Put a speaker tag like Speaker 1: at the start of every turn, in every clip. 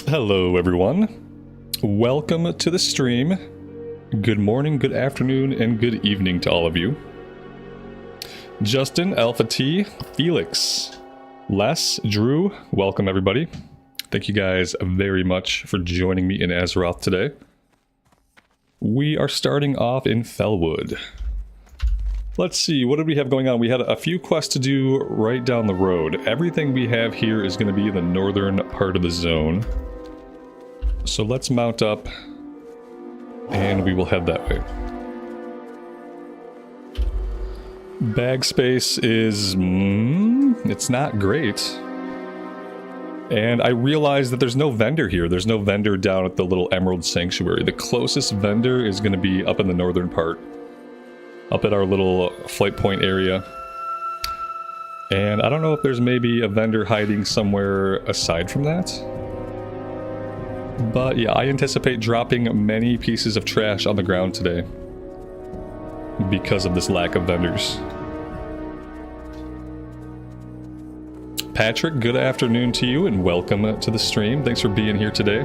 Speaker 1: Hello everyone, welcome to the stream. Good morning, good afternoon, and good evening to all of you. Justin, Alpha T, Felix, Les, Drew, welcome everybody. Thank you guys very much for joining me in Azeroth today. We are starting off in Felwood. Let's see, what did we have going on? We had a few quests to do right down the road. Everything we have here is going to be in the northern part of the zone. So let's mount up and we will head that way. Bag space is... it's not great. And I realized that there's no vendor here. There's no vendor down at the little Emerald Sanctuary. The closest vendor is going to be up in the northern part. Up at our little flight point area. And I don't know if there's maybe a vendor hiding somewhere aside from that. But yeah, I anticipate dropping many pieces of trash on the ground today because of this lack of vendors. Patrick, good afternoon to you and welcome to the stream. Thanks for being here today.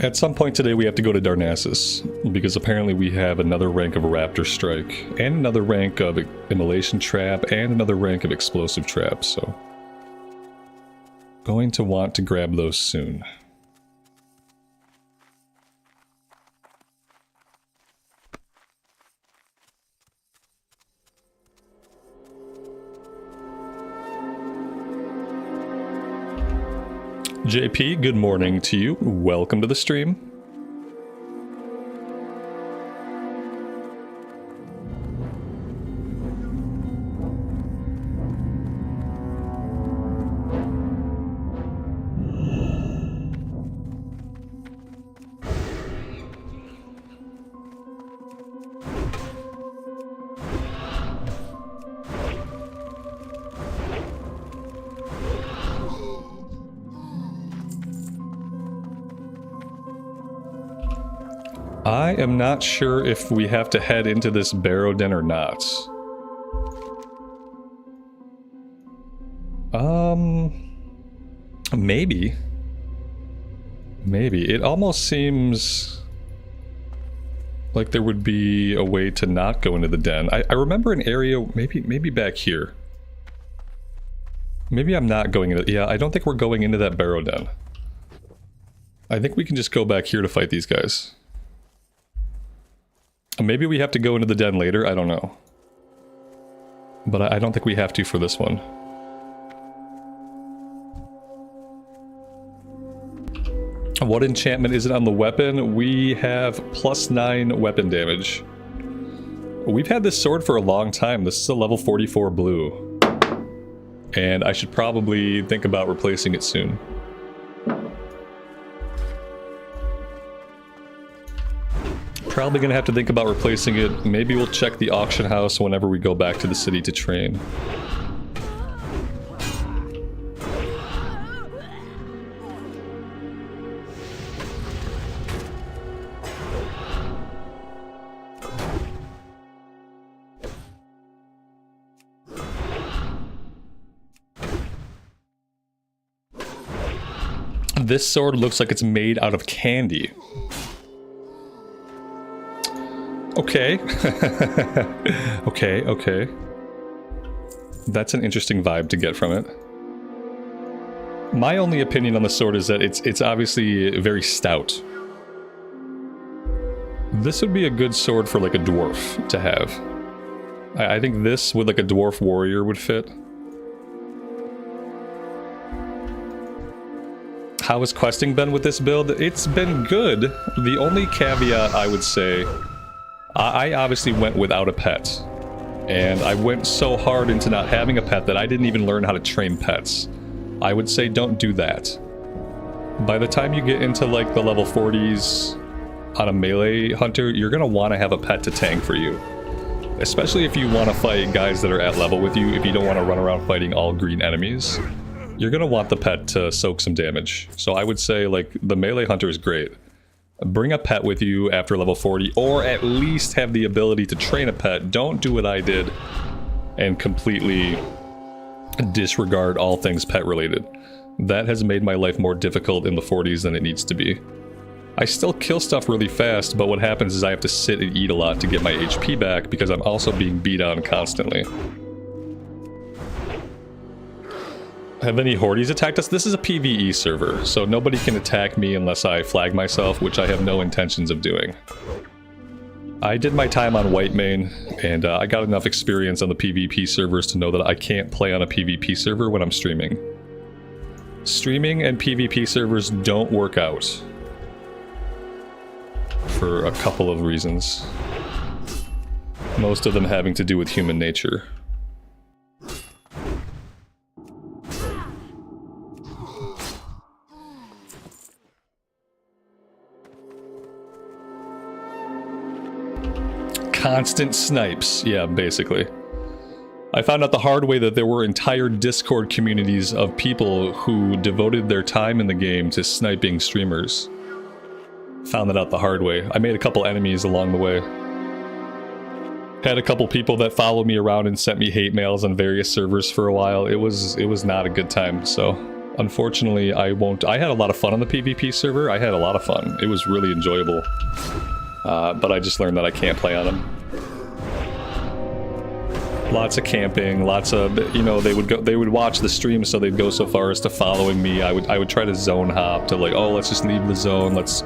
Speaker 1: At some point today we have to go to Darnassus, because apparently we have another rank of Raptor Strike, and another rank of Immolation Trap, and another rank of Explosive Trap, so... going to want to grab those soon. JP, good morning to you. Welcome to the stream. I am not sure if we have to head into this barrow den or not. Maybe. Maybe. It almost seems like there would be a way to not go into the den. I remember an area, maybe back here. Maybe I'm not going into... yeah, I don't think we're going into that barrow den. I think we can just go back here to fight these guys. Maybe we have to go into the den later, I don't know. But I don't think we have to for this one. What enchantment is it on the weapon? We have +9 weapon damage. We've had this sword for a long time. This is a level 44 blue. And I should probably think about replacing it soon. Probably gonna have to think about replacing it. Maybe we'll check the auction house whenever we go back to the city to train. This sword looks like it's made out of candy. Okay. Okay. That's an interesting vibe to get from it. My only opinion on the sword is that it's obviously very stout. This would be a good sword for like a dwarf to have. I think this with like a dwarf warrior would fit. How has questing been with this build? It's been good. The only caveat I would say, I obviously went without a pet. And I went so hard into not having a pet that I didn't even learn how to train pets. I would say don't do that. By the time you get into like the level 40s on a melee hunter, you're going to want to have a pet to tank for you. Especially if you want to fight guys that are at level with you, if you don't want to run around fighting all green enemies. You're going to want the pet to soak some damage. So I would say, like, the melee hunter is great. Bring a pet with you after level 40, or at least have the ability to train a pet. Don't do what I did and completely disregard all things pet related. That has made my life more difficult in the 40s than it needs to be. I still kill stuff really fast, but what happens is I have to sit and eat a lot to get my HP back because I'm also being beat on constantly. Have any hordes attacked us? This is a PvE server, so nobody can attack me unless I flag myself, which I have no intentions of doing. I did my time on Whitemane, and I got enough experience on the PvP servers to know that I can't play on a PvP server when I'm streaming. Streaming and PvP servers don't work out. For a couple of reasons. Most of them having to do with human nature. Constant snipes, yeah, basically. I found out the hard way that there were entire Discord communities of people who devoted their time in the game to sniping streamers. Found that out the hard way. I made a couple enemies along the way. Had a couple people that followed me around and sent me hate mails on various servers for a while. It was not a good time, so unfortunately I won't. I had a lot of fun on the PvP server. I had a lot of fun. It was really enjoyable. But I just learned that I can't play on them. Lots of camping, lots of, you know, they would watch the stream, so they'd go so far as to following me. I would try to zone hop to like, oh, let's just leave the zone, let's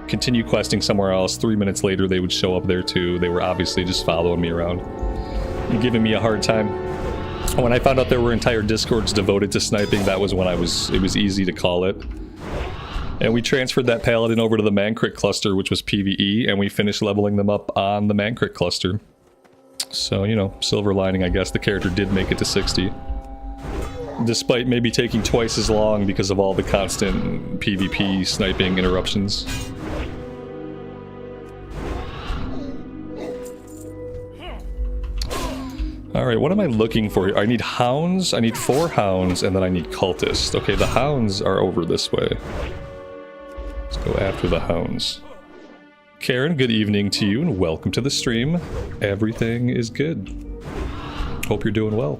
Speaker 1: continue questing somewhere else. 3 minutes later, they would show up there too. They were obviously just following me around and giving me a hard time. When I found out there were entire discords devoted to sniping, that was when it was easy to call it. And we transferred that paladin over to the Mancrit cluster, which was PvE, and we finished leveling them up on the Mancrit cluster. So, you know, silver lining, I guess. The character did make it to 60. Despite maybe taking twice as long because of all the constant PvP sniping interruptions. Alright, what am I looking for here? I need hounds, I need 4 hounds, and then I need cultists. Okay, the hounds are over this way. Let's go after the hounds. Karen, good evening to you and welcome to the stream. Everything is good. Hope you're doing well.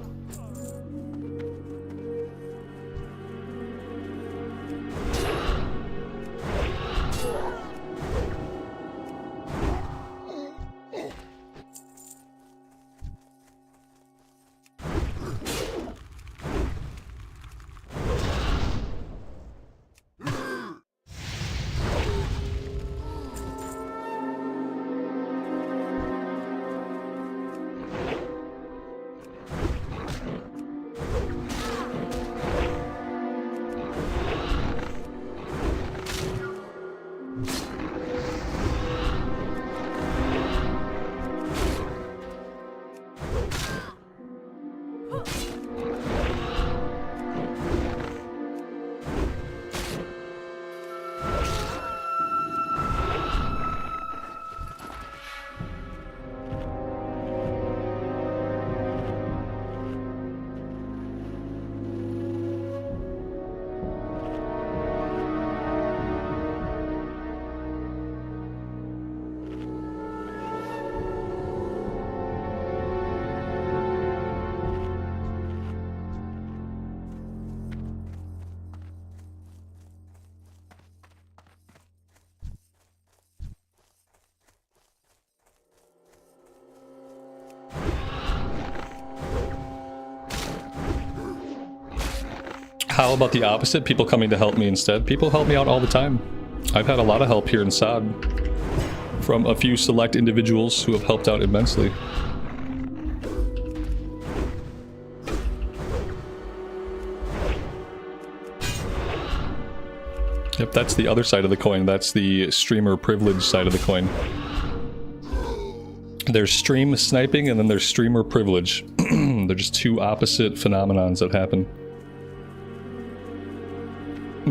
Speaker 1: How about the opposite? People coming to help me instead? People help me out all the time. I've had a lot of help here in SOD from a few select individuals who have helped out immensely. Yep, that's the other side of the coin. That's the streamer privilege side of the coin. There's stream sniping and then there's streamer privilege. They're just two opposite phenomenons that happen.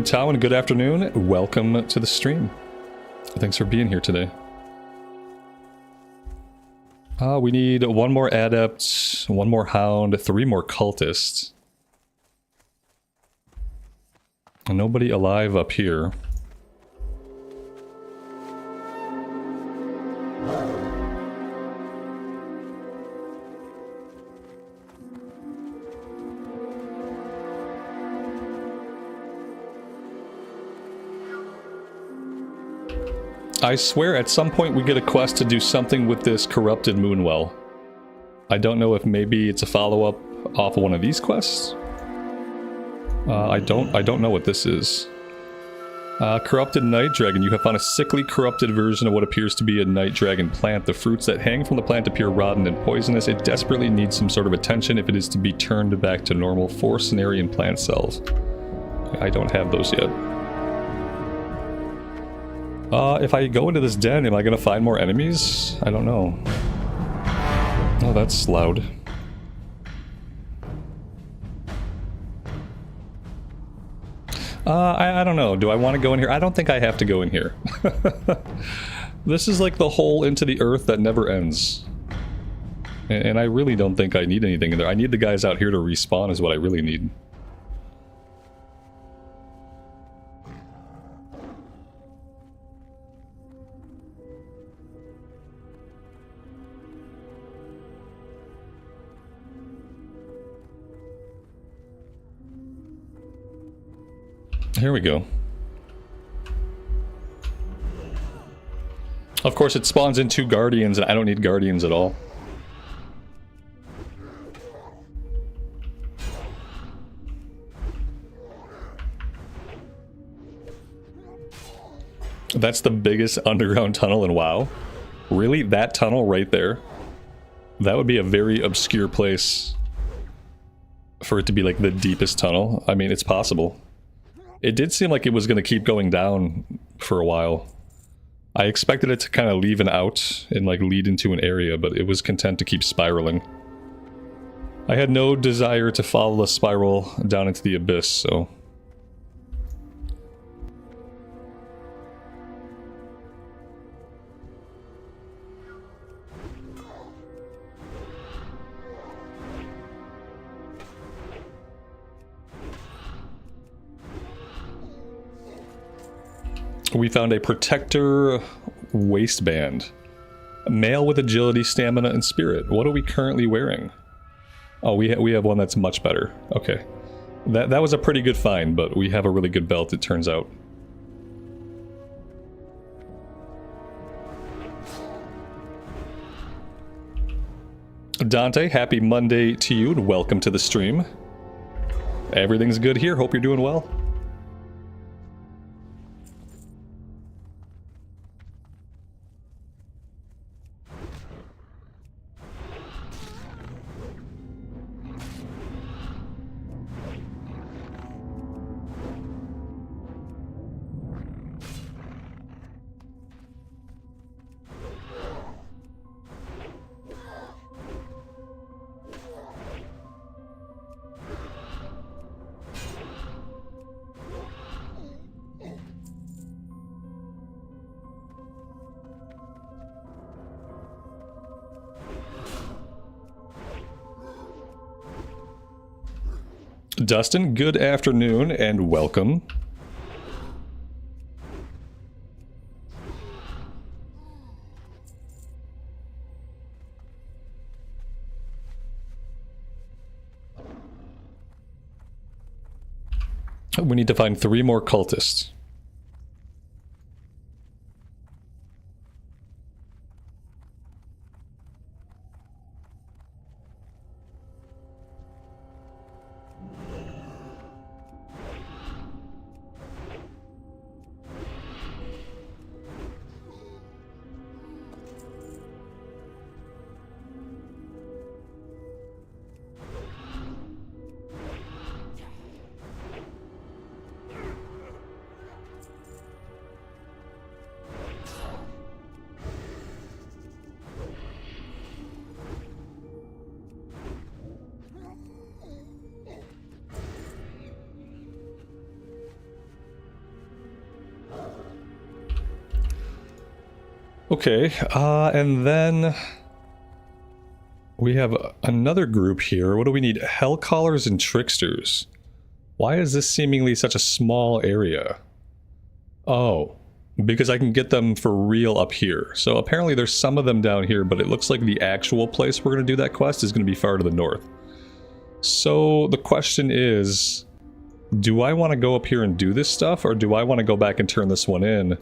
Speaker 1: Tawin, good afternoon. Welcome to the stream. Thanks for being here today. We need one more adept, one more hound, 3 more cultists. And nobody alive up here. I swear at some point we get a quest to do something with this corrupted moonwell. I don't know if maybe it's a follow-up off of one of these quests. I don't know what this is. Corrupted night dragon. You have found a sickly, corrupted version of what appears to be a night dragon plant. The fruits that hang from the plant appear rotten and poisonous. It desperately needs some sort of attention if it is to be turned back to normal. 4 Cenarian plant cells. I don't have those yet. If I go into this den, am I going to find more enemies? I don't know. Oh, that's loud. I don't know. Do I want to go in here? I don't think I have to go in here. This is like the hole into the earth that never ends. And I really don't think I need anything in there. I need the guys out here to respawn is what I really need. Here we go. Of course, it spawns in 2 guardians, and I don't need guardians at all. That's the biggest underground tunnel in WoW. Really? That tunnel right there? That would be a very obscure place for it to be like the deepest tunnel. I mean, it's possible. It did seem like it was going to keep going down for a while. I expected it to kind of leave an out and like lead into an area, but it was content to keep spiraling. I had no desire to follow the spiral down into the abyss, so... We found a protector waistband. A male with agility, stamina, and spirit. What are we currently wearing? Oh, we have one that's much better. Okay. That was a pretty good find, but we have a really good belt, it turns out. Dante, happy Monday to you, and welcome to the stream. Everything's good here, hope you're doing well. Dustin, good afternoon and welcome. We need to find 3 more cultists. Okay, and then we have another group here. What do we need? Hellcallers and Tricksters. Why is this seemingly such a small area? Oh, because I can get them for real up here. So apparently there's some of them down here, but it looks like the actual place we're going to do that quest is going to be far to the north. So the question is, do I want to go up here and do this stuff, or do I want to go back and turn this one in,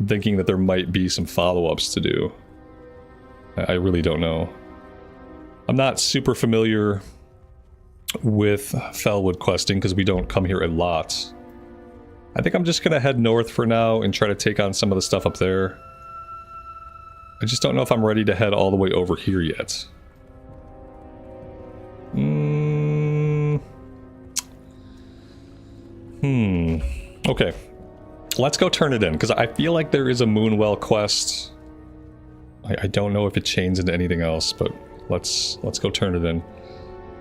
Speaker 1: thinking that there might be some follow-ups to do? I really don't know. I'm not super familiar with Felwood questing because we don't come here a lot. I think I'm just going to head north for now and try to take on some of the stuff up there. I just don't know if I'm ready to head all the way over here yet. Okay. Let's go turn it in, because I feel like there is a Moonwell quest. I don't know if it chains into anything else, but let's go turn it in.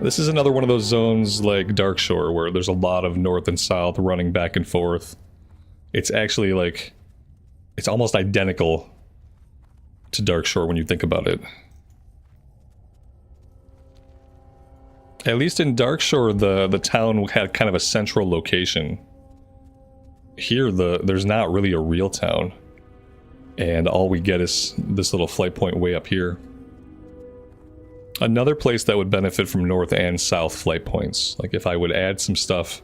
Speaker 1: This is another one of those zones like Darkshore where there's a lot of north and south running back and forth. It's actually like, it's almost identical to Darkshore when you think about it. At least in Darkshore, the town had kind of a central location. Here, there's not really a real town. And all we get is this little flight point way up here. Another place that would benefit from north and south flight points. Like if I would add some stuff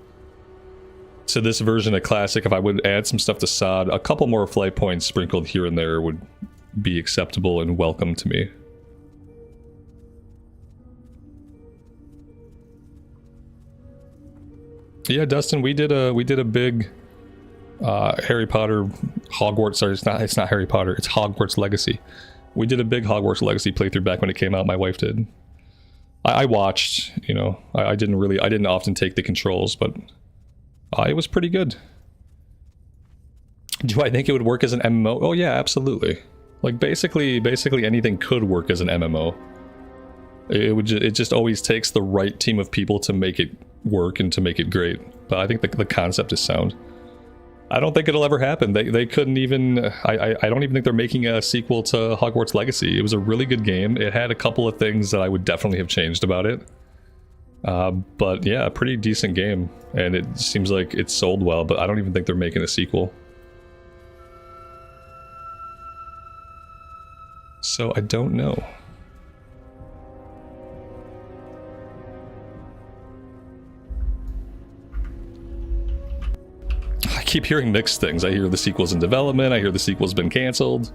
Speaker 1: to this version of Classic, if I would add some stuff to Sod, a couple more flight points sprinkled here and there would be acceptable and welcome to me. Yeah, Dustin, we did a big Harry Potter Hogwarts. Sorry, it's not Harry Potter. It's Hogwarts Legacy. We did a big Hogwarts Legacy playthrough back when it came out. My wife did. I watched. You know, I didn't often take the controls, but it was pretty good. Do I think it would work as an MMO? Oh yeah, absolutely. Like basically anything could work as an MMO. It just always takes the right team of people to make it work and to make it great. But I think the concept is sound. I don't think it'll ever happen. They couldn't even... I don't even think they're making a sequel to Hogwarts Legacy. It was a really good game. It had a couple of things that I would definitely have changed about it. But yeah, a pretty decent game. And it seems like it sold well, but I don't even think they're making a sequel. So I don't know. I keep hearing mixed things. I hear the sequel's in development, I hear the sequel's been canceled.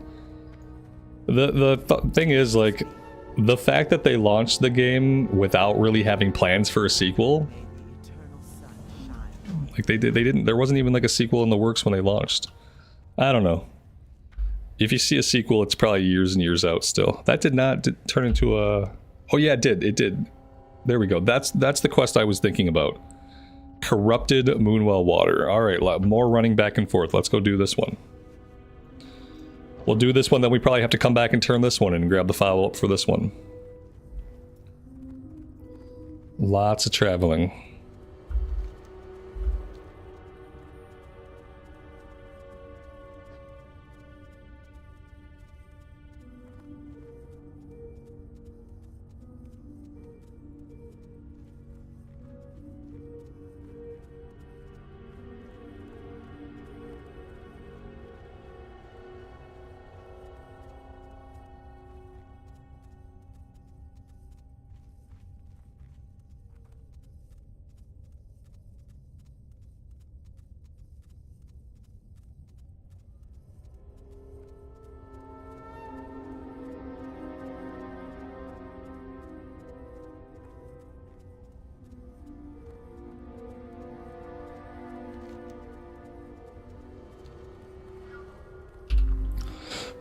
Speaker 1: The thing is, like, the fact that they launched the game without really having plans for a sequel, like there wasn't even like a sequel in the works when they launched. I don't know. If you see a sequel, it's probably years and years out still. That did not turn into a... Oh yeah, it did. There we go. That's the quest I was thinking about. Corrupted Moonwell Water. Alright, more running back and forth. Let's go do this one. We'll do this one, then we probably have to come back and turn this one in and grab the follow-up for this one. Lots of traveling.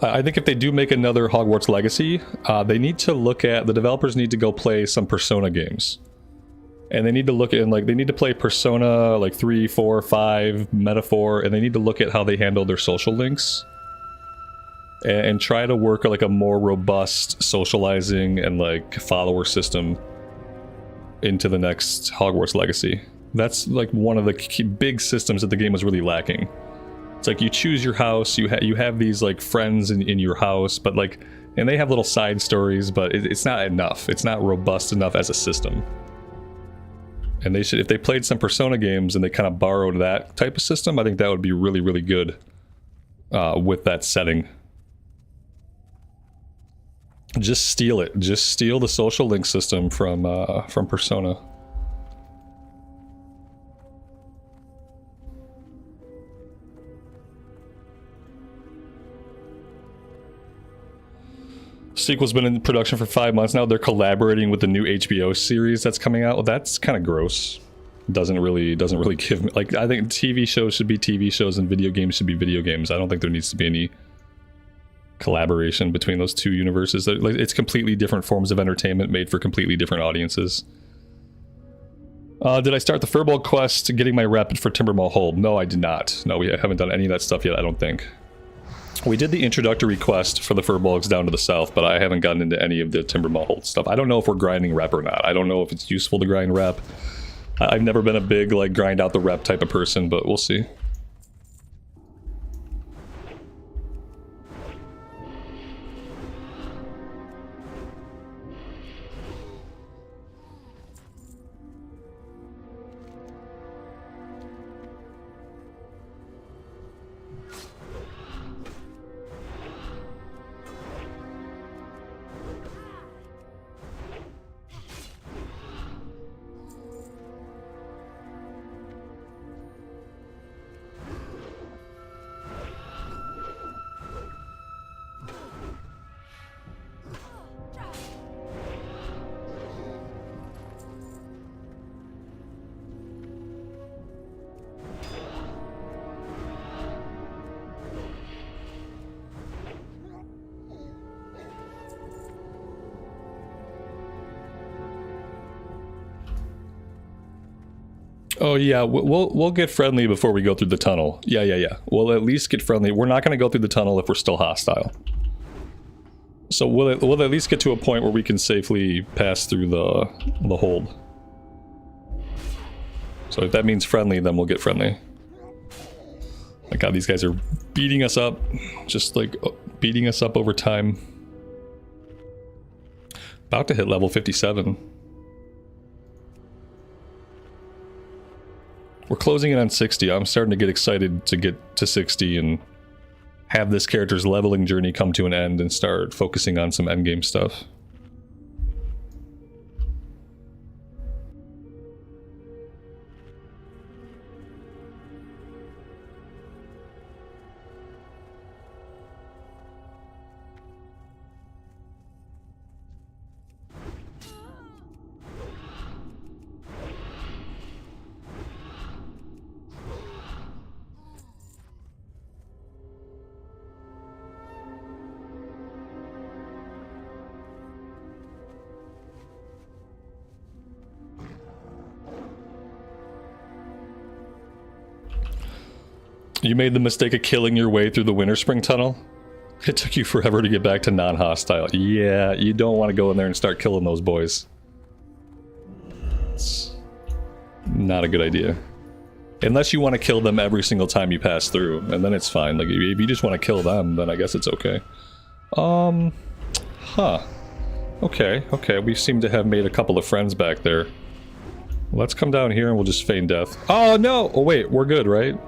Speaker 1: I think if they do make another Hogwarts Legacy, they need to look at... The developers need to go play some Persona games. And they need to look at... Like, they need to play Persona, like, 3, 4, 5, Metaphor, and they need to look at how they handle their social links. And try to work, like, a more robust socializing and, like, follower system into the next Hogwarts Legacy. That's, like, one of the big systems that the game was really lacking. It's like you choose your house, you have these like friends in your house, but like, and they have little side stories, but it's not enough. It's not robust enough as a system. And they should, if they played some Persona games and they kind of borrowed that type of system, I think that would be really, really good with that setting. Just steal it. Just steal the social link system from Persona. Sequel's been in production for 5 months now. They're collaborating with the new HBO series that's coming out. Well, that's kind of gross. Doesn't really give me, like, I think TV shows should be TV shows and video games should be video games. I don't think there needs to be any collaboration between those two universes. It's completely different forms of entertainment made for completely different audiences. Did I start the Firbolg quest getting my rep for Timbermaw hold? No, I did not. No, we haven't done any of that stuff yet, I don't think. We did the introductory quest for the Firbolgs down to the south, but I haven't gotten into any of the Timbermaw hold stuff. I don't know if we're grinding rep or not. I don't know if it's useful to grind rep. I've never been a big, like, grind out the rep type of person, but we'll see. Oh yeah, we'll get friendly before we go through the tunnel. Yeah. We'll at least get friendly. We're not going to go through the tunnel if we're still hostile. So we'll at least get to a point where we can safely pass through the hold. So if that means friendly, then we'll get friendly. My God, these guys are beating us up, just like beating us up over time. About to hit level 57. We're closing in on 60. I'm starting to get excited to get to 60 and have this character's leveling journey come to an end and start focusing on some endgame stuff. You made the mistake of killing your way through the Winterspring tunnel? It took you forever to get back to non-hostile. Yeah, you don't want to go in there and start killing those boys. It's not a good idea. Unless you want to kill them every single time you pass through, and then it's fine. Like, if you just want to kill them, then I guess it's okay. Huh. Okay, we seem to have made a couple of friends back there. Let's come down here and we'll just feign death. Oh, no! Oh, wait, we're good, right?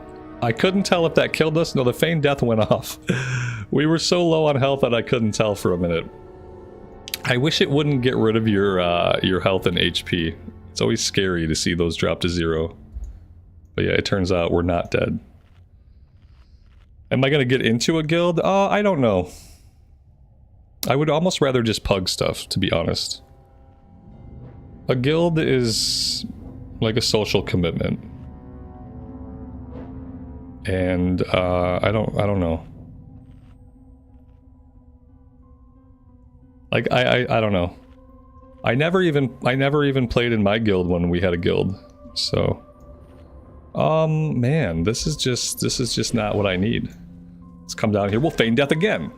Speaker 1: I couldn't tell if that killed us. No, the feigned death went off. We were so low on health that I couldn't tell for a minute. I wish it wouldn't get rid of your health and HP. It's always scary to see those drop to 0. But yeah, it turns out we're not dead. Am I going to get into a guild? I don't know. I would almost rather just pug stuff, to be honest. A guild is like a social commitment. And I don't know. Like I don't know. I never even played in my guild when we had a guild. So man, this is just not what I need. Let's come down here. We'll feign death again.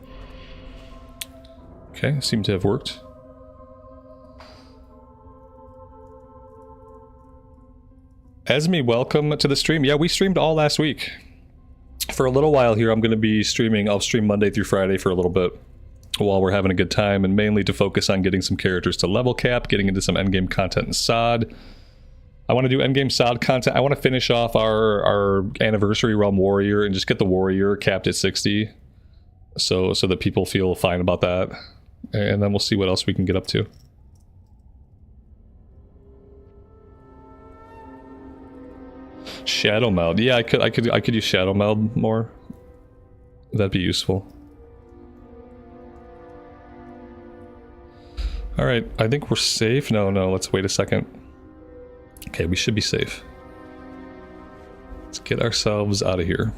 Speaker 1: Okay, seemed to have worked. Esme, welcome to the stream. Yeah, we streamed all last week. for a little while here, I'm going to be streaming. I'll stream Monday through Friday for a little bit while we're having a good time, and mainly to focus on getting some characters to level cap, getting into some endgame content in SOD. I want to do endgame SOD content. I want to finish off our anniversary realm warrior and just get the warrior capped at 60, so that people feel fine about that, and then we'll see what else we can get up to. Shadow meld. Yeah, I could use shadow meld more. That'd be useful. All right, I think we're safe. No, let's wait a second. Okay, we should be safe. Let's get ourselves out of here.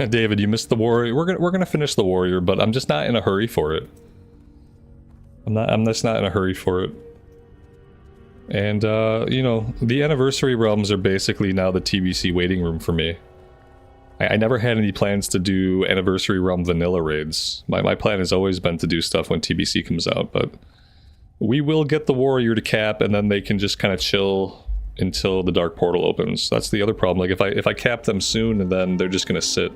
Speaker 1: David, you missed the warrior. We're gonna finish the warrior, but I'm just not in a hurry for it. I'm just not in a hurry for it. And you know, the anniversary realms are basically now the TBC waiting room for me. I never had any plans to do anniversary realm vanilla raids. My plan has always been to do stuff when TBC comes out, but we will get the warrior to cap, and then they can just kind of chill until the dark portal opens. That's the other problem. Like if I cap them soon, and then they're just gonna sit.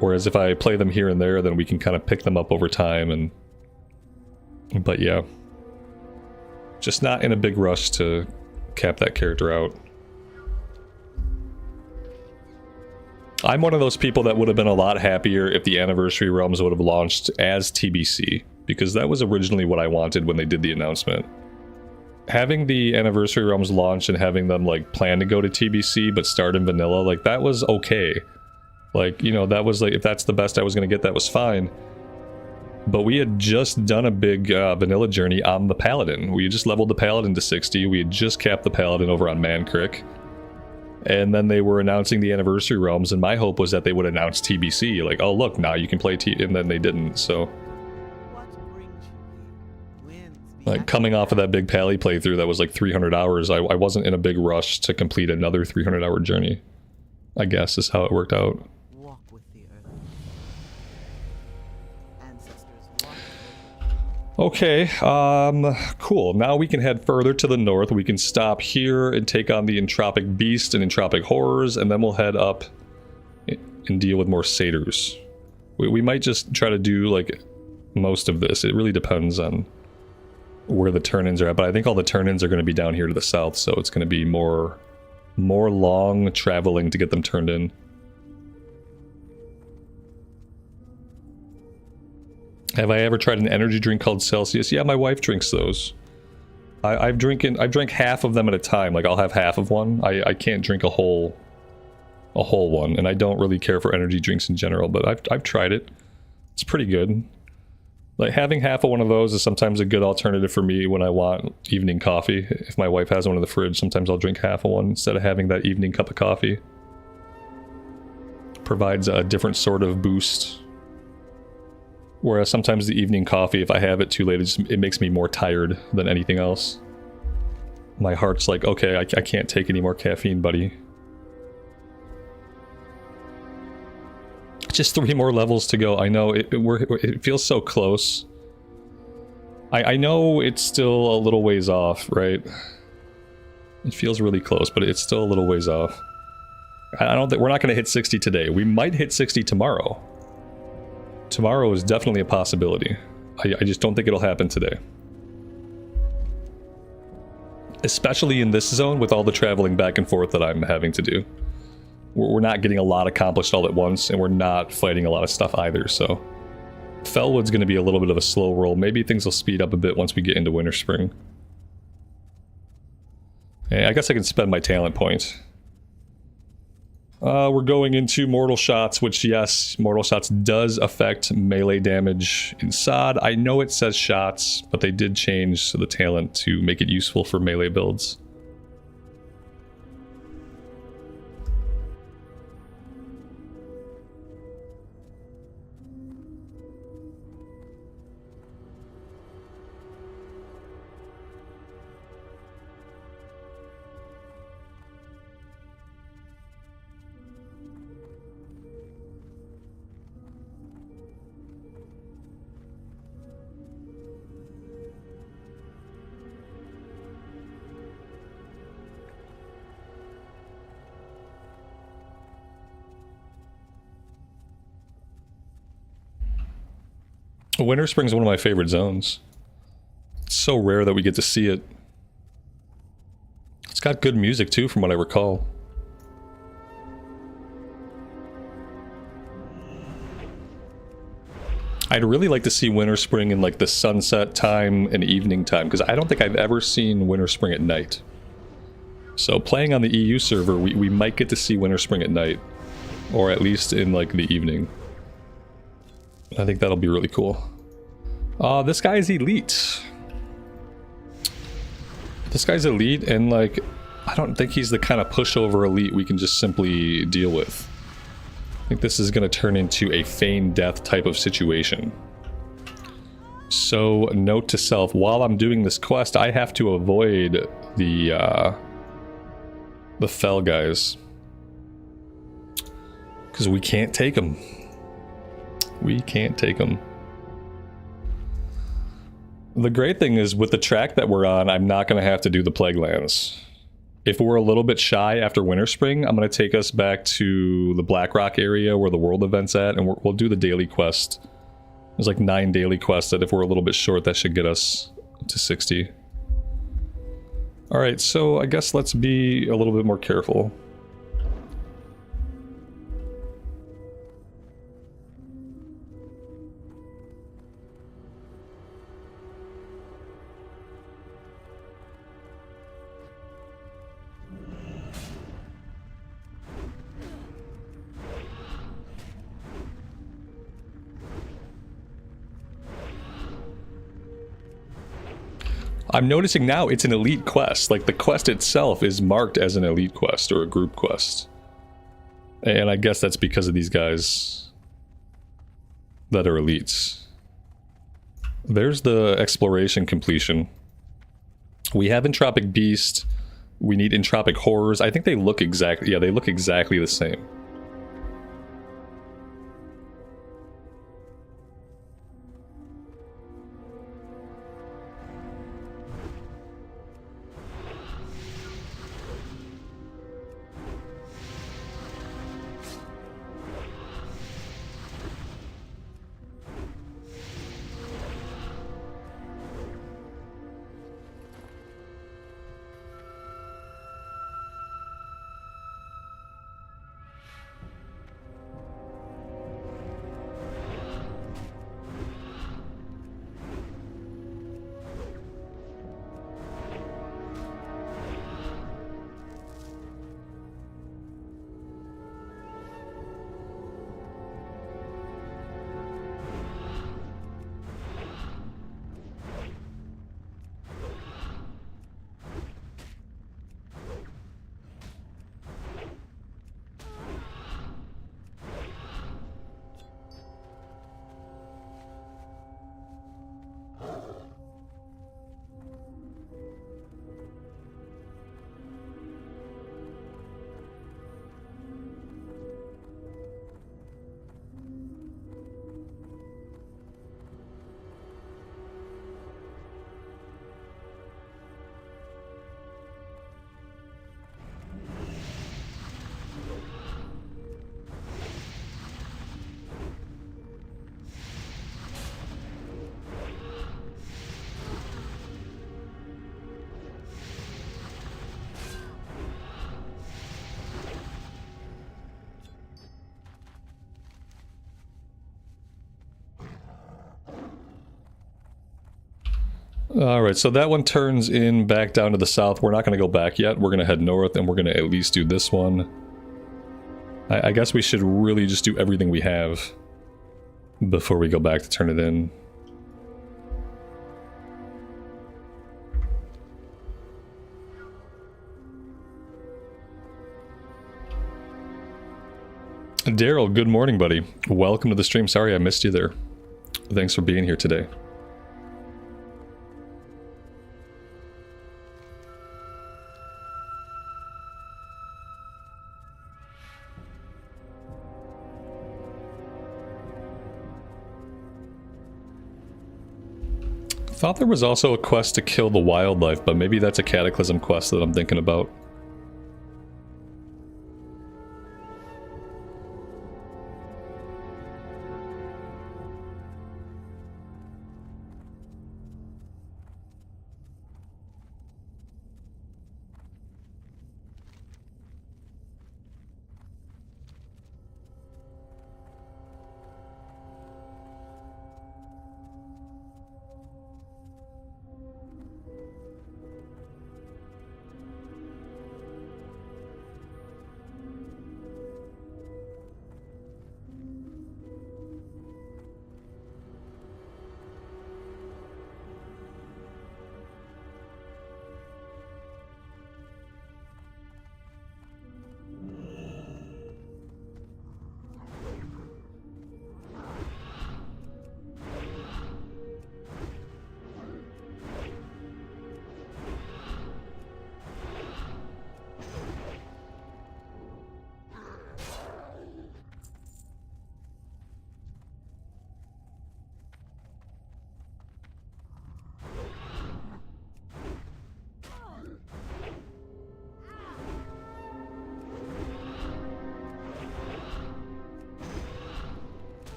Speaker 1: Whereas if I play them here and there, then we can kind of pick them up over time. But yeah, just not in a big rush to cap that character out. I'm one of those people that would have been a lot happier if the anniversary realms would have launched as TBC, because that was originally what I wanted when they did the announcement. Having the anniversary realms launch and having them like plan to go to TBC but start in vanilla, like that was okay. Like, you know, that was like, if that's the best I was going to get, that was fine. But we had just done a big vanilla journey on the Paladin. We had just leveled the Paladin to 60. We had just capped the Paladin over on Mancrick. And then they were announcing the anniversary realms, and my hope was that they would announce TBC. Like, oh look, now you can play and then they didn't, so. Like, coming off of that big Pally playthrough that was like 300 hours, I wasn't in a big rush to complete another 300-hour journey, I guess is how it worked out. Okay, cool. Now we can head further to the north. We can stop here and take on the Entropic Beast and Entropic Horrors, and then we'll head up and deal with more satyrs. We might just try to do, like, most of this. It really depends on where the turn-ins are at, but I think all the turn-ins are going to be down here to the south, so it's going to be more long traveling to get them turned in. Have I ever tried an energy drink called Celsius? Yeah, my wife drinks those. I've drank half of them at a time. Like, I'll have half of one. I can't drink a whole one, and I don't really care for energy drinks in general, but I've tried it. It's pretty good. Like, having half of one of those is sometimes a good alternative for me when I want evening coffee. If my wife has one in the fridge, sometimes I'll drink half of one instead of having that evening cup of coffee. Provides a different sort of boost. Whereas sometimes the evening coffee, if I have it too late, it makes me more tired than anything else. My heart's like, okay, I can't take any more caffeine, buddy. Just 3 more levels to go. I know, it feels so close. I know it's still a little ways off, right? It feels really close, but it's still a little ways off. I don't think we're not going to hit 60 today. We might hit 60 tomorrow. Tomorrow is definitely a possibility. I just don't think it'll happen today. Especially in this zone with all the traveling back and forth that I'm having to do. We're not getting a lot accomplished all at once, and we're not fighting a lot of stuff either, so... Felwood's going to be a little bit of a slow roll. Maybe things will speed up a bit once we get into Winterspring. Hey, I guess I can spend my talent point. We're going into Mortal Shots, which, yes, Mortal Shots does affect melee damage in sod. I know it says shots, but they did change the talent to make it useful for melee builds. Winterspring is one of my favorite zones. It's so rare that we get to see it. It's got good music too, from what I recall. I'd really like to see Winterspring in like the sunset time and evening time, because I don't think I've ever seen Winterspring at night. So playing on the EU server, we might get to see Winterspring at night, or at least in like the evening. I think that'll be really cool. This guy's elite. This guy's elite, and like, I don't think he's the kind of pushover elite we can just simply deal with. I think this is going to turn into a feigned death type of situation. So, note to self, while I'm doing this quest, I have to avoid the Fel guys. Because we can't take them. We can't take them. The great thing is, with the track that we're on, I'm not going to have to do the Plague Lands. If we're a little bit shy after Winterspring, I'm going to take us back to the Blackrock area where the world event's at, and we'll do the daily quest. There's like 9 daily quests that if we're a little bit short, that should get us to 60. Alright, so I guess let's be a little bit more careful. I'm noticing now it's an elite quest. Like, the quest itself is marked as an elite quest or a group quest. And I guess that's because of these guys that are elites. There's the exploration completion. We have Entropic Beast. We need Entropic Horrors. I think they look exactly... yeah, they look exactly the same. All right, so that one turns in back down to the south. We're not going to go back yet. We're going to head north, and we're going to at least do this one. I guess we should really just do everything we have before we go back to turn it in. Daryl, good morning, buddy. Welcome to the stream. Sorry I missed you there. Thanks for being here today. Thought there was also a quest to kill the wildlife, but maybe that's a Cataclysm quest that I'm thinking about.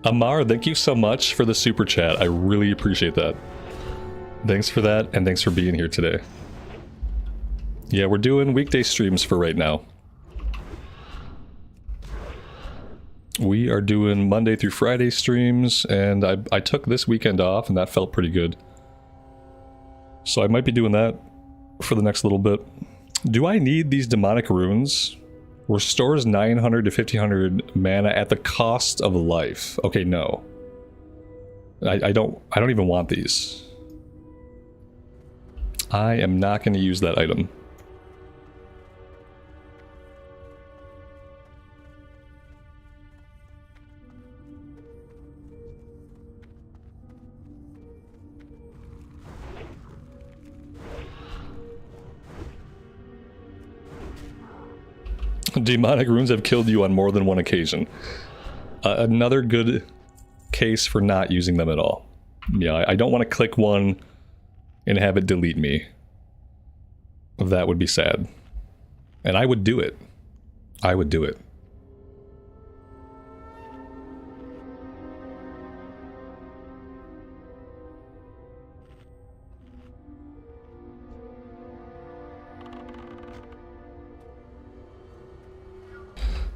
Speaker 1: Amar, thank you so much for the super chat. I really appreciate that. Thanks for that, and thanks for being here today. Yeah, we're doing weekday streams for right now. We are doing Monday through Friday streams, and I took this weekend off, and that felt pretty good. So I might be doing that for the next little bit. Do I need these demonic runes? Restores 900 to 1500 mana at the cost of life. Okay, no. I don't even want these. I am not going to use that item. Demonic runes have killed you on more than one occasion. Another good case for not using them at all. Yeah, I don't want to click one and have it delete me. That would be sad. And I would do it. I would do it.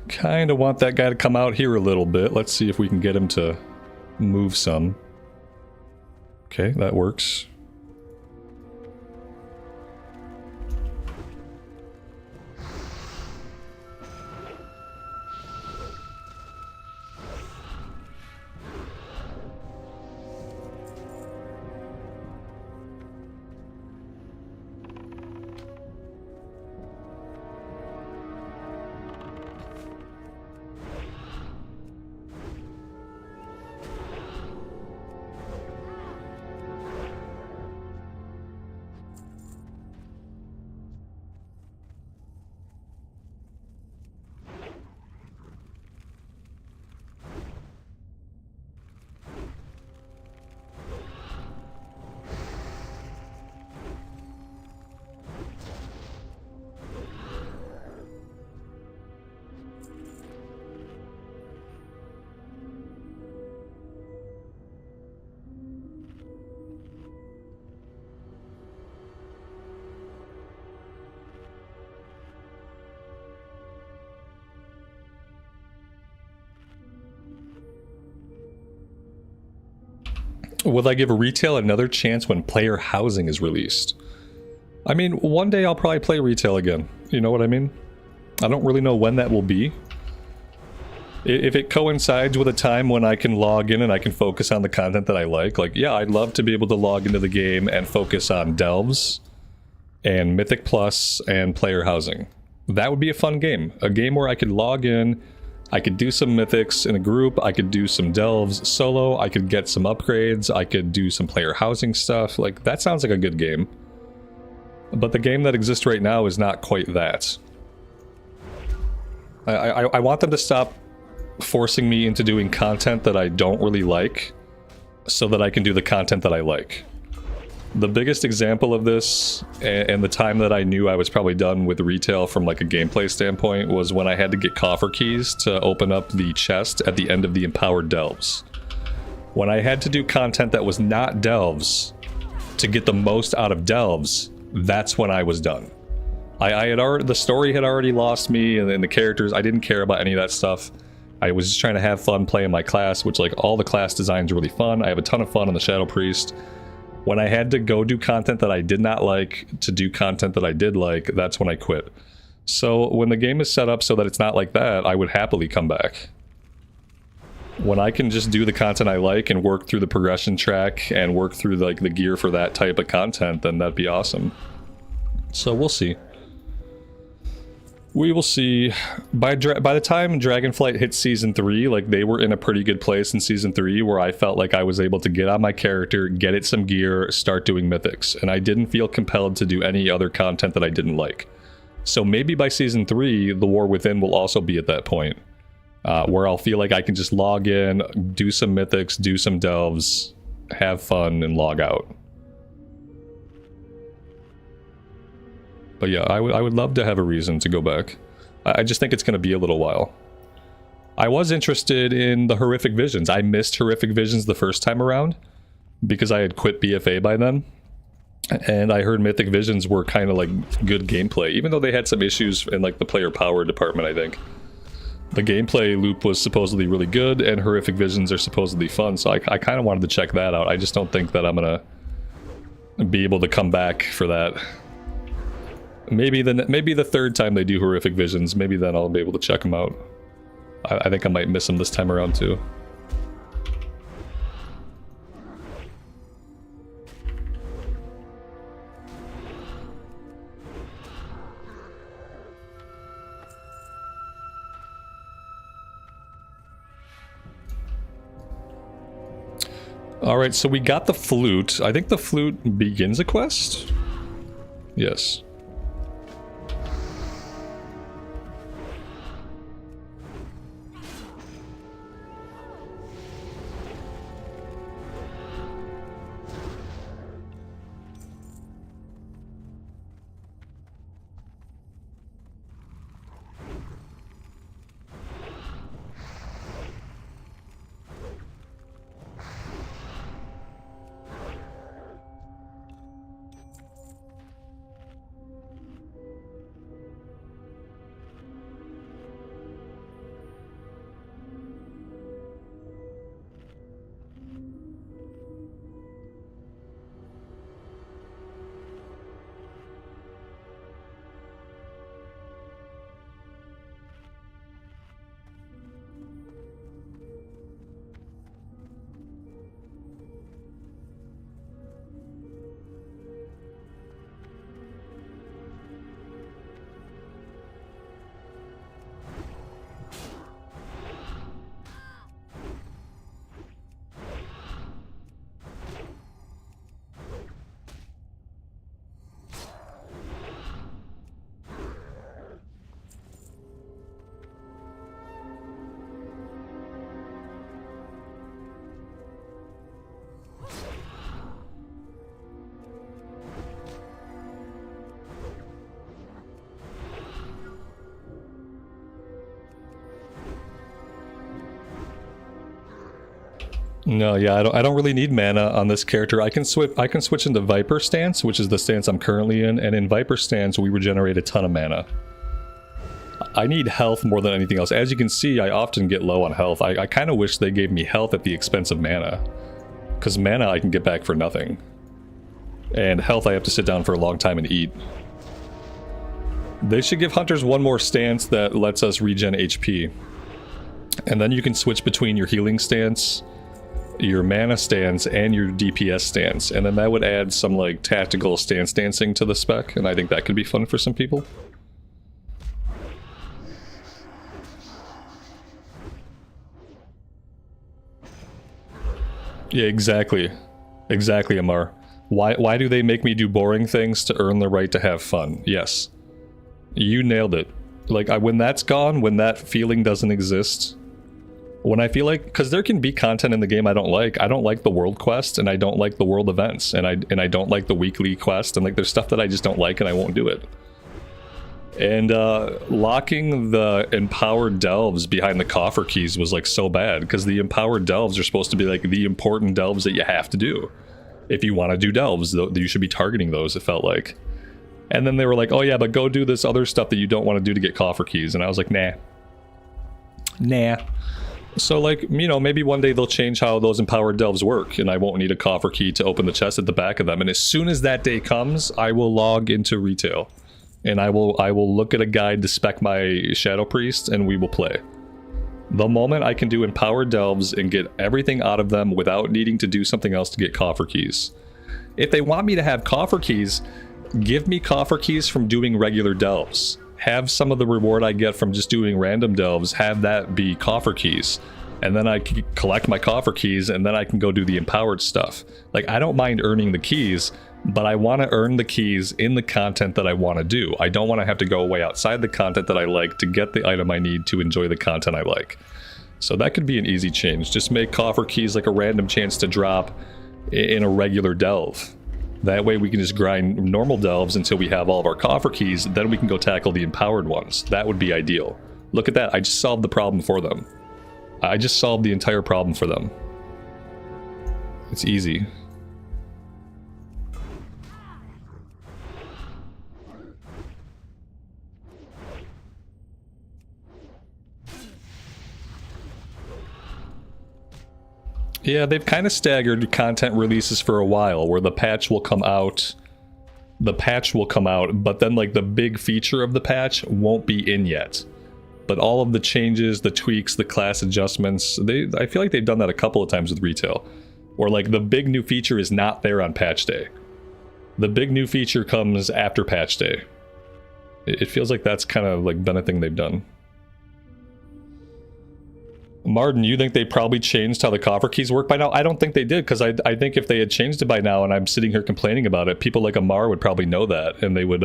Speaker 1: Kind of want that guy to come out here a little bit. Let's see if we can get him to move some. Okay, that works. Will I give retail another chance when player housing is released? I mean, one day I'll probably play retail again. You know what I mean? I don't really know when that will be. If it coincides with a time when I can log in and I can focus on the content that I like, yeah, I'd love to be able to log into the game and focus on delves and Mythic Plus and player housing. That would be a fun game. A game where I could log in, I could do some mythics in a group, I could do some delves solo, I could get some upgrades, I could do some player housing stuff. Like, that sounds like a good game. But the game that exists right now is not quite that. I want them to stop forcing me into doing content that I don't really like so that I can do the content that I like. The biggest example of this, and the time that I knew I was probably done with retail from like a gameplay standpoint, was when I had to get coffer keys to open up the chest at the end of the empowered delves. When I had to do content that was not delves to get the most out of delves, that's when I was done. I had already, the story had already lost me, and then the characters, I didn't care about any of that stuff. I was just trying to have fun playing my class, which, like, all the class designs are really fun. I have a ton of fun on the Shadow Priest. When I had to go do content that I did not like to do content that I did like, that's when I quit. So when the game is set up so that it's not like that, I would happily come back. When I can just do the content I like and work through the progression track and work through like the gear for that type of content, then that'd be awesome. So we'll see. We will see. By the time Dragonflight hit Season 3, like, they were in a pretty good place in Season 3 where I felt like I was able to get on my character, get it some gear, start doing mythics, and I didn't feel compelled to do any other content that I didn't like. So maybe by Season 3, the War Within will also be at that point, where I'll feel like I can just log in, do some mythics, do some delves, have fun, and log out. But yeah, I would love to have a reason to go back. I just think it's going to be a little while. I was interested in the Horrific Visions. I missed Horrific Visions the first time around because I had quit BFA by then. And I heard Mythic Visions were kind of like good gameplay, even though they had some issues in like the player power department, I think. The gameplay loop was supposedly really good, and Horrific Visions are supposedly fun, so I kind of wanted to check that out. I just don't think that I'm going to be able to come back for that. Maybe the third time they do Horrific Visions, maybe then I'll be able to check them out. I think I might miss them this time around too. Alright, so we got the flute. I think the flute begins a quest? Yes. No, yeah, I don't really need mana on this character. I can switch into Viper stance, which is the stance I'm currently in, and in Viper stance we regenerate a ton of mana. I need health more than anything else. As you can see, I often get low on health. I kind of wish they gave me health at the expense of mana. Because mana I can get back for nothing. And health I have to sit down for a long time and eat. They should give hunters one more stance that lets us regen HP. And then you can switch between your healing stance, your mana stance, and your DPS stance. And then that would add some like tactical stance dancing to the spec, and I think that could be fun for some people. Yeah, exactly. Exactly, Amar. Why do they make me do boring things to earn the right to have fun? Yes. You nailed it. Like, when that's gone, when that feeling doesn't exist, when I feel like, because there can be content in the game I don't like the world quest, and I don't like the world events, and I don't like the weekly quest, and like there's stuff that I just don't like and I won't do it. And locking the empowered delves behind the coffer keys was like so bad, because the empowered delves are supposed to be like the important delves that you have to do. If you want to do delves, you should be targeting those, it felt like. And then they were like, oh yeah, but go do this other stuff that you don't want to do to get coffer keys. And I was like, nah. Nah. So like, you know, maybe one day they'll change how those empowered delves work, and I won't need a coffer key to open the chest at the back of them. And as soon as that day comes, I will log into retail. And I will look at a guide to spec my Shadow Priest, and we will play. The moment I can do empowered delves and get everything out of them without needing to do something else to get coffer keys. If they want me to have coffer keys, give me coffer keys from doing regular delves. Have some of the reward I get from just doing random delves, have that be coffer keys. And then I can collect my coffer keys, and then I can go do the empowered stuff. Like, I don't mind earning the keys, but I want to earn the keys in the content that I want to do. I don't want to have to go away outside the content that I like to get the item I need to enjoy the content I like. So that could be an easy change. Just make coffer keys like a random chance to drop in a regular delve. That way we can just grind normal delves until we have all of our coffer keys, then we can go tackle the empowered ones. That would be ideal. Look at that, I just solved the problem for them. I just solved the entire problem for them. It's easy. Yeah, they've kind of staggered content releases for a while, where the patch will come out, but then like the big feature of the patch won't be in yet. But all of the changes, the tweaks, the class adjustments, I feel like they've done that a couple of times with retail. Or like the big new feature is not there on patch day. The big new feature comes after patch day. It feels like that's kind of like been a thing they've done. Martin, you think they probably changed how the coffer keys work by now? I don't think they did, because I think if they had changed it by now and I'm sitting here complaining about it, people like Amar would probably know that, and they would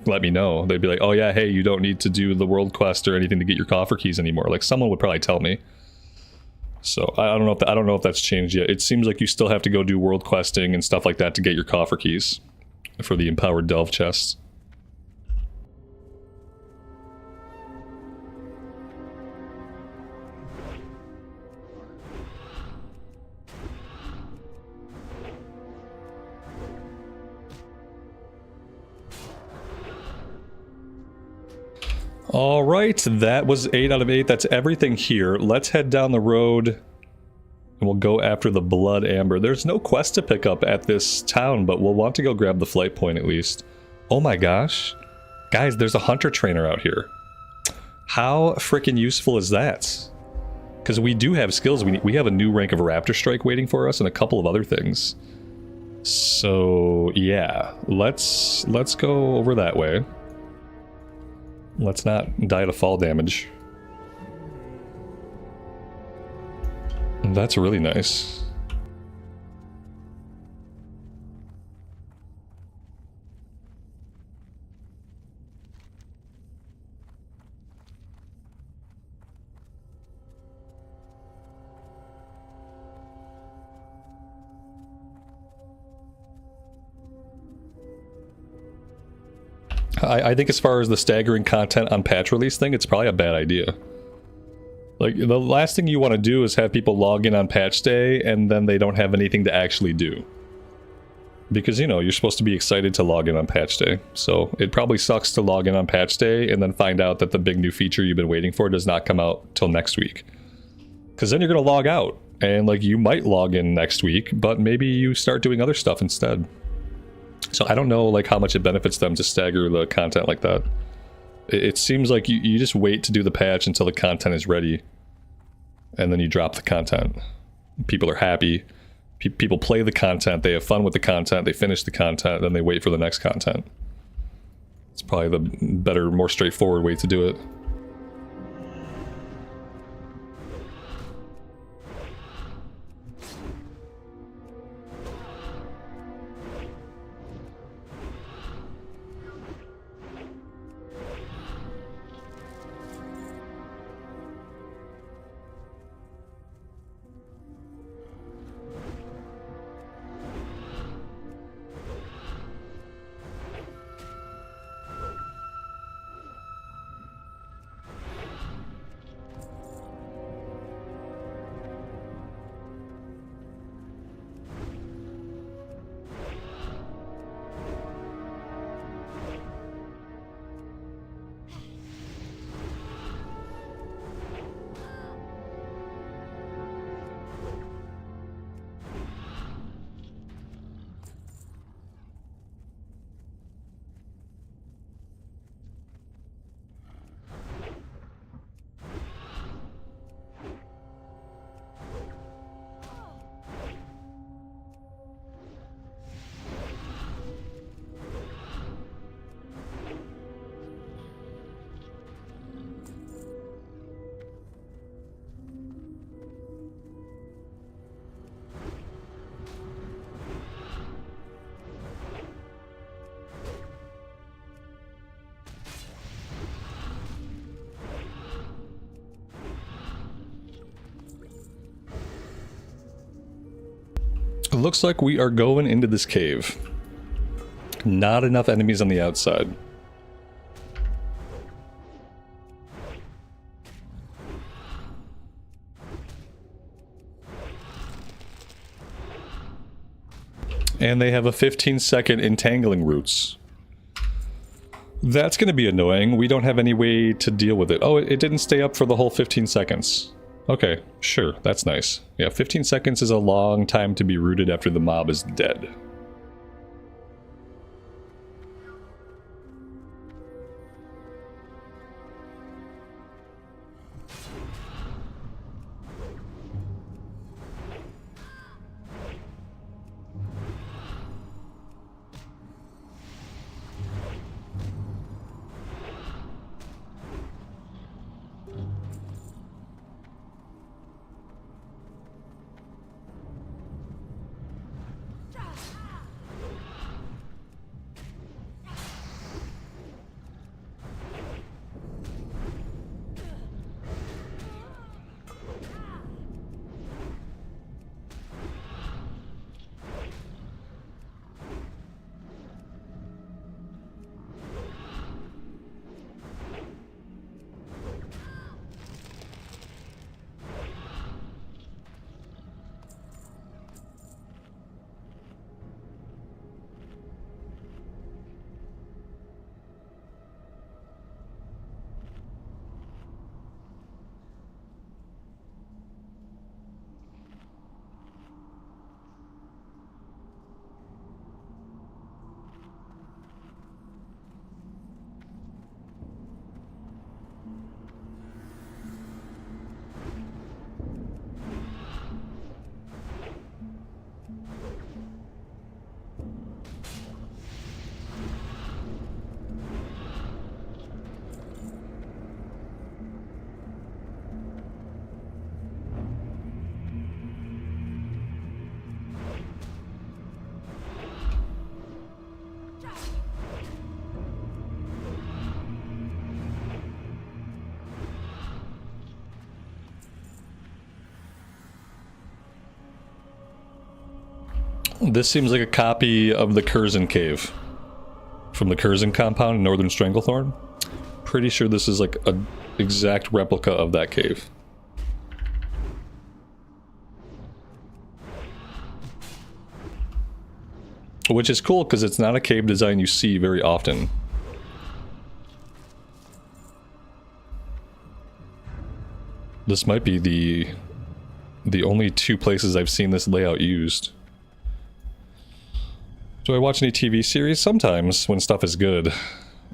Speaker 1: let me know. They'd be like, oh yeah, hey, you don't need to do the world quest or anything to get your coffer keys anymore. Like, someone would probably tell me. So I don't know if that's changed yet. It seems like you still have to go do world questing and stuff like that to get your coffer keys for the empowered delve chests. All right, that was 8 out of 8. That's everything here. Let's head down the road and we'll go after the Blood Amber. There's no quest to pick up at this town, but we'll want to go grab the flight point at least. Oh my gosh. Guys, there's a hunter trainer out here. How freaking useful is that? Because we do have skills. We have a new rank of Raptor Strike waiting for us and a couple of other things. So yeah, let's go over that way. Let's not die to fall damage. That's really nice. I think as far as the staggering content on patch release thing, it's probably a bad idea. Like, the last thing you want to do is have people log in on patch day and then they don't have anything to actually do. Because, you know, you're supposed to be excited to log in on patch day. So it probably sucks to log in on patch day and then find out that the big new feature you've been waiting for does not come out till next week. Because then you're going to log out. and like you might log in next week, but maybe you start doing other stuff instead. So I don't know like how much it benefits them to stagger the content like that. It seems like you just wait to do the patch until the content is ready, and then you drop the content. People are happy. People play the content, they have fun with the content, they finish the content, then they wait for the next content. It's probably the better, more straightforward way to do it. It looks like we are going into this cave. Not enough enemies on the outside. And they have a 15-second entangling roots. That's going to be annoying. We don't have any way to deal with it. Oh, it didn't stay up for the whole 15 seconds. Okay, sure, that's nice. Yeah, 15 seconds is a long time to be rooted after the mob is dead. This seems like a copy of the Curzon cave from the Curzon compound in Northern Stranglethorn. Pretty sure this is like an exact replica of that cave. Which is cool because it's not a cave design you see very often. This might be the the only two places I've seen this layout used. Do I watch any TV series? Sometimes, when stuff is good.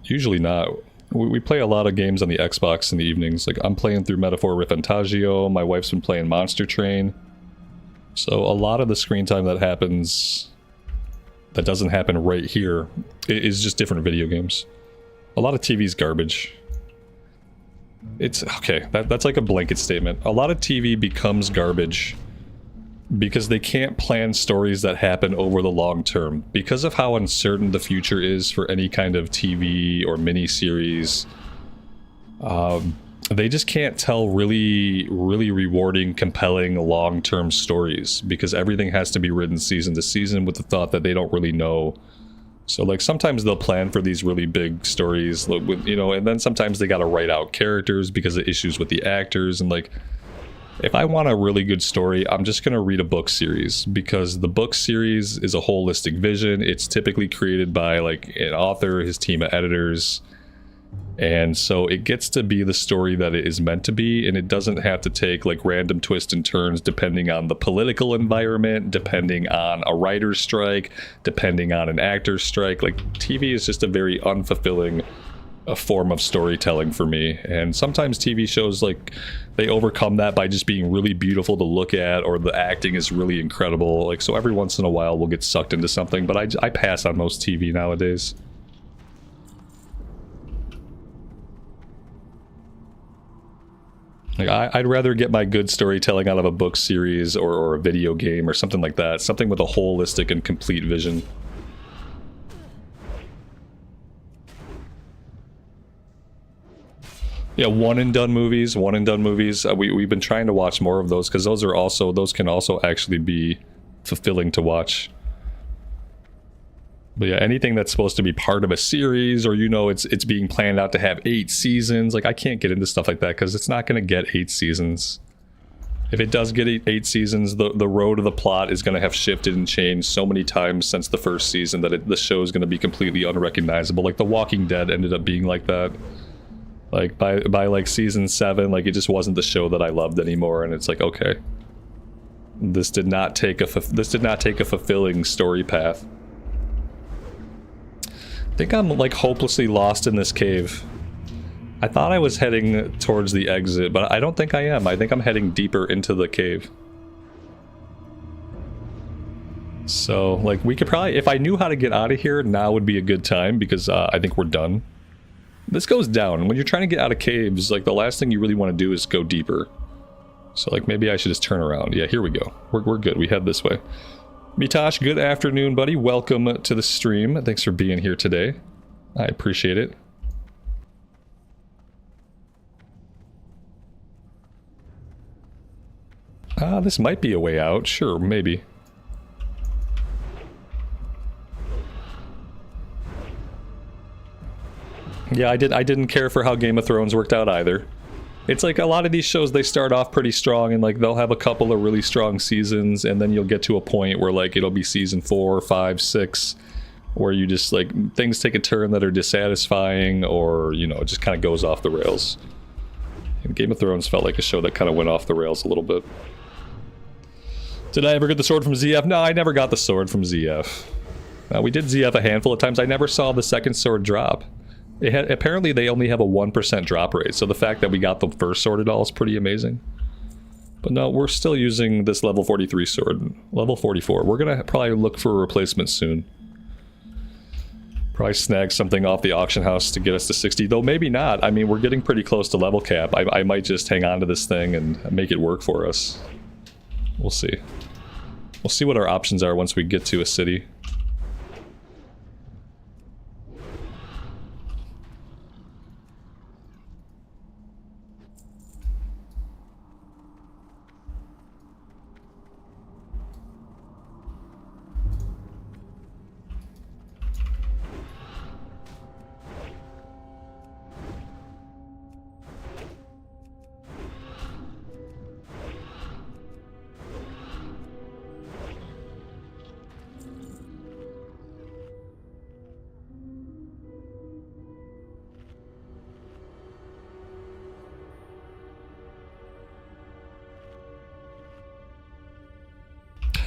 Speaker 1: Usually not. We play a lot of games on the Xbox in the evenings. Like, I'm playing through Metaphor Rifantagio, my wife's been playing Monster Train. So a lot of the screen time that happens, that doesn't happen right here, is just different video games. A lot of TV's garbage. It's, okay, that's like a blanket statement. A lot of TV becomes garbage because they can't plan stories that happen over the long term. Because of how uncertain the future is for any kind of TV or mini-series, they just can't tell really rewarding, compelling, long-term stories because everything has to be written season to season with the thought that they don't really know. So, like, sometimes they'll plan for these really big stories, with, you know, and then sometimes they gotta write out characters because of issues with the actors, and, like, if I want a really good story, I'm just going to read a book series, because the book series is a holistic vision. It's typically created by, like, an author, his team of editors, and so it gets to be the story that it is meant to be, and it doesn't have to take, like, random twists and turns depending on the political environment, depending on a writer's strike, depending on an actor's strike. Like, TV is just a very unfulfilling a form of storytelling for me, and sometimes TV shows, like, they overcome that by just being really beautiful to look at, or the acting is really incredible. Like, so every once in a while we'll get sucked into something, but I pass on most TV nowadays. Like, I'd rather get my good storytelling out of a book series or a video game or something like that, something with a holistic and complete vision. Yeah, one and done movies. We've been trying to watch more of those because those can also actually be fulfilling to watch. But yeah, anything that's supposed to be part of a series, or, you know, it's being planned out to have 8 seasons. Like, I can't get into stuff like that because it's not going to get 8 seasons. If it does get 8 seasons, the road of the plot is going to have shifted and changed so many times since the first season that the show is going to be completely unrecognizable. Like, The Walking Dead ended up being like that. Like, by like season 7, like, it just wasn't the show that I loved anymore, and it's like, okay, this did not take a fulfilling story path. I think I'm, like, hopelessly lost in this cave. I thought I was heading towards the exit, but I don't think I am. I think I'm heading deeper into the cave. So, like, we could probably, if I knew how to get out of here, now would be a good time, because I think we're done. This goes down. When you're trying to get out of caves, like, the last thing you really want to do is go deeper. So, like, maybe I should just turn around. Yeah, here we go. We're good. We head this way. Mitosh, good afternoon, buddy. Welcome to the stream. Thanks for being here today. I appreciate it. This might be a way out. Sure, maybe. Yeah, I didn't care for how Game of Thrones worked out either. It's like a lot of these shows, they start off pretty strong, and, like, they'll have a couple of really strong seasons, and then you'll get to a point where, like, it'll be season 4, 5, 6, where you just, like, things take a turn that are dissatisfying, or, you know, it just kind of goes off the rails. And Game of Thrones felt like a show that kind of went off the rails a little bit. Did I ever get the sword from ZF? No, I never got the sword from ZF. We did ZF a handful of times. I never saw the second sword drop. Apparently they only have a 1% drop rate, so the fact that we got the first sword at all is pretty amazing. But no, we're still using this level 43 sword. Level 44. We're gonna probably look for a replacement soon. Probably snag something off the auction house to get us to 60, though maybe not. I mean, we're getting pretty close to level cap. I might just hang on to this thing and make it work for us. We'll see. We'll see what our options are once we get to a city.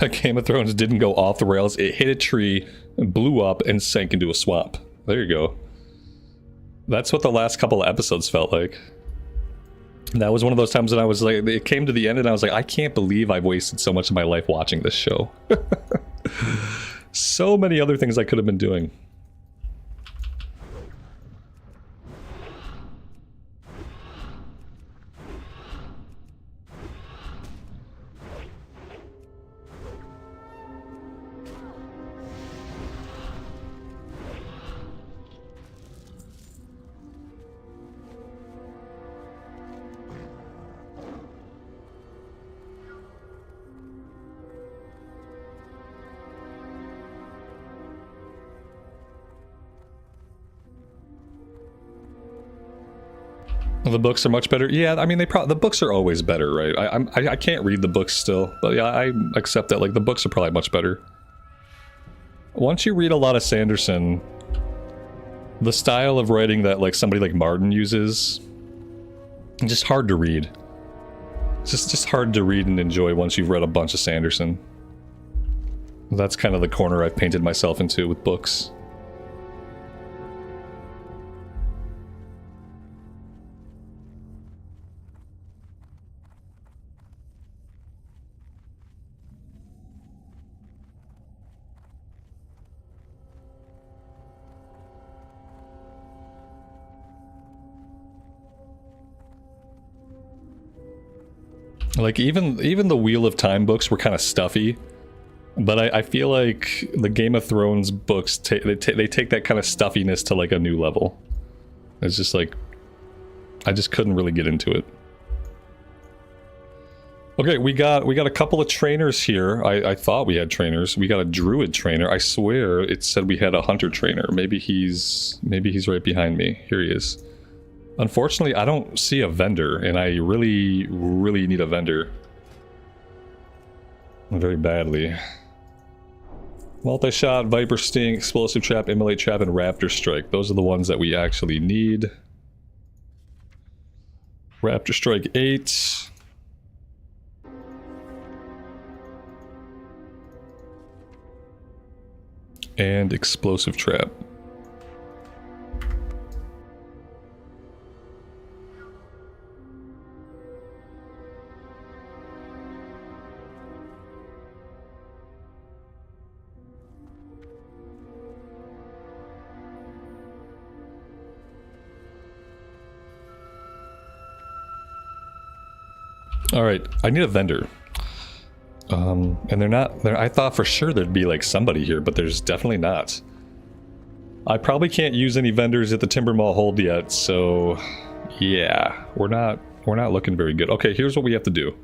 Speaker 1: Game of Thrones didn't go off the rails. It hit a tree, blew up, and sank into a swamp. There you go. That's what the last couple of episodes felt like. That was one of those times when I was like, it came to the end and I was like, I can't believe I've wasted so much of my life watching this show. So many other things I could have been doing. The books are much better. Yeah, I mean, the books are always better, right? I can't read the books still, but yeah, I accept that. Like, the books are probably much better. Once you read a lot of Sanderson, the style of writing that like somebody like Martin uses, it's just hard to read. It's just hard to read and enjoy once you've read a bunch of Sanderson. That's kind of the corner I've painted myself into with books. Like, even the Wheel of Time books were kind of stuffy, but I feel like the Game of Thrones books, they take that kind of stuffiness to like a new level. It's just like, I just couldn't really get into it. Okay, we got a couple of trainers here. I thought we had trainers. We got a druid trainer. I swear it said we had a hunter trainer. Maybe he's right behind me. Here he is. Unfortunately, I don't see a vendor, and I really, really need a vendor. Very badly. Multi-shot, Viper Sting, Explosive Trap, Immolate Trap, and Raptor Strike. Those are the ones that we actually need. Raptor Strike 8. And Explosive Trap. Alright, I need a vendor. And they're not... I thought for sure there'd be like somebody here, but there's definitely not. I probably can't use any vendors at the Timbermaw hold yet, so... yeah, we're not looking very good. Okay, here's what we have to do.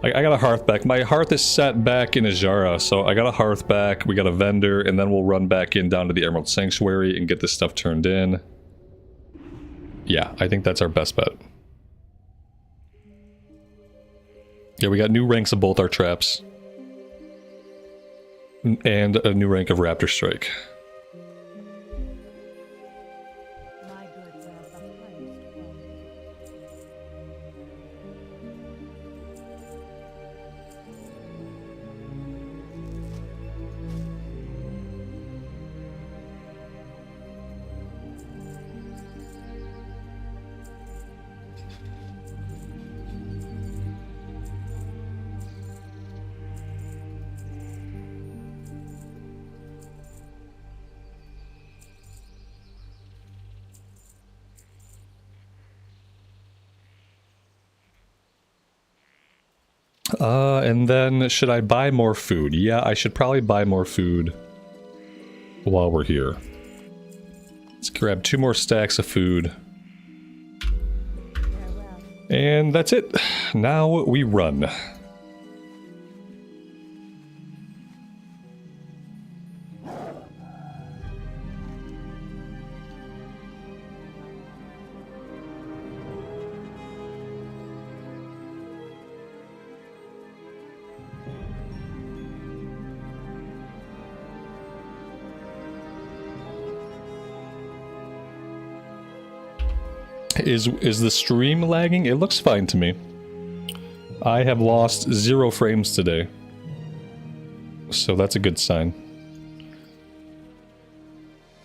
Speaker 1: I got a hearth back. My hearth is set back in Ajara, so I got a hearth back, we got a vendor, and then we'll run back in down to the Emerald Sanctuary and get this stuff turned in. Yeah, I think that's our best bet. Yeah, we got new ranks of both our traps. And a new rank of Raptor Strike. And then, should I buy more food? Yeah, I should probably buy more food while we're here. Let's grab 2 more stacks of food. And that's it. Now we run. Is the stream lagging? It looks fine to me. I have lost 0 frames today. So that's a good sign.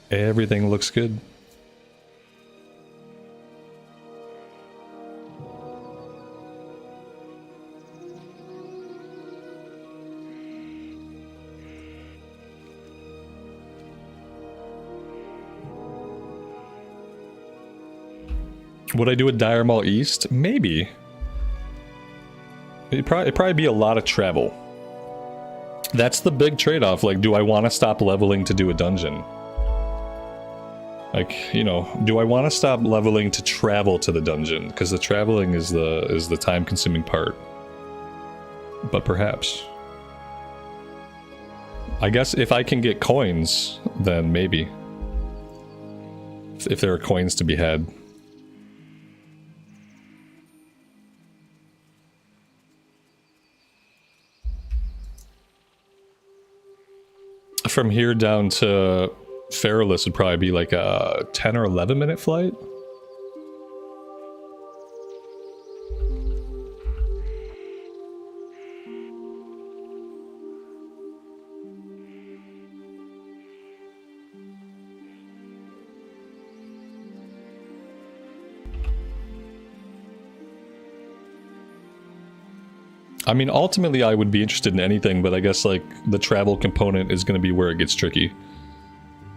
Speaker 1: Everything looks good. Would I do a Dire Maul East? Maybe. It'd probably be a lot of travel. That's the big trade-off. Like, do I want to stop leveling to do a dungeon? Like, you know, do I want to stop leveling to travel to the dungeon? Because the traveling is the time-consuming part. But perhaps. I guess if I can get coins, then maybe. If there are coins to be had. From here down to Feralus would probably be like a 10 or 11 minute flight. I mean, ultimately I would be interested in anything, but I guess like the travel component is going to be where it gets tricky.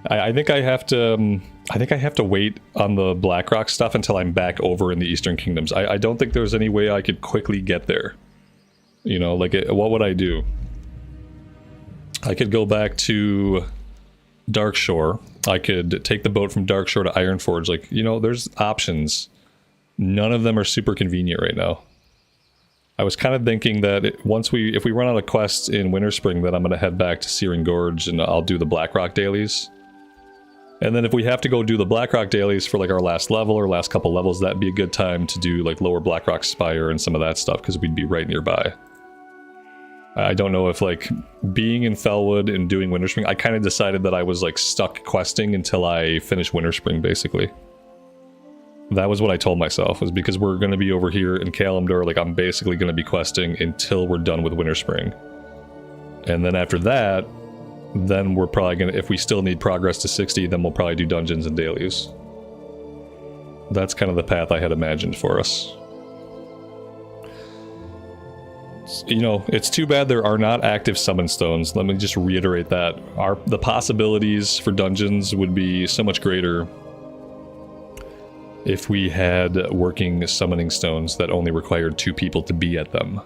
Speaker 1: I think I have to wait on the Blackrock stuff until I'm back over in the Eastern Kingdoms. I don't think there's any way I could quickly get there. You know, like what would I do? I could go back to Darkshore. I could take the boat from Darkshore to Ironforge. Like, you know, there's options. None of them are super convenient right now. I was kind of thinking that if we run out of quests in Winterspring, that I'm going to head back to Searing Gorge and I'll do the Blackrock dailies. And then if we have to go do the Blackrock dailies for like our last level or last couple levels, that'd be a good time to do like Lower Blackrock Spire and some of that stuff because we'd be right nearby. I don't know if like being in Felwood and doing Winterspring, I kind of decided that I was like stuck questing until I finished Winterspring basically. That was what I told myself, was because we're going to be over here in Kalimdor, like I'm basically going to be questing until we're done with Winterspring. And then after that, then we're probably going to, if we still need progress to 60, then we'll probably do dungeons and dailies. That's kind of the path I had imagined for us. You know, it's too bad there are not active summon stones. Let me just reiterate that. The possibilities for dungeons would be so much greater if we had working summoning stones that only required 2 people to be at them.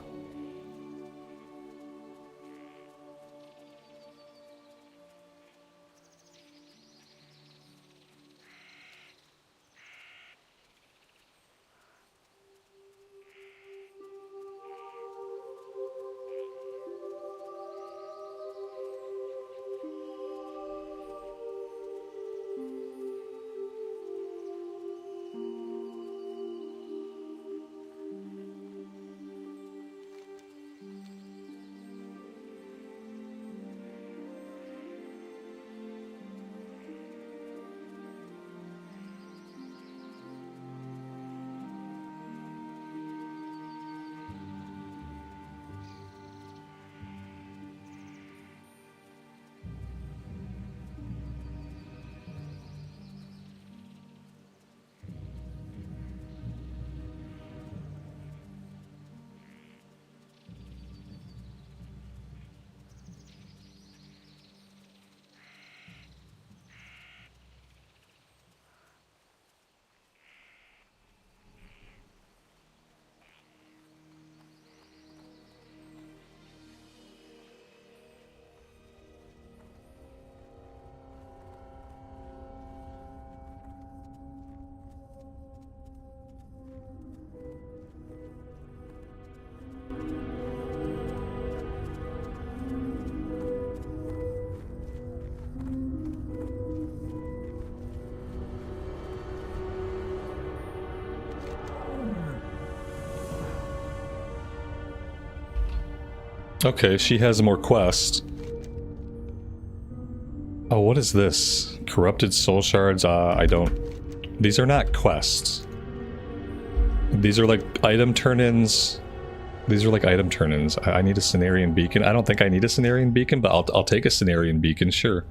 Speaker 1: Okay, she has more quests. Oh, what is this? Corrupted soul shards? I don't... These are not quests. These are like item turn-ins These are like item turn-ins. I need a Cenarian beacon. I don't think I need a Cenarian beacon, but I'll take a Cenarian beacon, sure.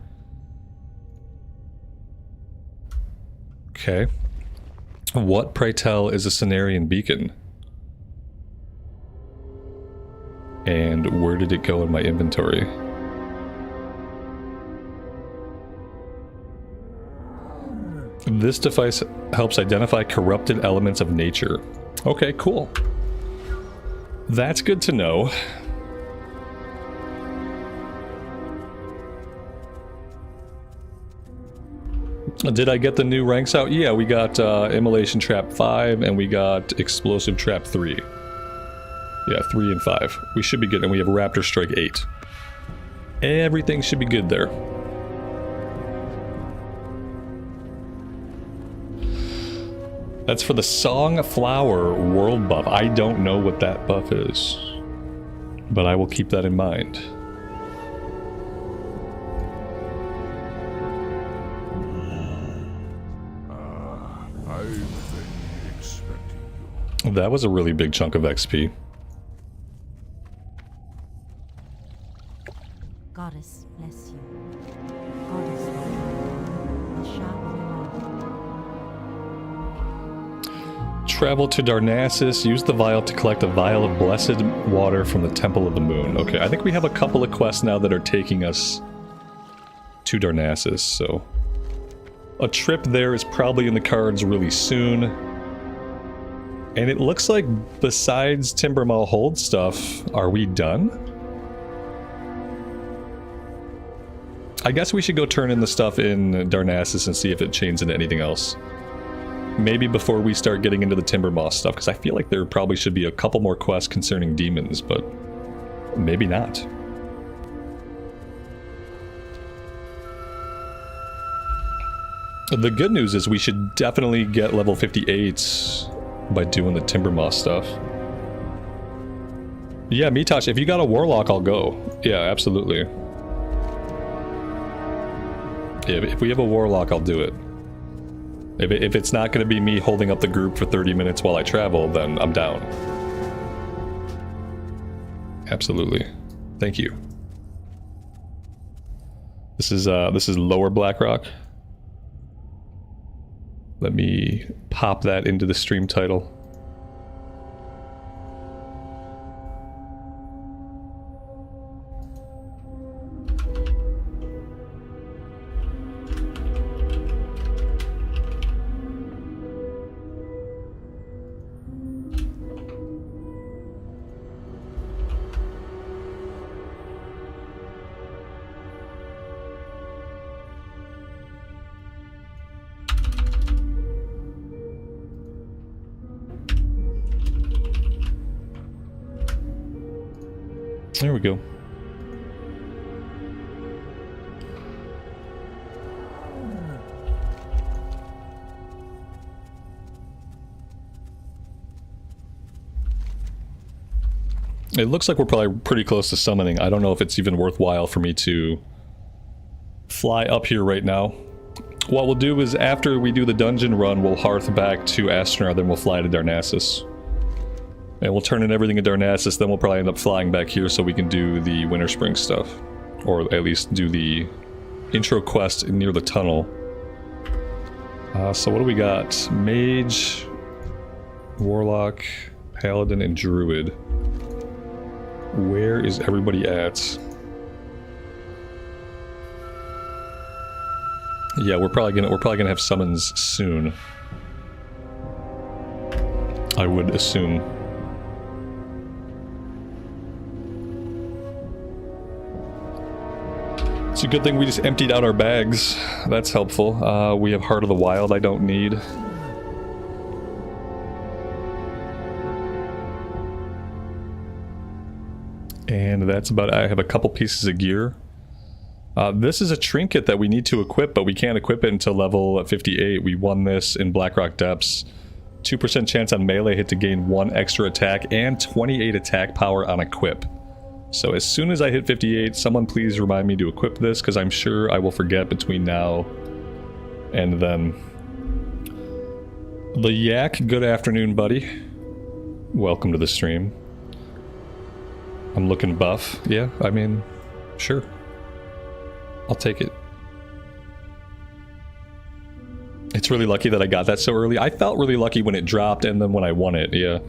Speaker 1: Okay. What, pray tell, is a Cenarian beacon? And where did it go in my inventory? This device helps identify corrupted elements of nature. Okay, cool. That's good to know. Did I get the new ranks out? Yeah, we got Immolation Trap 5 and we got Explosive Trap 3. Yeah, 3 and 5. We should be good, and we have Raptor Strike 8. Everything should be good there. That's for the Songflower World buff. I don't know what that buff is, but I will keep that in mind. That was a really big chunk of XP.
Speaker 2: Goddess bless you. Goddess
Speaker 1: travel to Darnassus, use the vial to collect a vial of blessed water from the Temple of the Moon. Okay, I think we have a couple of quests now that are taking us to Darnassus, so a trip there is probably in the cards really soon. And it looks like besides Timbermaw hold stuff, are we done? I guess we should go turn in the stuff in Darnassus and see if it changed into anything else. Maybe before we start getting into the Timbermaw stuff, because I feel like there probably should be a couple more quests concerning demons, but maybe not. The good news is we should definitely get level 58 by doing the Timbermaw stuff. Yeah, Mitosh, if you got a Warlock, I'll go. Yeah, absolutely. Yeah, if we have a Warlock, I'll do it. If it's not going to be me holding up the group for 30 minutes while I travel, then I'm down. Absolutely. Thank you. This is Lower Blackrock. Let me pop that into the stream title. There we go. It looks like we're probably pretty close to summoning. I don't know if it's even worthwhile for me to fly up here right now. What we'll do is after we do the dungeon run, we'll hearth back to Astronaut, then we'll fly to Darnassus. And we'll turn in everything in Darnassus, then we'll probably end up flying back here so we can do the Winterspring stuff. Or at least do the intro quest near the tunnel. So what do we got? Mage, Warlock, Paladin, and Druid. Where is everybody at? Yeah, we're probably gonna have summons soon. I would assume. It's a good thing we just emptied out our bags. That's helpful. We have Heart of the Wild I don't need. And that's about it. I have a couple pieces of gear. This is a trinket that we need to equip, but we can't equip it until level 58. We won this in Blackrock Depths. 2% chance on melee hit to gain 1 extra attack and 28 attack power on equip. So as soon as I hit 58, someone please remind me to equip this, because I'm sure I will forget between now and then. The Yak, good afternoon, buddy. Welcome to the stream. I'm looking buff. Yeah, I mean, sure. I'll take it. It's really lucky that I got that so early. I felt really lucky when it dropped and then when I won it, yeah.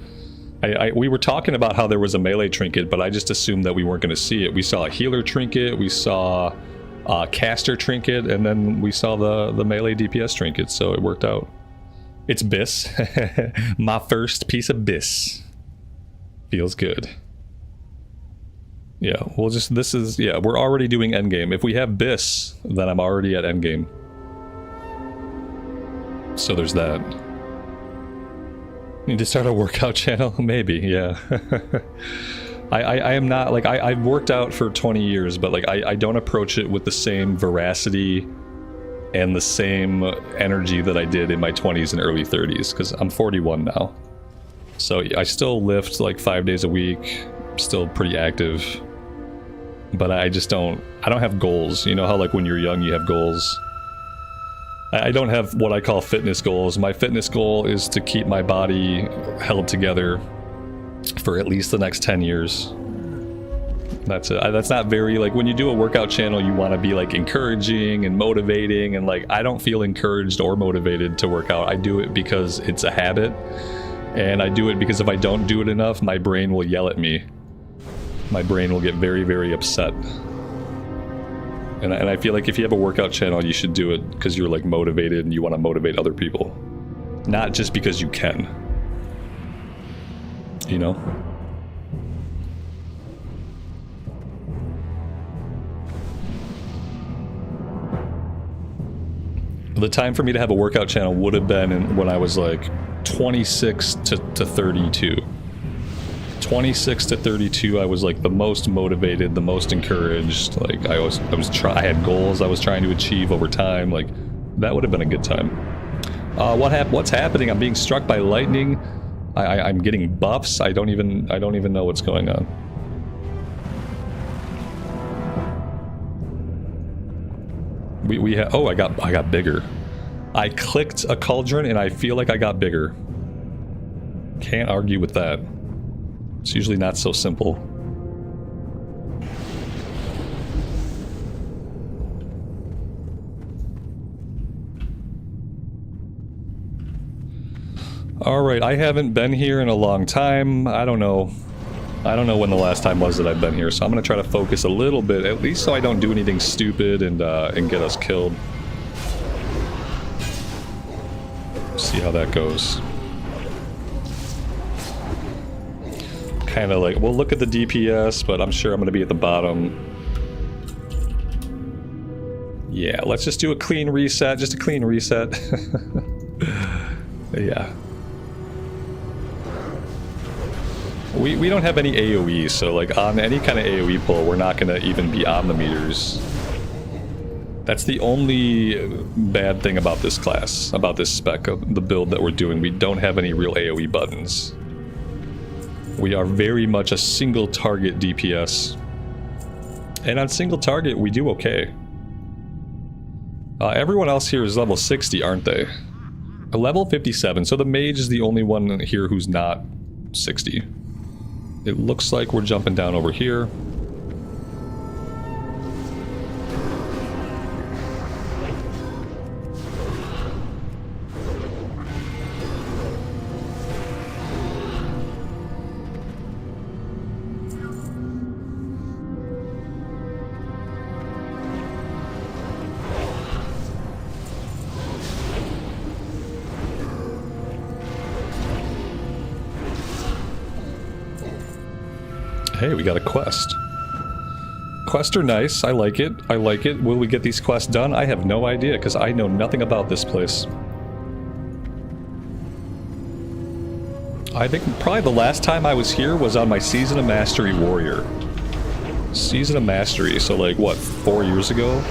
Speaker 1: We were talking about how there was a melee trinket, but I just assumed that we weren't going to see it. We saw a healer trinket, we saw a caster trinket, and then we saw the melee DPS trinket, so it worked out. It's Biss. My first piece of Biss. Feels good. Yeah, we'll just, this is, yeah, we're already doing endgame. If we have Biss, then I'm already at endgame. So there's that. Need to start a workout channel? Maybe, yeah. I am not, like, I've worked out for 20 years, but, like, I don't approach it with the same veracity and the same energy that I did in my 20s and early 30s, because I'm 41 now. So I still lift, like, 5 days a week, still pretty active. But I just don't, I don't have goals. You know how, like, when you're young, you have goals? I don't have what I call fitness goals. My fitness goal is to keep my body held together for at least the next 10 years. That's it. That's not very, like, when you do a workout channel, you want to be, like, encouraging and motivating, and, like, I don't feel encouraged or motivated to work out. I do it because it's a habit, and I do it because if I don't do it enough, my brain will yell at me. My brain will get very, very upset. And I feel like if you have a workout channel, you should do it because you're, like, motivated and you want to motivate other people. Not just because you can. You know? The time for me to have a workout channel would have been when I was, like, 26 to 32. 26 to 32, I was, like, the most motivated, the most encouraged. Like, I had goals I was trying to achieve over time. Like, that would have been a good time. What's happening? I'm being struck by lightning. I'm getting buffs. I don't even know what's going on. We have, oh, I got bigger. I clicked a cauldron and I feel like I got bigger. Can't argue with that. It's usually not so simple. Alright, I haven't been here in a long time. I don't know when the last time was that I've been here, so I'm gonna try to focus a little bit, at least so I don't do anything stupid and get us killed. See how that goes. Kind of like, we'll look at the DPS, but I'm sure I'm going to be at the bottom. Yeah, let's just do a clean reset, just a clean reset. Yeah. We don't have any AoE, so, like, on any kind of AoE pull, we're not going to even be on the meters. That's the only bad thing about this class, about this spec, of the build that we're doing. We don't have any real AoE buttons. We are very much a single target DPS. And on single target, we do okay. Everyone else here is level 60, aren't they? Level 57, so the mage is the only one here who's not 60. It looks like we're jumping down over here. Hey, we got a quest. Quests are nice. I like it. I like it. Will we get these quests done? I have no idea, because I know nothing about this place. I think probably the last time I was here was on my Season of Mastery Warrior. Season of Mastery, so, like, what, 4 years ago?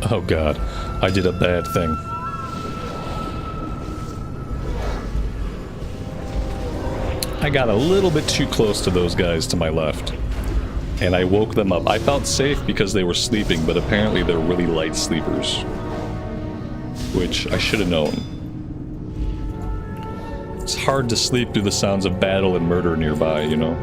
Speaker 1: Oh god, I did a bad thing. I got a little bit too close to those guys to my left. And I woke them up. I felt safe because they were sleeping, but apparently they're really light sleepers. Which I should have known. It's hard to sleep through the sounds of battle and murder nearby, you know?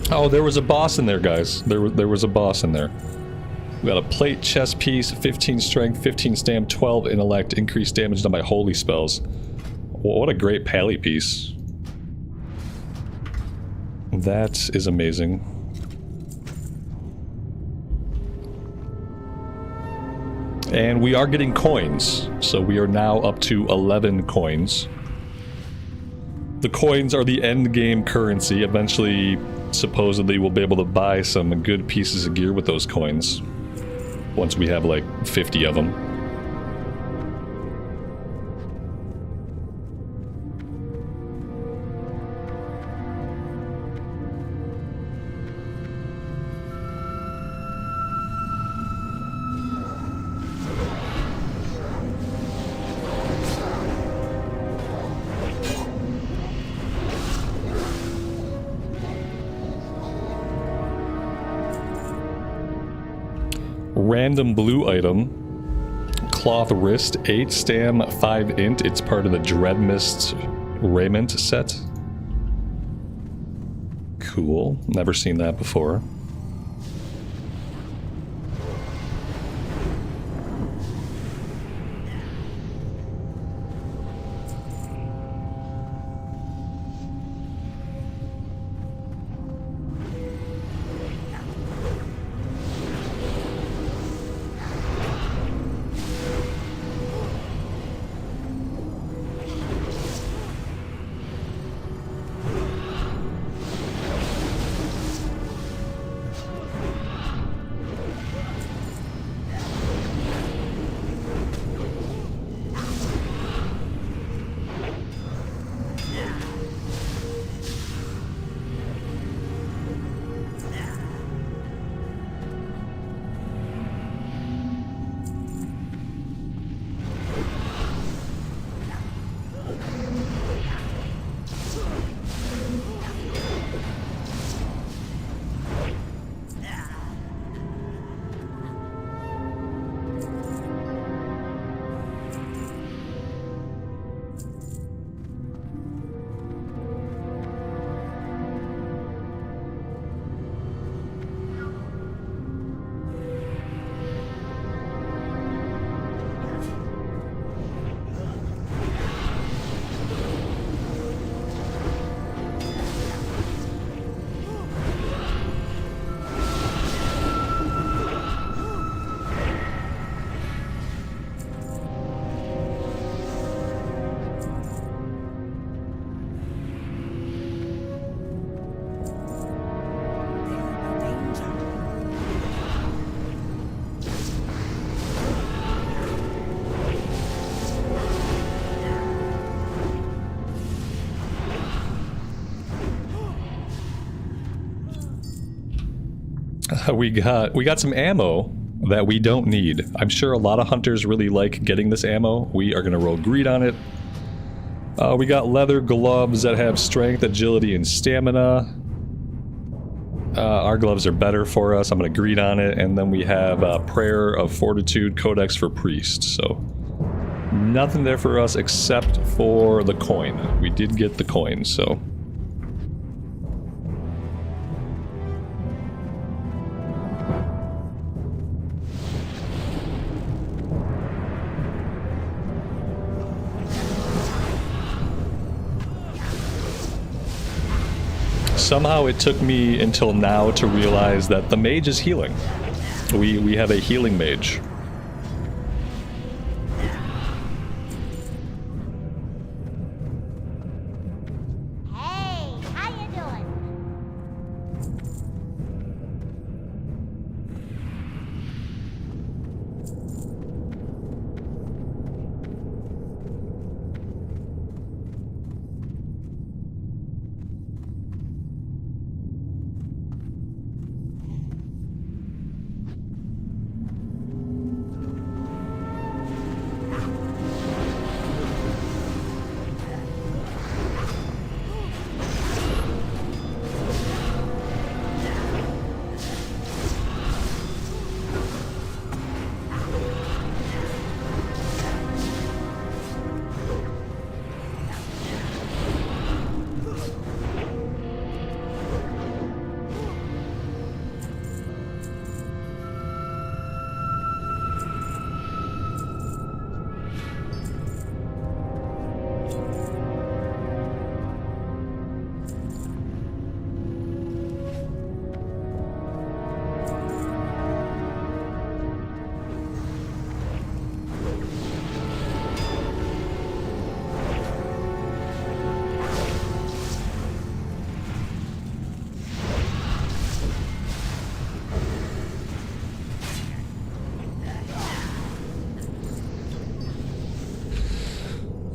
Speaker 1: Oh, there was a boss in there, guys. There was a boss in there. We got a plate, chest piece, 15 strength, 15 stam, 12 intellect, increased damage done by holy spells. What a great pally piece. That is amazing. And we are getting coins, so we are now up to 11 coins. The coins are the end game currency. Eventually, supposedly, we'll be able to buy some good pieces of gear with those coins. Once we have like 50 of them. Random blue item. Cloth wrist, 8 stam, 5 int. It's part of the Dreadmist raiment set. Cool. Never seen that before. We got some ammo that we don't need. I'm sure a lot of hunters really like getting this ammo. We are going to roll greed on it. We got leather gloves that have strength, agility, and stamina. Our gloves are better for us. I'm going to greed on it. And then we have prayer of fortitude, codex for priest. So nothing there for us except for the coin. We did get the coin, so... Somehow it took me until now to realize that the mage is healing. We have a healing mage.
Speaker 3: Hey, how you doing?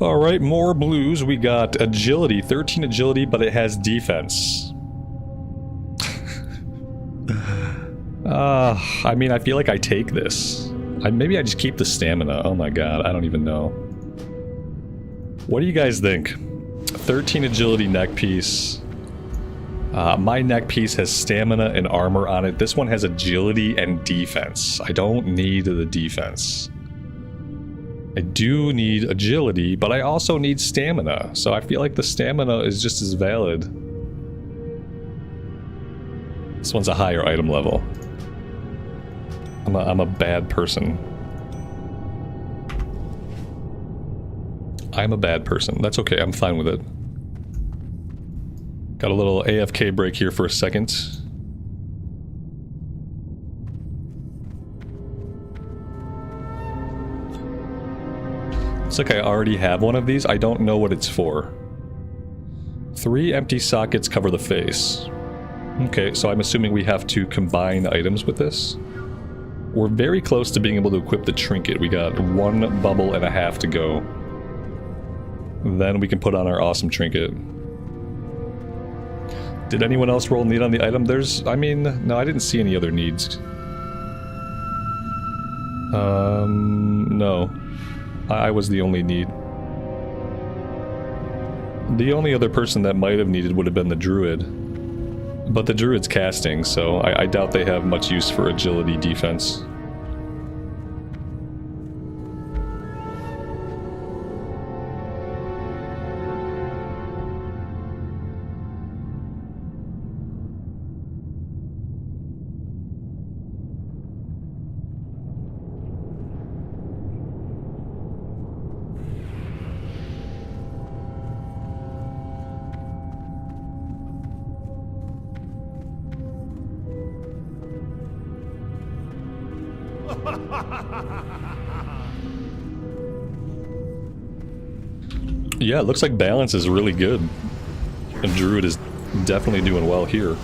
Speaker 1: Alright, more blues. We got agility, 13 agility, but it has defense. I mean, I feel like I take this. Maybe I just keep the stamina. Oh my god, I don't even know. What do you guys think? 13 agility neck piece. My neck piece has stamina and armor on it. This one has agility and defense. I don't need the defense. I do need agility, but I also need stamina. So I feel like the stamina is just as valid. This one's a higher item level. I'm a bad person. I'm a bad person. That's okay, I'm fine with it. Got a little AFK break here for a second. Looks like I already have one of these. I don't know what it's for. 3 empty sockets cover the face. Okay, so I'm assuming we have to combine items with this. We're very close to being able to equip the trinket. We got 1 bubble and a half to go. Then we can put on our awesome trinket. Did anyone else roll need on the item? I mean, no, I didn't see any other needs. No. I was the only need. The only other person that might have needed would have been the druid. But the druid's casting, so I doubt they have much use for agility defense. Yeah, it looks like balance is really good. And druid is definitely doing well here.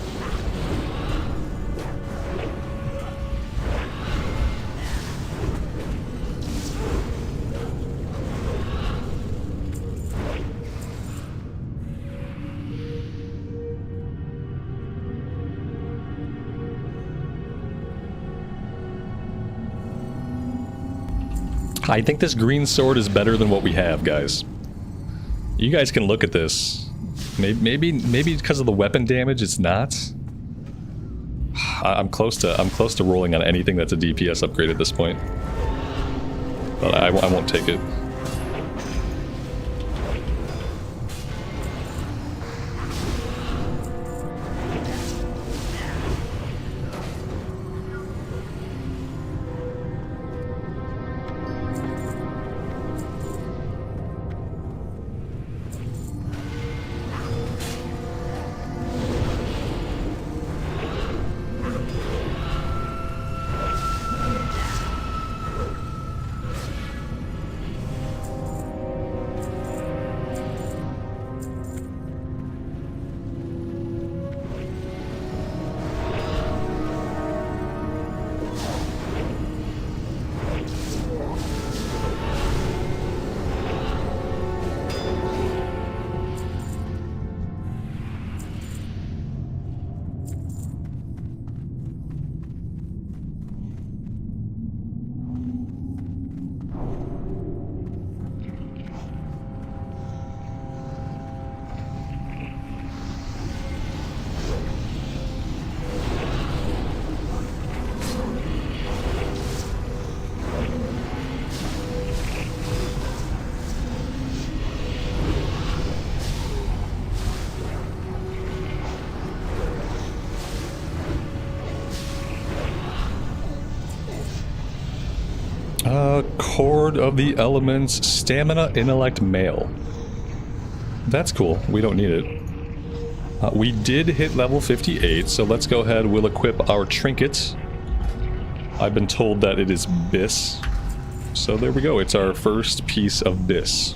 Speaker 1: I think this green sword is better than what we have, guys. You guys can look at this. Maybe because of the weapon damage, it's not. I'm close to rolling on anything that's a DPS upgrade at this point. But I won't take it. Chord of the Elements, Stamina, Intellect, Male. That's cool. We don't need it. We did hit level 58, so let's go ahead. We'll equip our trinket. I've been told that it is Bis. So there we go. It's our first piece of Bis.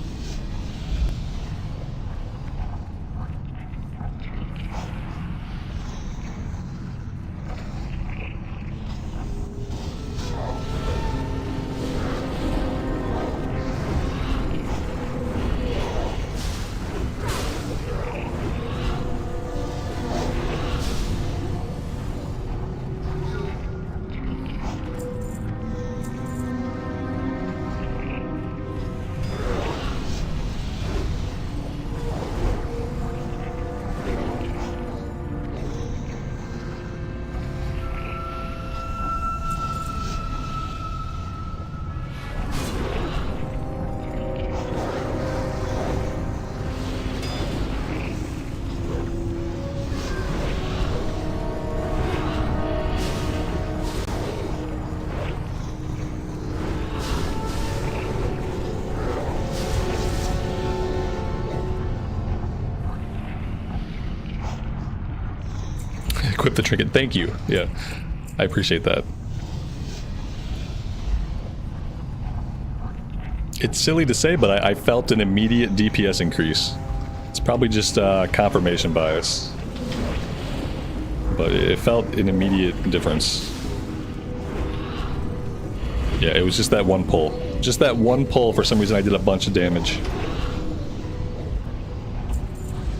Speaker 1: Equip the trinket. Thank you. Yeah, I appreciate that. It's silly to say, but I felt an immediate DPS increase. It's probably just confirmation bias. But it felt an immediate difference. Yeah, it was just that one pull. Just that one pull, for some reason I did a bunch of damage.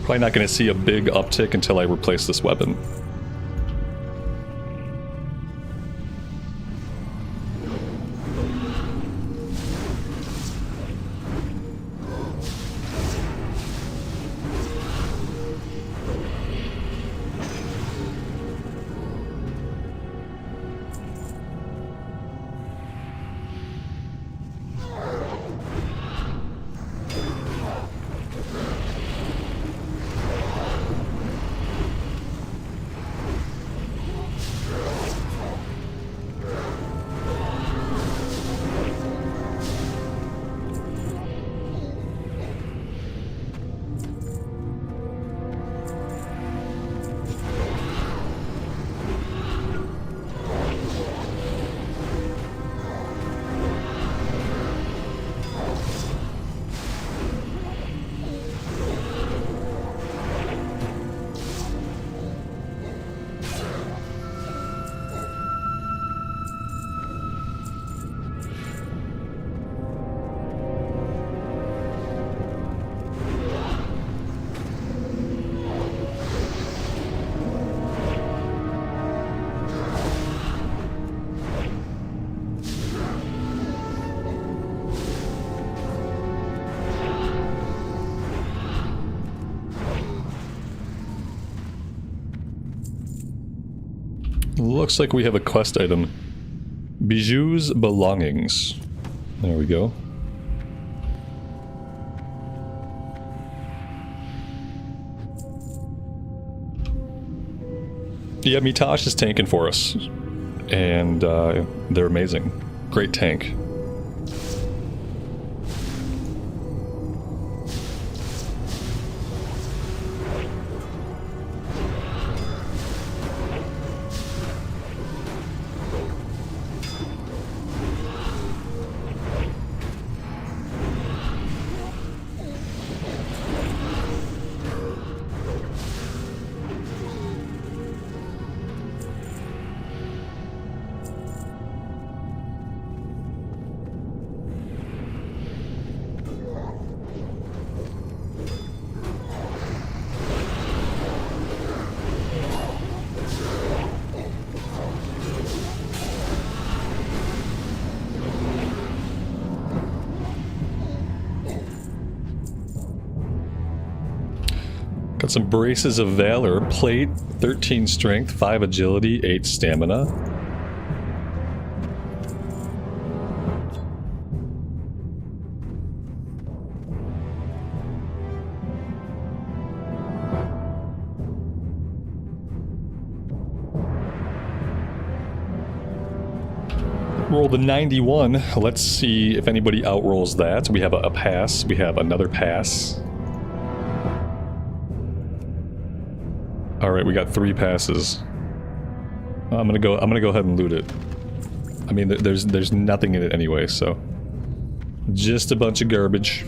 Speaker 1: Probably not going to see a big uptick until I replace this weapon. Looks like we have a quest item. Bijou's belongings. There we go. Yeah, Mitosh is tanking for us. And they're amazing. Great tank. Got some Braces of Valor, plate, 13 strength, 5 agility, 8 stamina. Roll the 91. Let's see if anybody outrolls that. We have a pass. We have another pass. All right, we got 3 passes. I'm gonna go ahead and loot it. I mean, there's nothing in it anyway, so just a bunch of garbage.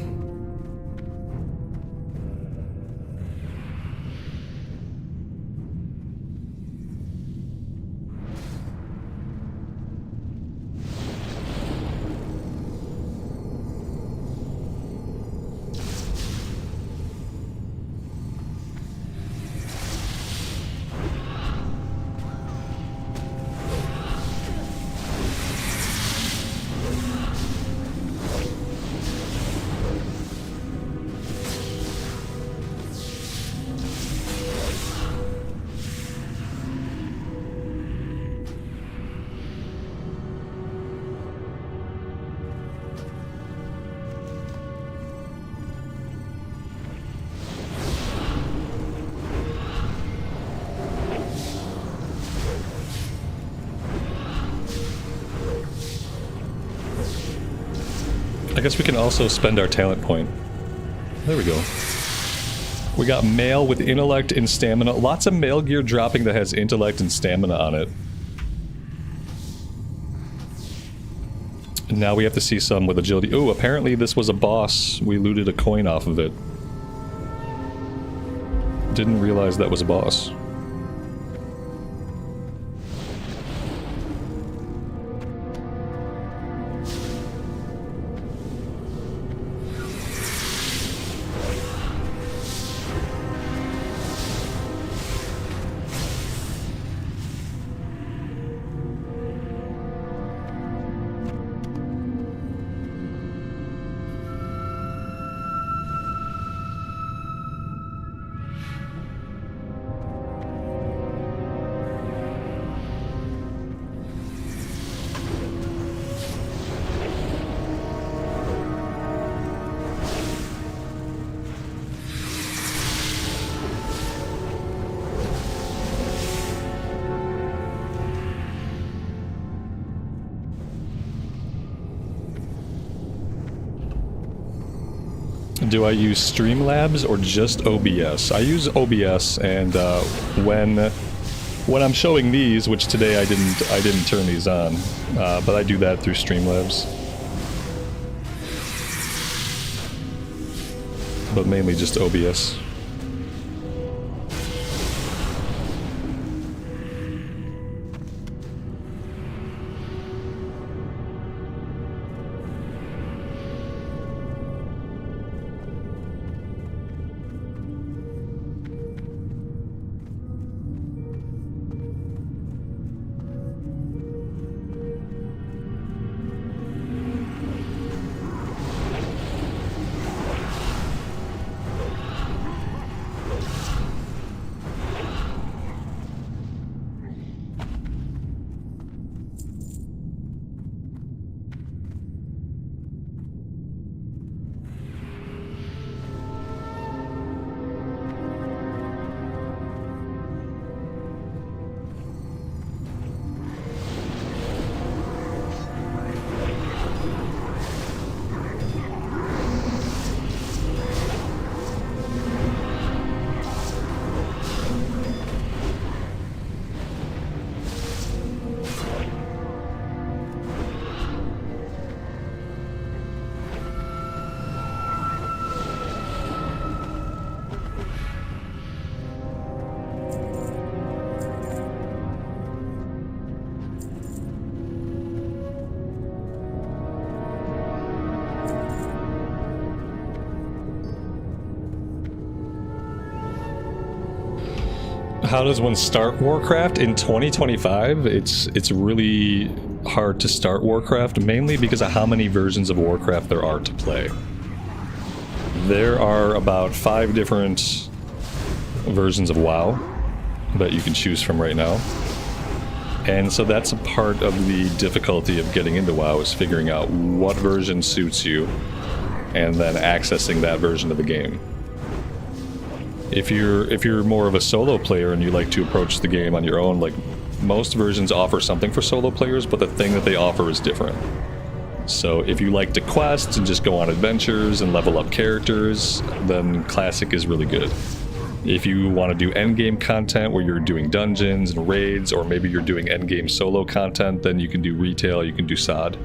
Speaker 1: I guess we can also spend our talent point. There we go. We got mail with intellect and stamina. Lots of mail gear dropping that has intellect and stamina on it. And now we have to see some with agility. Ooh, apparently this was a boss. We looted a coin off of it. Didn't realize that was a boss. Do I use Streamlabs or just OBS? I use OBS, and when I'm showing these, which today I didn't turn these on, but I do that through Streamlabs. But mainly just OBS. How does one start Warcraft in 2025? It's really hard to start Warcraft, mainly because of how many versions of Warcraft there are to play. There are about 5 different versions of WoW that you can choose from right now. And so that's a part of the difficulty of getting into WoW, is figuring out what version suits you and then accessing that version of the game. If you're more of a solo player and you like to approach the game on your own, like, most versions offer something for solo players, but the thing that they offer is different. So if you like to quest and just go on adventures and level up characters, then Classic is really good. If you want to do endgame content where you're doing dungeons and raids, or maybe you're doing endgame solo content, then you can do retail, you can do SOD.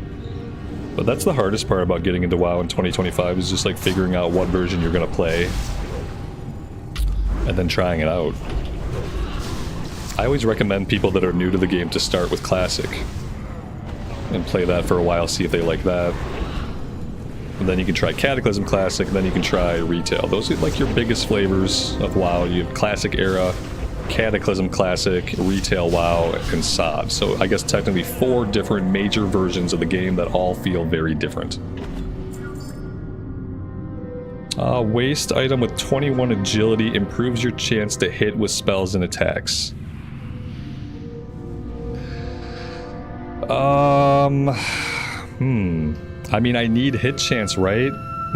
Speaker 1: But that's the hardest part about getting into WoW in 2025, is just like figuring out what version you're going to play and then trying it out. I always recommend people that are new to the game to start with Classic and play that for a while, see if they like that. And then you can try Cataclysm Classic, and then you can try Retail. Those are like your biggest flavors of WoW. You have Classic Era, Cataclysm Classic, Retail WoW, and SOD. So I guess technically 4 different major versions of the game that all feel very different. Waste item with 21 agility improves your chance to hit with spells and attacks. I mean, I need hit chance, right?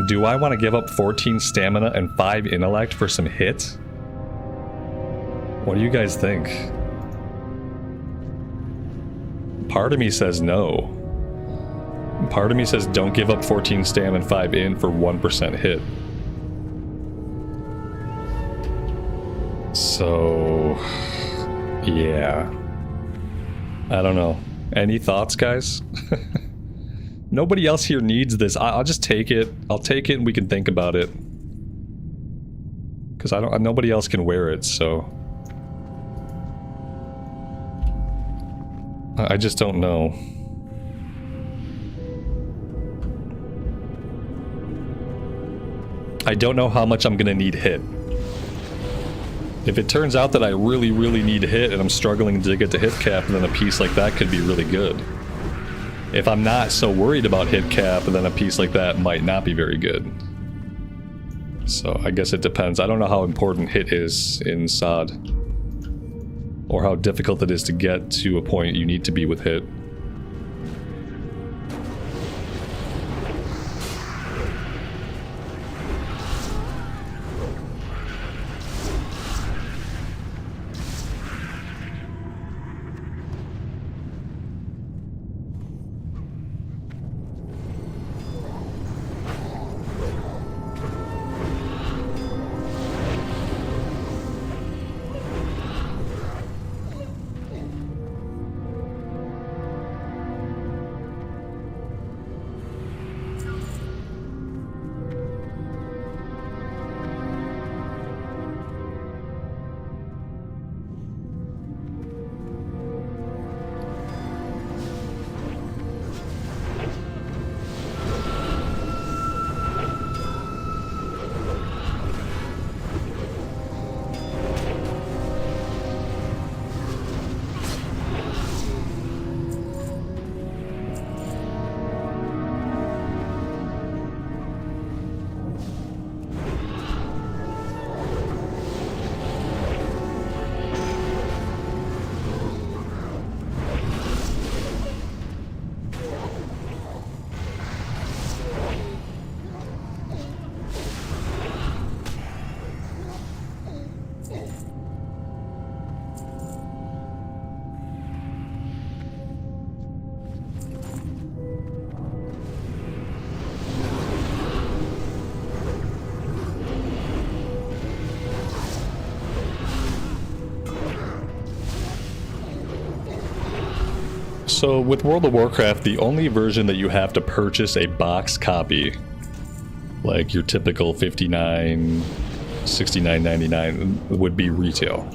Speaker 1: Do I want to give up 14 stamina and 5 intellect for some hit? What do you guys think? Part of me says no. Part of me says don't give up 14 stam and 5 in for 1% hit. So, yeah. I don't know. Any thoughts, guys? Nobody else here needs this. I'll just take it. I'll take it and we can think about it. Because nobody else can wear it, so... I just don't know. I don't know how much I'm gonna need hit. If it turns out that I really, really need hit and I'm struggling to get to hit cap, then a piece like that could be really good. If I'm not so worried about hit cap, then a piece like that might not be very good. So I guess it depends. I don't know how important hit is in SOD, or how difficult it is to get to a point you need to be with hit. So with World of Warcraft, the only version that you have to purchase a box copy, like your typical $59, $69.99, would be retail.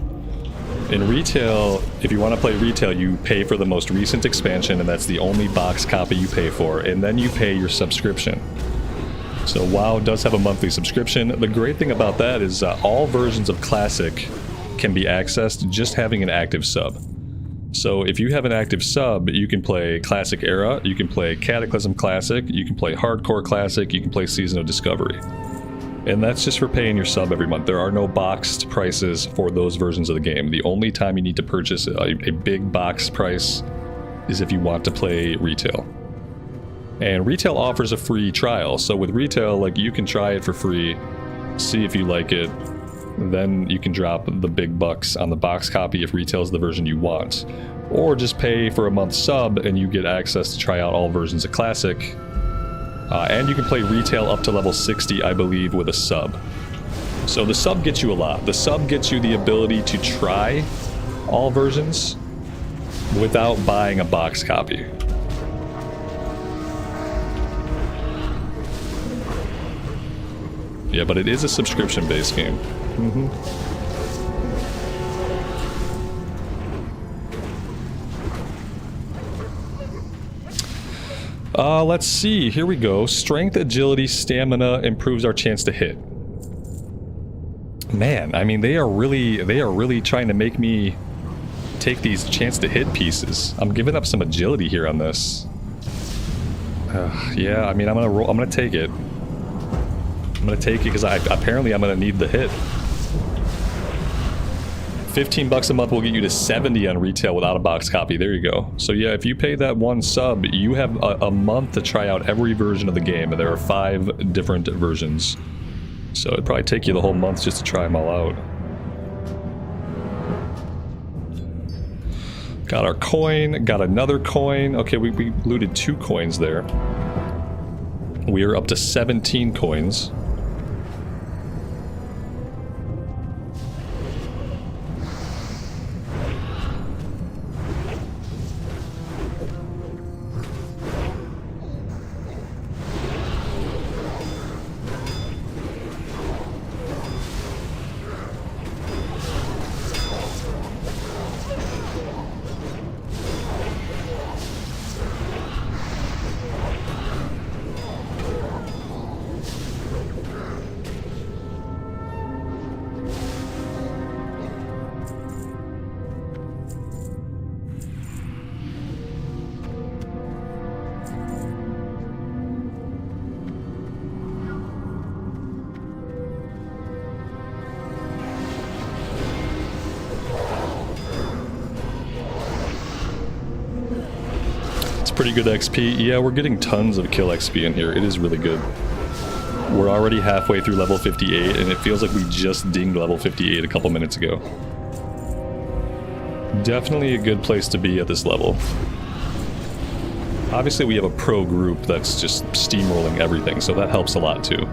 Speaker 1: In retail, if you want to play retail, you pay for the most recent expansion, and that's the only box copy you pay for, and then you pay your subscription. So WoW does have a monthly subscription. The great thing about that is all versions of Classic can be accessed just having an active sub. So if you have an active sub, you can play Classic Era, you can play Cataclysm Classic, you can play Hardcore Classic, you can play Season of Discovery. And that's just for paying your sub every month. There are no boxed prices for those versions of the game. The only time you need to purchase a big box price is if you want to play retail. And retail offers a free trial. So with retail, like, you can try it for free, see if you like it, then you can drop the big bucks on the box copy if retail is the version you want. Or just pay for a month sub and you get access to try out all versions of Classic. And you can play retail up to level 60, I believe, with a sub. So the sub gets you a lot. The sub gets you the ability to try all versions without buying a box copy. Yeah, but it is a subscription-based game. Let's see. Here we go. Strength, agility, stamina improves our chance to hit. Man, I mean, they are really trying to make me take these chance to hit pieces. I'm giving up some agility here on this. Yeah, I mean, I'm gonna take it. I'm gonna take it because apparently I'm gonna need the hit. 15 bucks a month will get you to 70 on retail without a box copy. There you go. So yeah, if you pay that one sub, you have a month to try out every version of the game, and there are 5 different versions. So it'd probably take you the whole month just to try them all out. Got our coin, got another coin. Okay, we looted 2 coins there. We are up to 17 coins. Pretty good XP. Yeah, we're getting tons of kill XP in here. It is really good. We're already halfway through level 58, and it feels like we just dinged level 58 a couple minutes ago. Definitely a good place to be at this level. Obviously, we have a pro group that's just steamrolling everything, so that helps a lot too.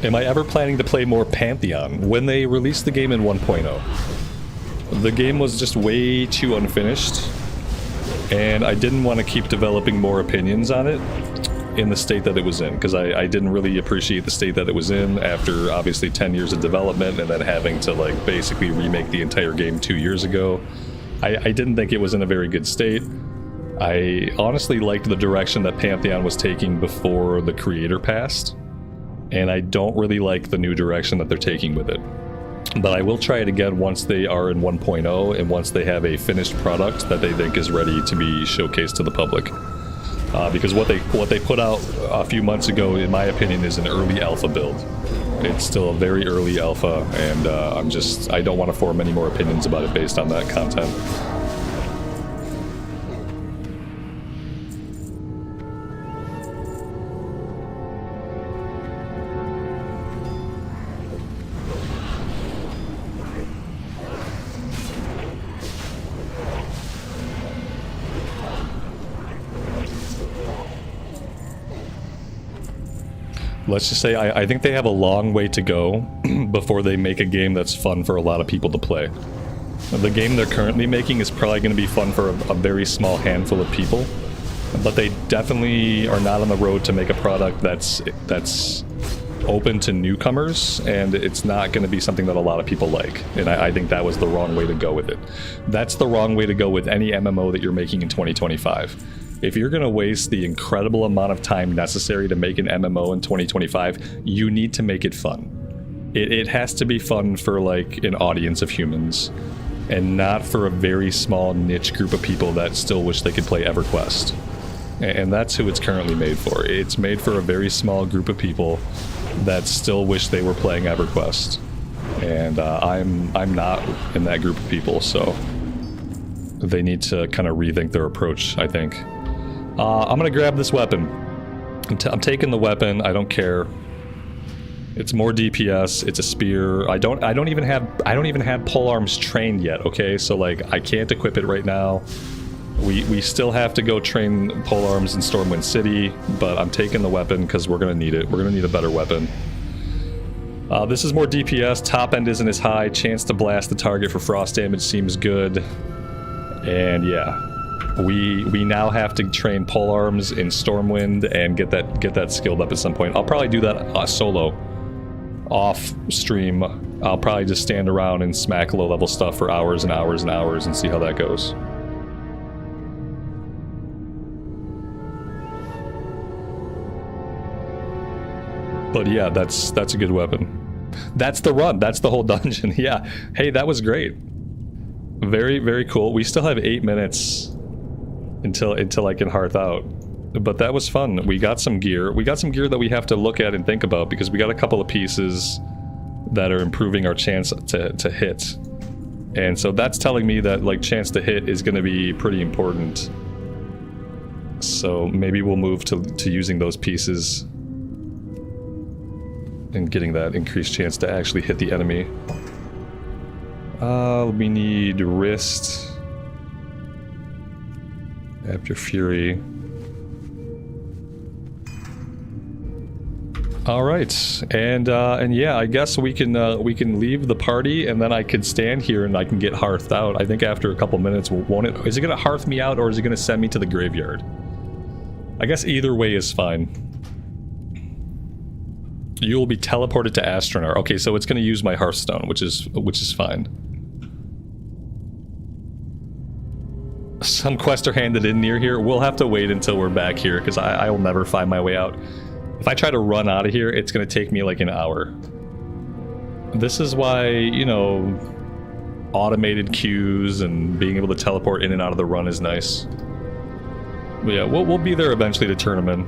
Speaker 1: Am I ever planning to play more Pantheon? When they released the game in 1.0, the game was just way too unfinished, and I didn't want to keep developing more opinions on it in the state that it was in, because I didn't really appreciate the state that it was in after obviously 10 years of development and then having to like basically remake the entire game 2 years ago. I didn't think it was in a very good state. I honestly liked the direction that Pantheon was taking before the creator passed, and I don't really like the new direction that they're taking with it. But I will try it again once they are in 1.0 and once they have a finished product that they think is ready to be showcased to the public. because what they put out a few months ago, in my opinion, is an early alpha build. It's still a very early alpha, and I don't want to form any more opinions about it based on that content. Let's just say I think they have a long way to go before they make a game that's fun for a lot of people to play. The game they're currently making is probably going to be fun for a very small handful of people, but they definitely are not on the road to make a product that's open to newcomers, and it's not going to be something that a lot of people like. And I think that was the wrong way to go with it. That's the wrong way to go with any MMO that you're making in 2025. If you're going to waste the incredible amount of time necessary to make an MMO in 2025, you need to make it fun. It has to be fun for like an audience of humans, and not for a very small niche group of people that still wish they could play EverQuest. And that's who it's currently made for. It's made for a very small group of people that still wish they were playing EverQuest. And I'm not in that group of people, so they need to kind of rethink their approach, I think. I'm gonna grab this weapon. I'm taking the weapon. I don't care. It's more DPS. It's a spear. I don't even have polearms trained yet. Okay, so like I can't equip it right now. We still have to go train polearms in Stormwind City, but I'm taking the weapon because we're gonna need it. We're gonna need a better weapon. This is more DPS. Top end isn't as high. Chance to blast the target for frost damage seems good. And yeah. We now have to train polearms in Stormwind and get that skilled up at some point. I'll probably do that solo, off stream. I'll probably just stand around and smack low level stuff for hours and hours and hours and see how that goes. But yeah, that's a good weapon. That's the run. That's the whole dungeon. Yeah. Hey, that was great. Very, very cool. We still have 8 minutes until I can hearth out, but that was fun. We got some gear. We got some gear that we have to look at and think about, because we got a couple of pieces that are improving our chance to hit, and so that's telling me that like chance to hit is going to be pretty important. So maybe we'll move to using those pieces and getting that increased chance to actually hit the enemy. We need wrist. After Fury. All right, and yeah, I guess we can leave the party, and then I can stand here and I can get hearthed out. I think after a couple minutes, won't it? Is it gonna hearth me out, or is it gonna send me to the graveyard? I guess either way is fine. You will be teleported to Astronar. Okay, so it's gonna use my Hearthstone, which is fine. Some quests are handed in near here. We'll have to wait until we're back here, because I will never find my way out. If I try to run out of here, it's going to take me like an hour. This is why, you know, automated queues and being able to teleport in and out of the run is nice. But yeah, we'll be there eventually to turn them in.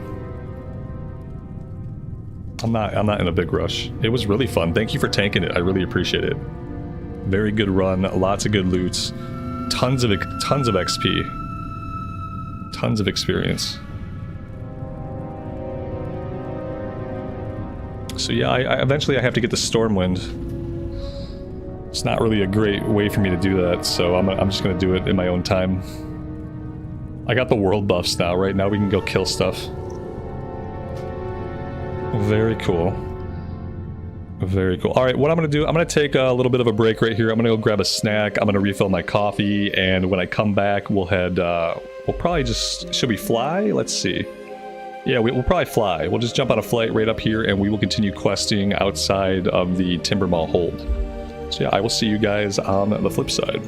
Speaker 1: I'm not in a big rush. It was really fun. Thank you for tanking it. I really appreciate it. Very good run. Lots of good loot. Tons of XP. Tons of experience. So yeah, eventually I have to get to Stormwind. It's not really a great way for me to do that, so I'm just gonna do it in my own time. I got the world buffs now, right? Now we can go kill stuff. Very cool. Very cool. All right, what I'm gonna do, I'm gonna take a little bit of a break right here. I'm gonna go grab a snack. I'm gonna refill my coffee, and when I come back, we'll head, we'll probably just, should we fly? Let's see. Yeah, we'll probably fly. We'll just jump on a flight right up here, and we will continue questing outside of the Timbermaw hold. So yeah, I will see you guys on the flip side.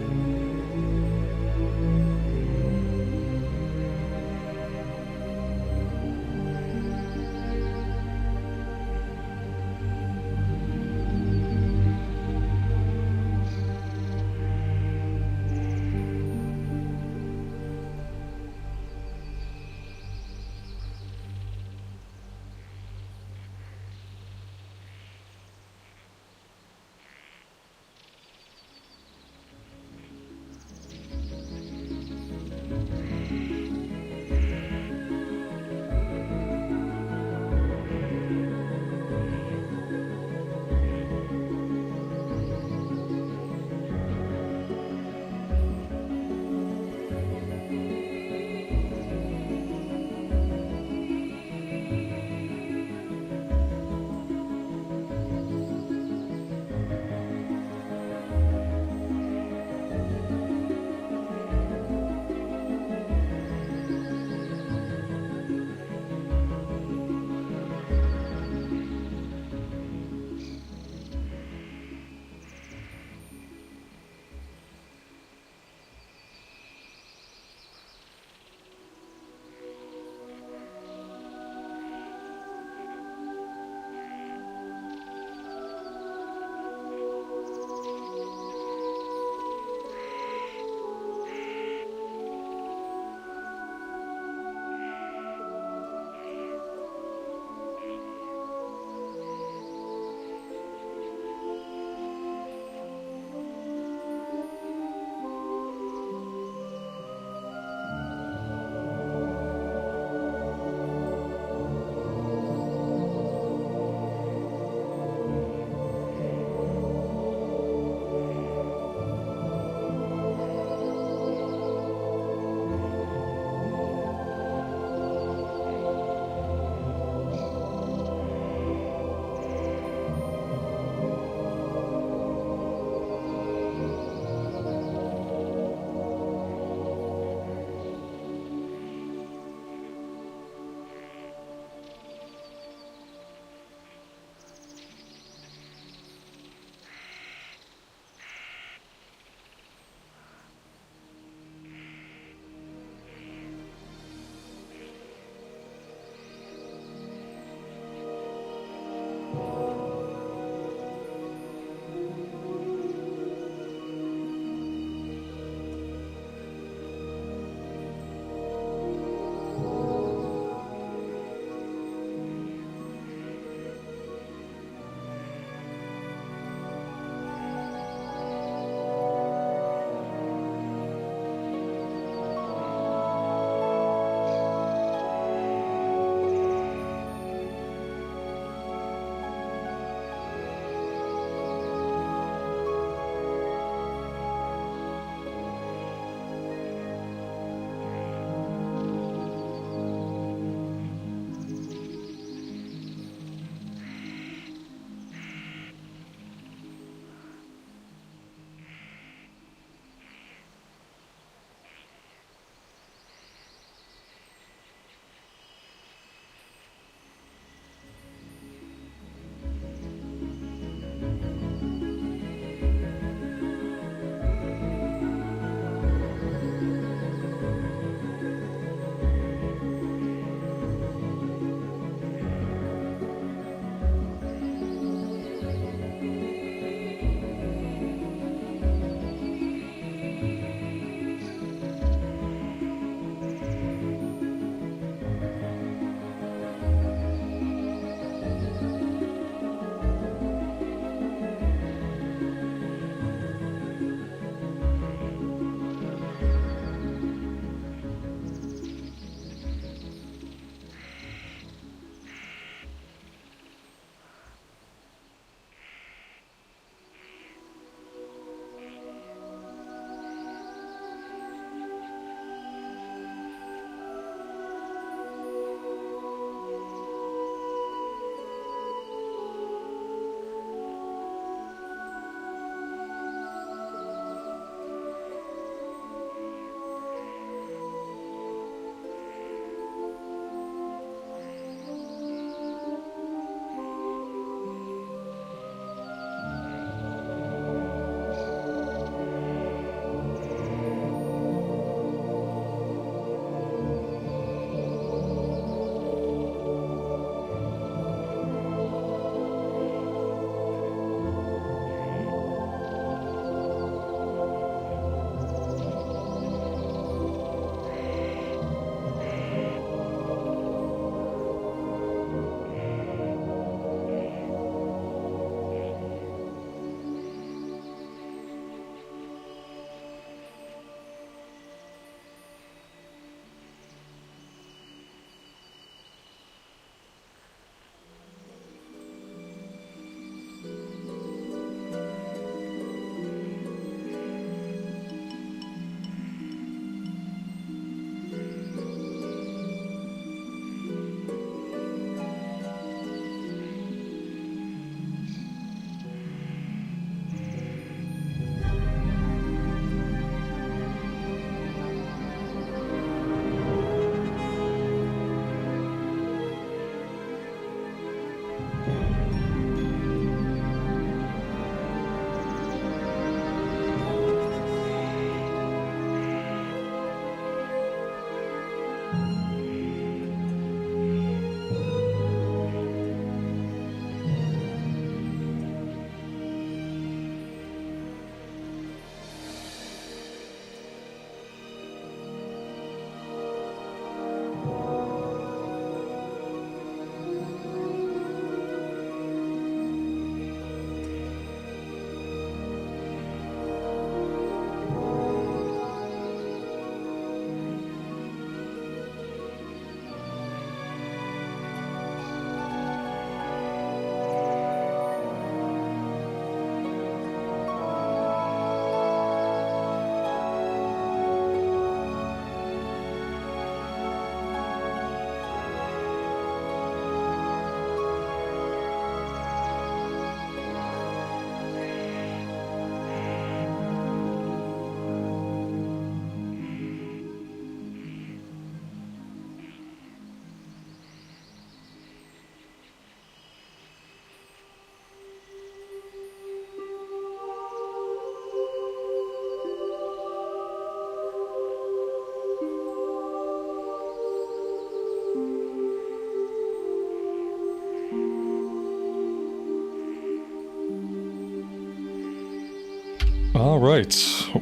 Speaker 1: All right,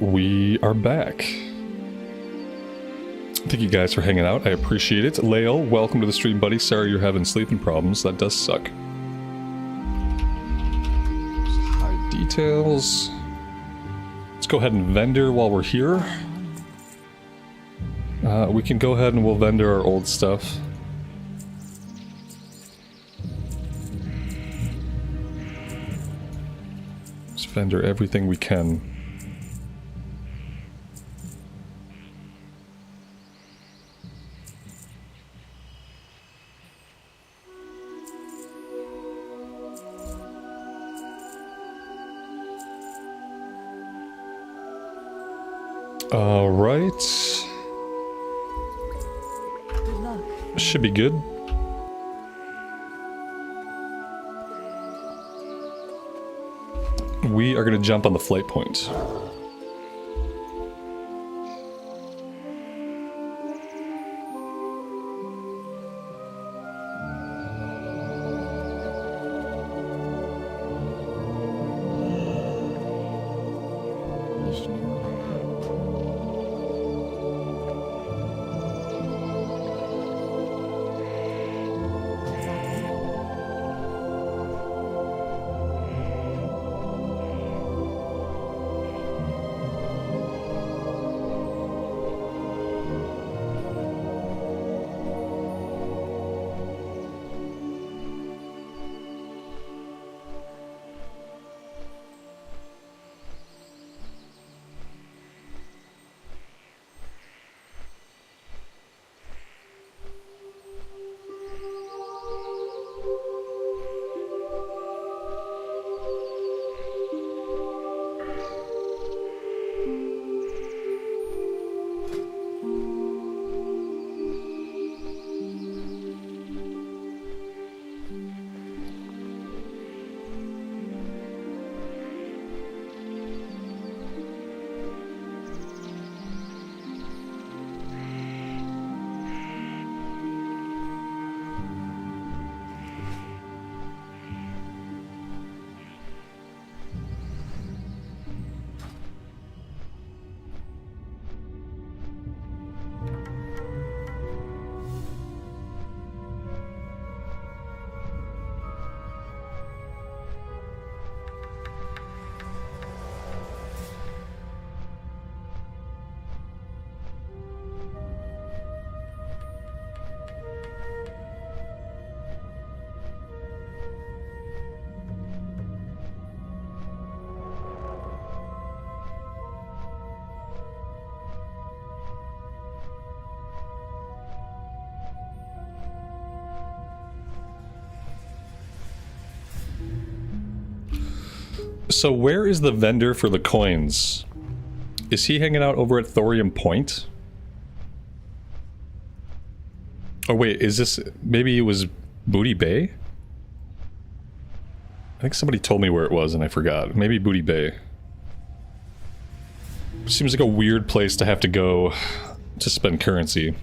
Speaker 1: we are back. Thank you guys for hanging out. I appreciate it. Lael, welcome to the stream, buddy. Sorry you're having sleeping problems. That does suck. Hide details. Let's go ahead and vendor while we're here. We can go ahead and we'll vendor our old stuff. Let's vendor everything we can. All right.
Speaker 2: Good luck.
Speaker 1: Should be good. We are going to jump on the flight point. So where is the vendor for the coins? Is he hanging out over at Thorium Point? Oh wait, is this... maybe it was Booty Bay? I think somebody told me where it was and I forgot. Maybe Booty Bay. Seems like a weird place to have to go to spend currency.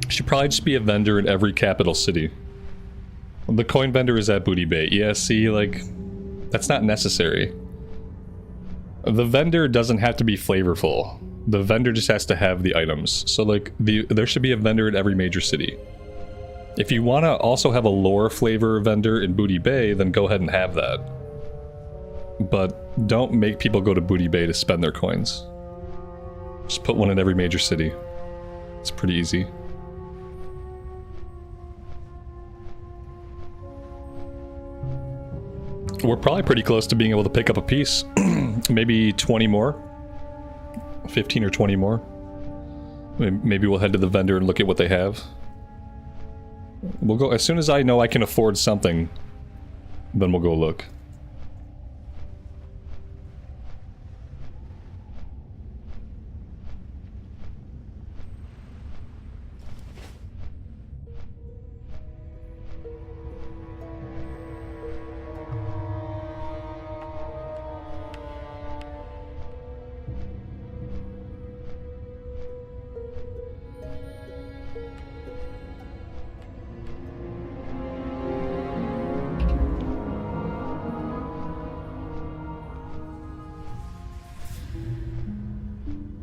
Speaker 1: Should probably just be a vendor in every capital city. The coin vendor is at Booty Bay. Yeah, see, like... that's not necessary. The vendor doesn't have to be flavorful. The vendor just has to have the items. So like, there should be a vendor in every major city. If you want to also have a lore flavor vendor in Booty Bay, then go ahead and have that. But don't make people go to Booty Bay to spend their coins. Just put one in every major city. It's pretty easy. We're probably pretty close to being able to pick up a piece. Maybe 20 more. 15 or 20 more. Maybe we'll head to the vendor and look at what they have. We'll go, as soon as I know I can afford something, then we'll go look.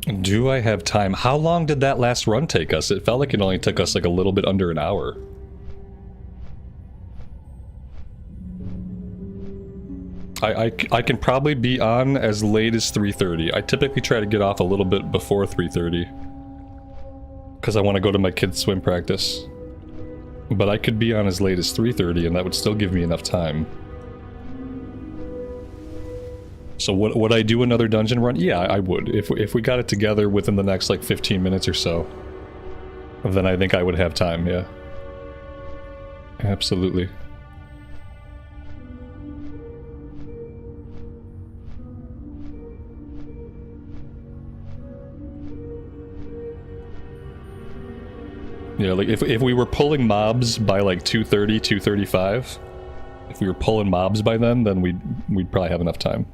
Speaker 1: Do I have time? How long did that last run take us? It felt like it only took us like a little bit under an hour. I can probably be on as late as 3:30. I typically try to get off a little bit before 3:30. Because I want to go to my kids' swim practice. But I could be on as late as 3:30 and that would still give me enough time. So would I do another dungeon run? Yeah, I would. If we got it together within the next like 15 minutes or so, then I think I would have time, yeah. Absolutely. Yeah, like if we were pulling mobs by like 2:30, 2:35, if we were pulling mobs by then we'd probably have enough time.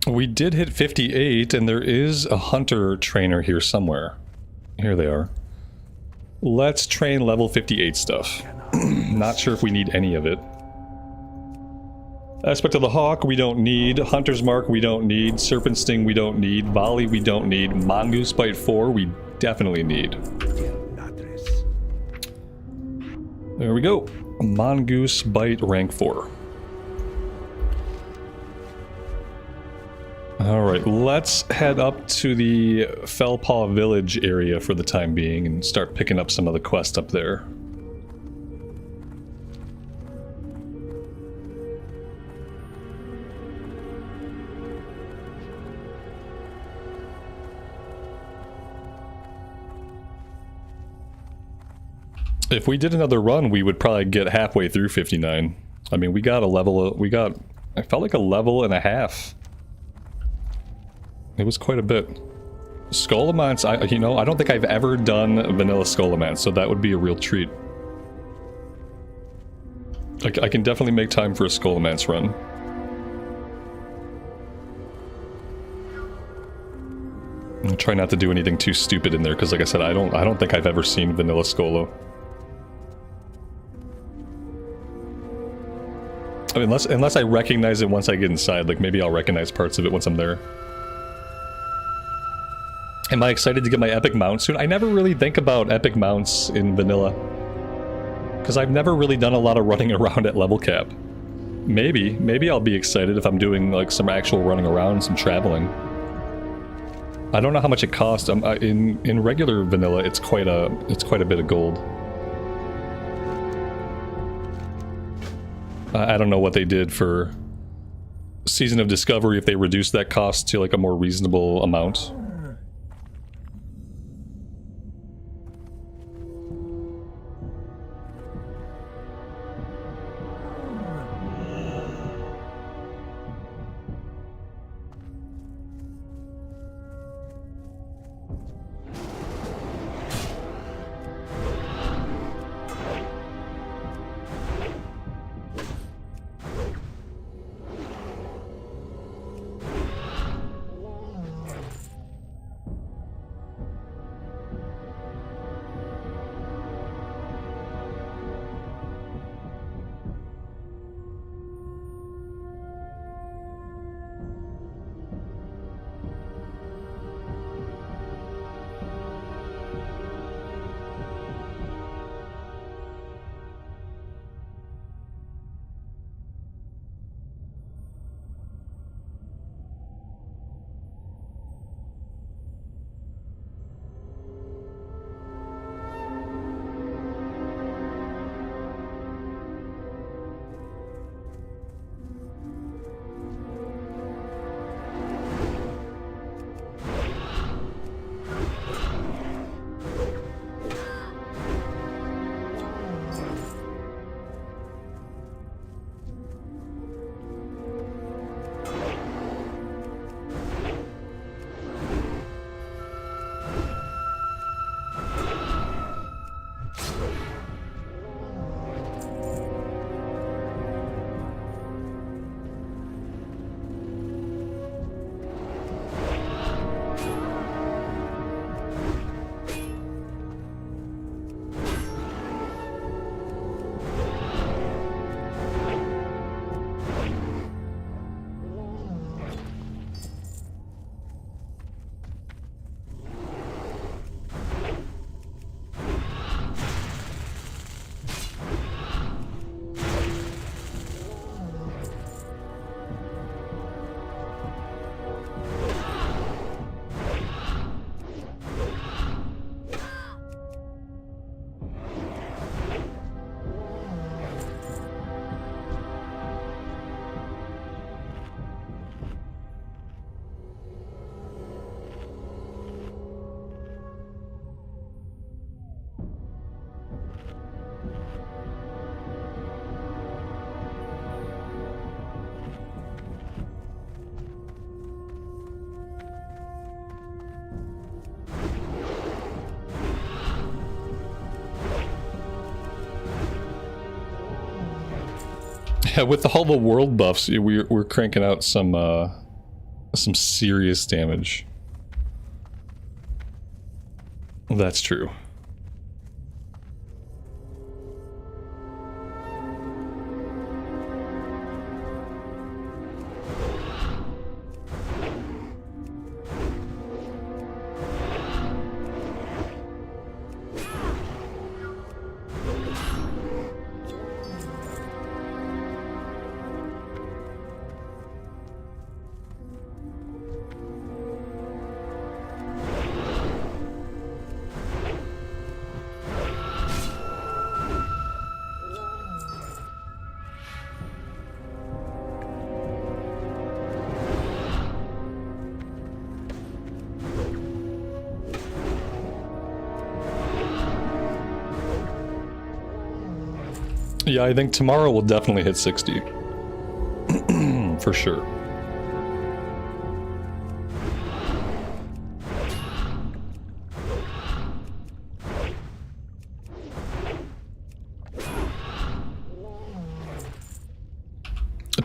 Speaker 1: We did hit 58, and there is a hunter trainer here somewhere. Here they are. Let's train level 58 stuff. Not sure if we need any of it. Aspect of the Hawk, we don't need. Hunter's Mark, we don't need. Serpent Sting, we don't need. Volley, we don't need. Mongoose Bite 4, we definitely need. There we go. Mongoose Bite rank 4. Alright, let's head up to the Felpaw village area for the time being and start picking up some of the quests up there. If we did another run, we would probably get halfway through 59. I mean, we got a level, I felt like a level and a half. It was quite a bit. Scholomance, you know, I don't think I've ever done vanilla Scholomance, so that would be a real treat. I can definitely make time for a Scholomance run. I'll try not to do anything too stupid in there, because like I said, I don't think I've ever seen vanilla Scolo. I mean, unless I recognize it once I get inside, like maybe I'll recognize parts of it once I'm there. Am I excited to get my epic mount soon? I never really think about epic mounts in vanilla. Because I've never really done a lot of running around at level cap. Maybe I'll be excited if I'm doing like some actual running around, some traveling. I don't know how much it costs. In regular vanilla, it's quite a bit of gold. I don't know what they did for Season of Discovery, if they reduced that cost to like a more reasonable amount. Yeah, with all the world buffs, we're cranking out some serious damage. That's true. Yeah, I think tomorrow we'll definitely hit 60. For sure.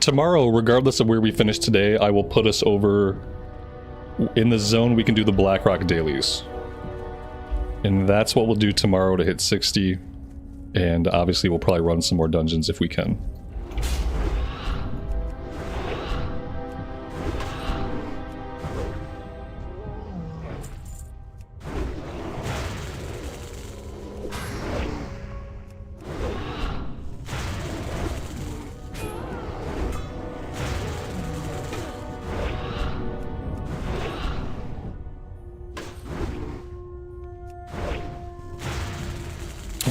Speaker 1: Tomorrow, regardless of where we finish today, I will put us over in the zone we can do the Blackrock dailies. And that's what we'll do tomorrow to hit 60. And obviously we'll probably run some more dungeons if we can.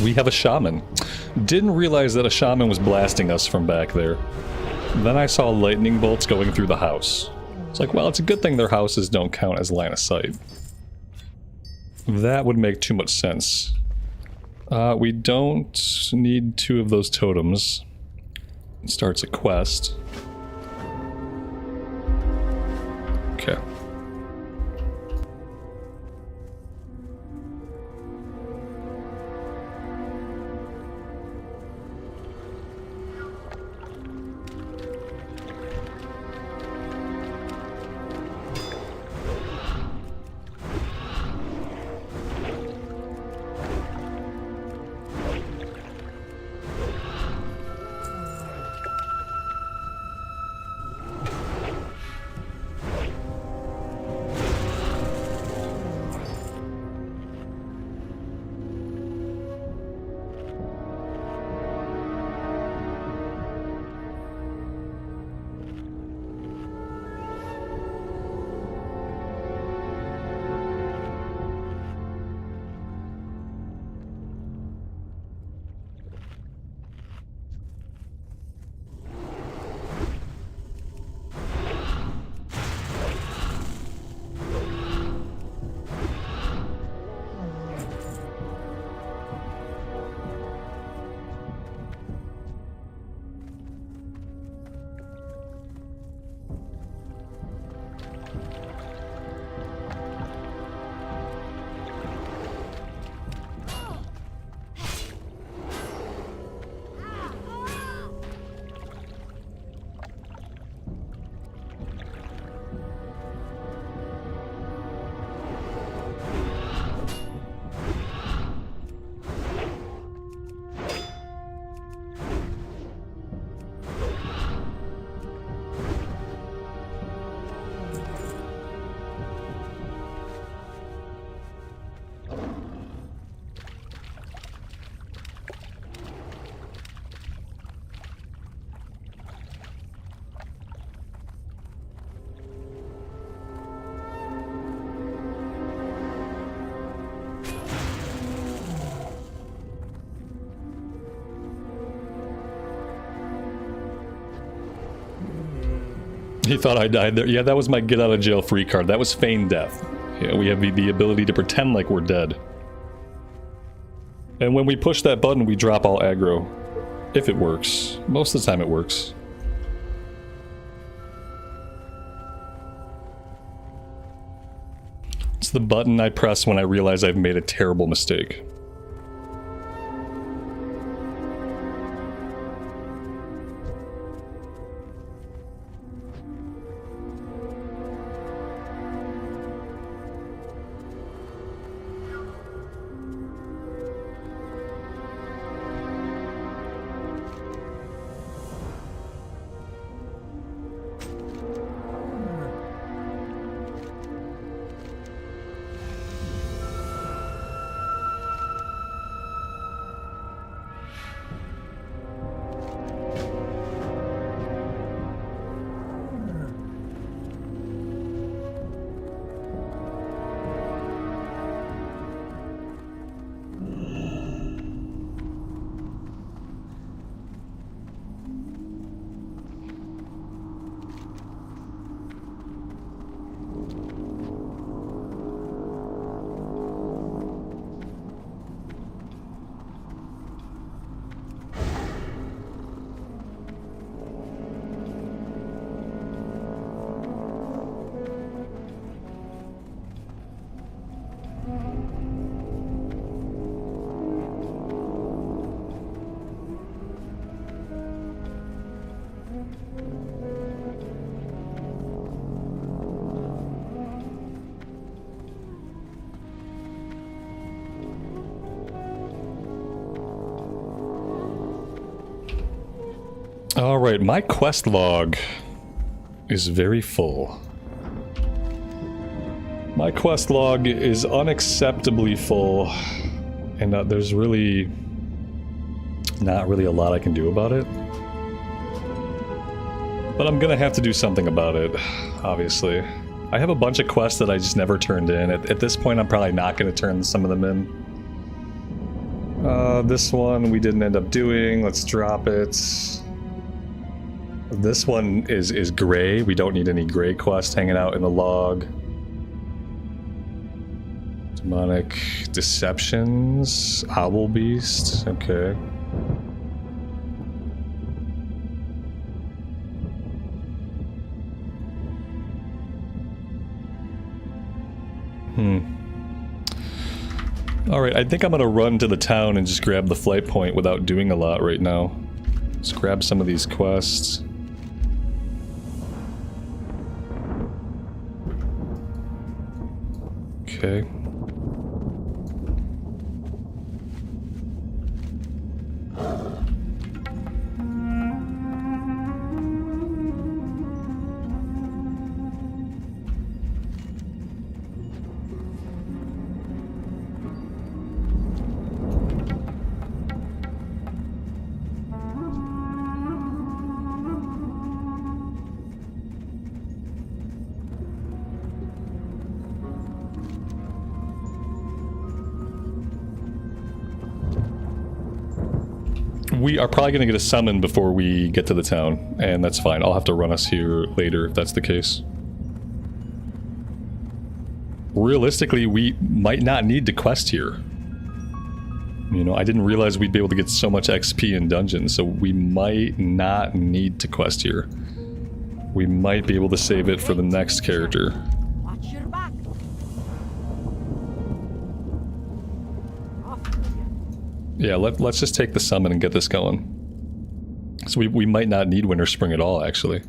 Speaker 1: We have a shaman. Didn't realize that a shaman was blasting us from back there. Then I saw lightning bolts going through the house. It's like, well, it's a good thing their houses don't count as line of sight. That would make too much sense. We don't need 2 of those totems. It starts a quest. Okay. He thought I died there. Yeah, that was my get out of jail free card. That was feigned death. Yeah, we have the ability to pretend like we're dead. And when we push that button, we drop all aggro. If it works. Most of the time it works. It's the button I press when I realize I've made a terrible mistake. Alright, my quest log is very full. My quest log is unacceptably full, and there's really not really a lot I can do about it. But I'm gonna have to do something about it, obviously. I have a bunch of quests that I just never turned in. At this point, I'm probably not gonna turn some of them in. This one we didn't end up doing. Let's drop it. This one is gray. We don't need any gray quests hanging out in the log. Demonic Deceptions. Owl Beast. Okay. Alright, I think I'm gonna run to the town and just grab the flight point without doing a lot right now. Let's grab some of these quests. Okay. We are probably going to get a summon before we get to the town, and that's fine. I'll have to run us here later if that's the case. Realistically, we might not need to quest here. You know, I didn't realize we'd be able to get so much XP in dungeons, so we might not need to quest here. We might be able to save it for the next character.
Speaker 2: Watch your back.
Speaker 1: Yeah, let's just take the summon and get this going. So we might not need Winterspring at all, actually.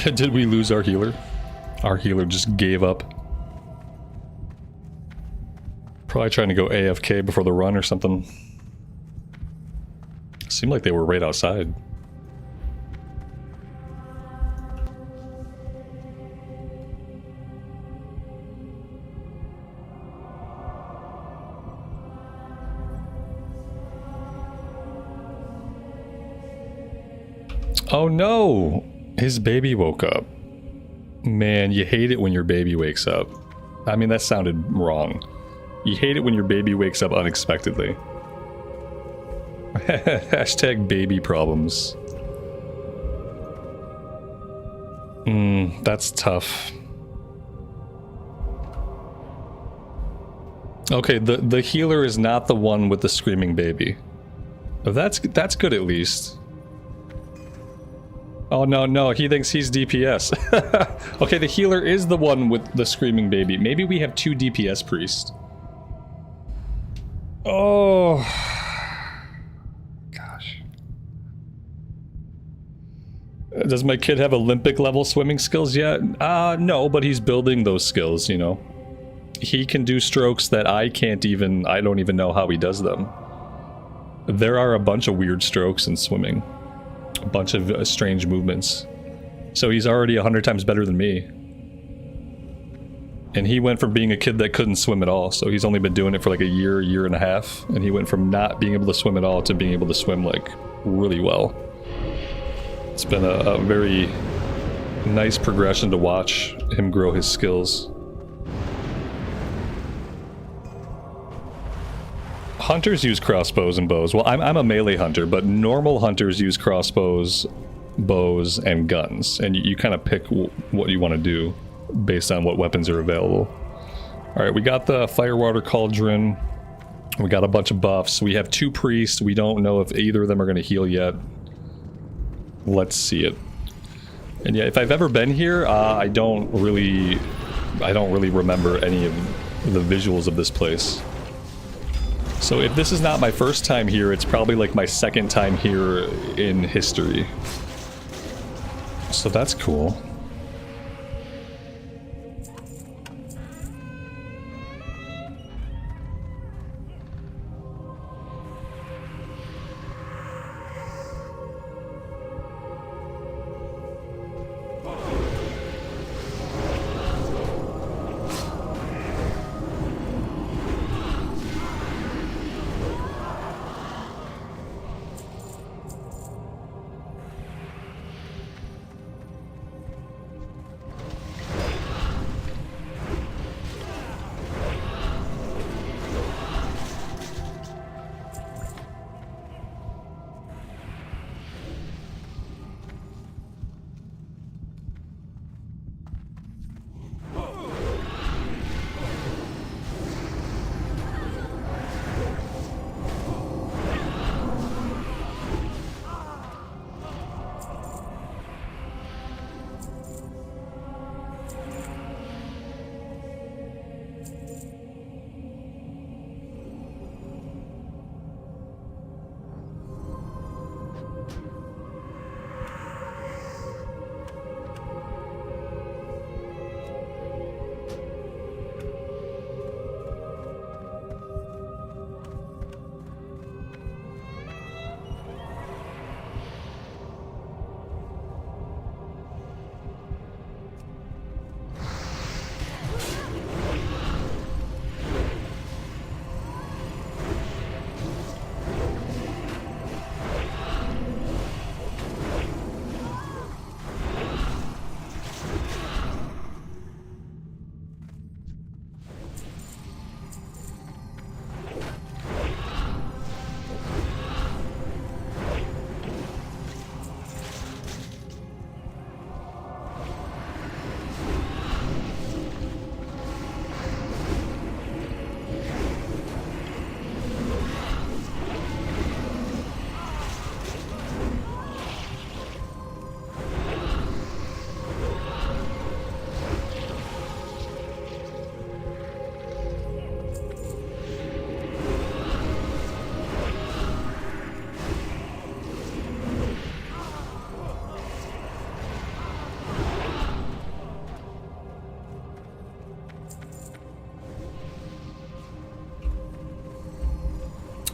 Speaker 1: Did we lose our healer? Our healer just gave up. Probably trying to go AFK before the run or something. Seemed like they were right outside. Oh no! His baby woke up. Man, you hate it when your baby wakes up. I mean, that sounded wrong. You hate it when your baby wakes up unexpectedly. Hashtag baby problems. That's tough. Okay, the healer is not the one with the screaming baby. That's good at least. Oh no, he thinks he's DPS. Okay, the healer is the one with the screaming baby. Maybe we have two DPS priests. Oh. Gosh. Does my kid have Olympic level swimming skills yet? No, but he's building those skills, you know. He can do strokes that I don't even know how he does them. there are a bunch of weird strokes in swimming. A bunch of strange movements. So he's already 100 times better than me. And he went from being a kid that couldn't swim at all, so he's only been doing it for like a year and a half, and he went from not being able to swim at all to being able to swim like really well. It's been a very nice progression to watch him grow his skills. Hunters use crossbows and bows. Well, I'm a melee hunter, but normal hunters use crossbows, bows, and guns, and you kind of pick what you want to do based on what weapons are available. Alright, we got the Firewater Cauldron. We got a bunch of buffs. We have 2 priests. We don't know if either of them are going to heal yet. Let's see it. And yeah, if I've ever been here, I don't really remember any of the visuals of this place. So if this is not my first time here, it's probably like my second time here in history. So that's cool.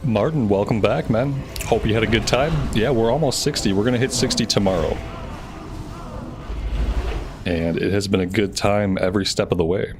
Speaker 1: Martin, welcome back, man. Hope you had a good time. Yeah, we're almost 60. We're gonna hit 60 tomorrow. And it has been a good time every step of the way.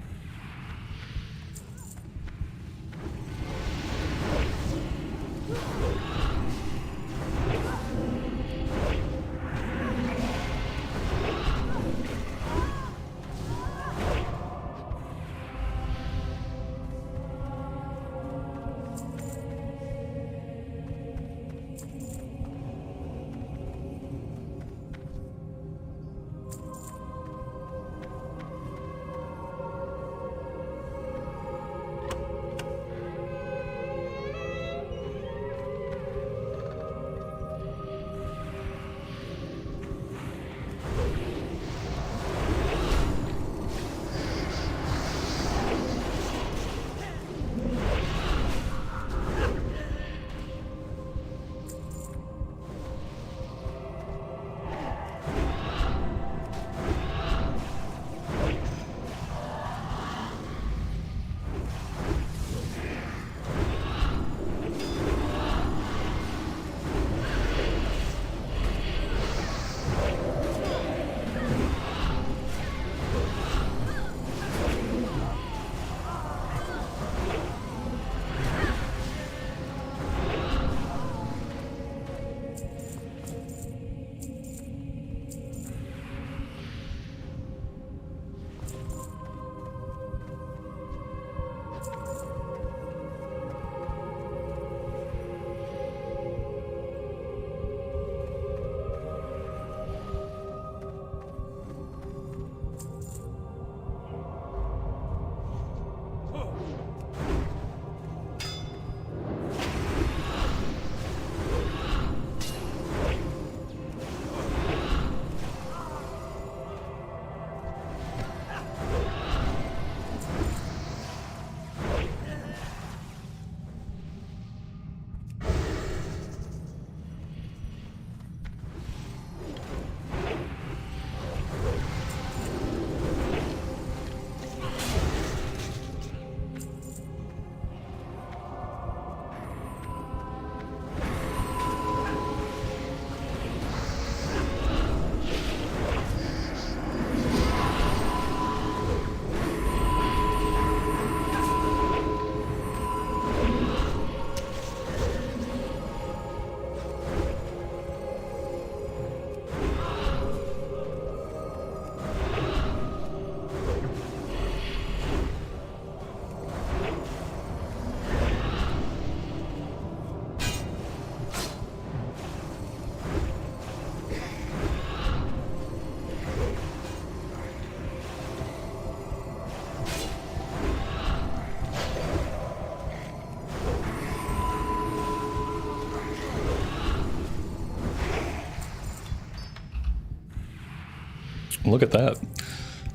Speaker 1: Look at that.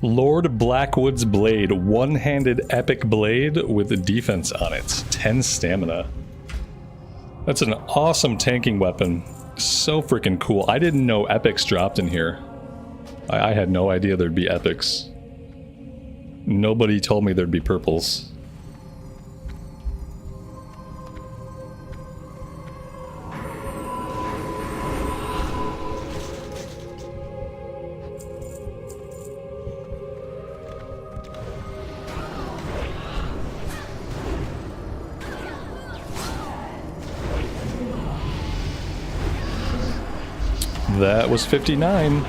Speaker 1: Lord Blackwood's Blade. One-handed epic blade with defense on it. 10 stamina. That's an awesome tanking weapon. So freaking cool. I didn't know epics dropped in here. I had no idea there'd be epics. Nobody told me there'd be purples. That was 59.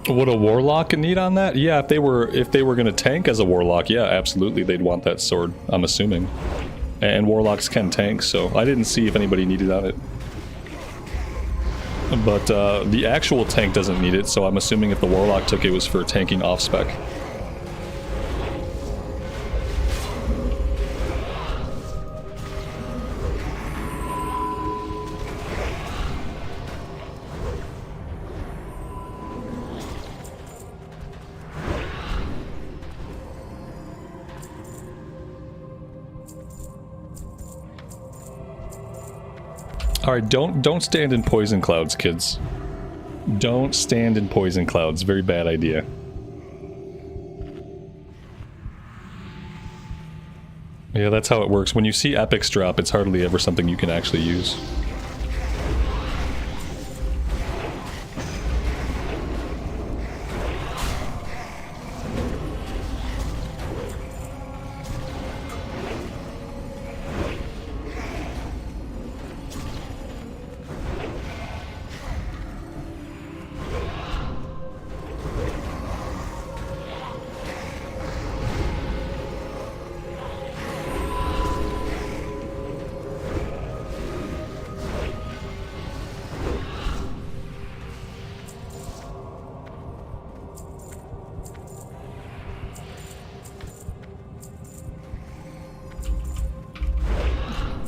Speaker 1: Would a warlock need on that? Yeah, if they were going to tank as a warlock, yeah, absolutely, they'd want that sword. I'm assuming, and warlocks can tank, so I didn't see if anybody needed on it. But the actual tank doesn't need it, so I'm assuming if the warlock took it, was for tanking off spec. Alright, don't stand in poison clouds, kids. Don't stand in poison clouds. Very bad idea. Yeah, that's how it works. When you see epics drop, it's hardly ever something you can actually use.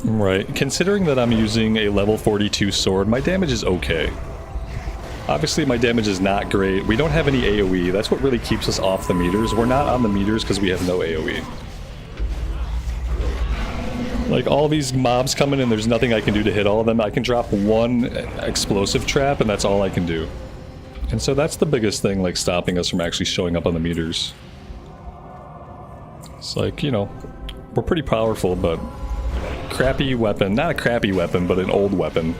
Speaker 1: Right, considering that I'm using a level 42 sword, my damage is okay. Obviously my damage is not great. We don't have any AoE, that's what really keeps us off the meters. We're not on the meters because we have no AoE. Like, all these mobs come in and there's nothing I can do to hit all of them. I can drop one explosive trap and that's all I can do. And so that's the biggest thing, like, stopping us from actually showing up on the meters. It's like, you know, we're pretty powerful, but crappy weapon. Not a crappy weapon, but an old weapon.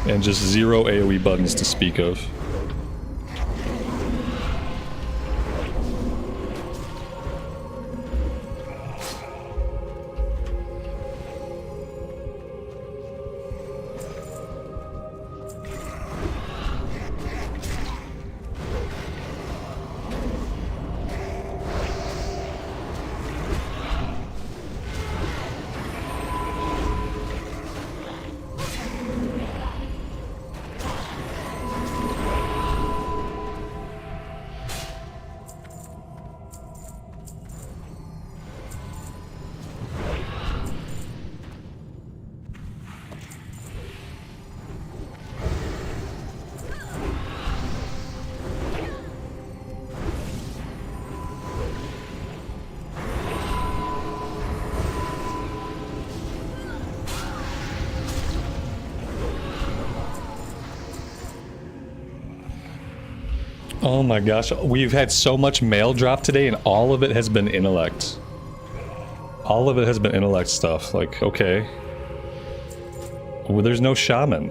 Speaker 1: And just 0 AoE buttons to speak of. Oh my gosh, we've had so much mail drop today and all of it has been intellect. All of it has been intellect stuff, like, okay. Well, there's no shaman.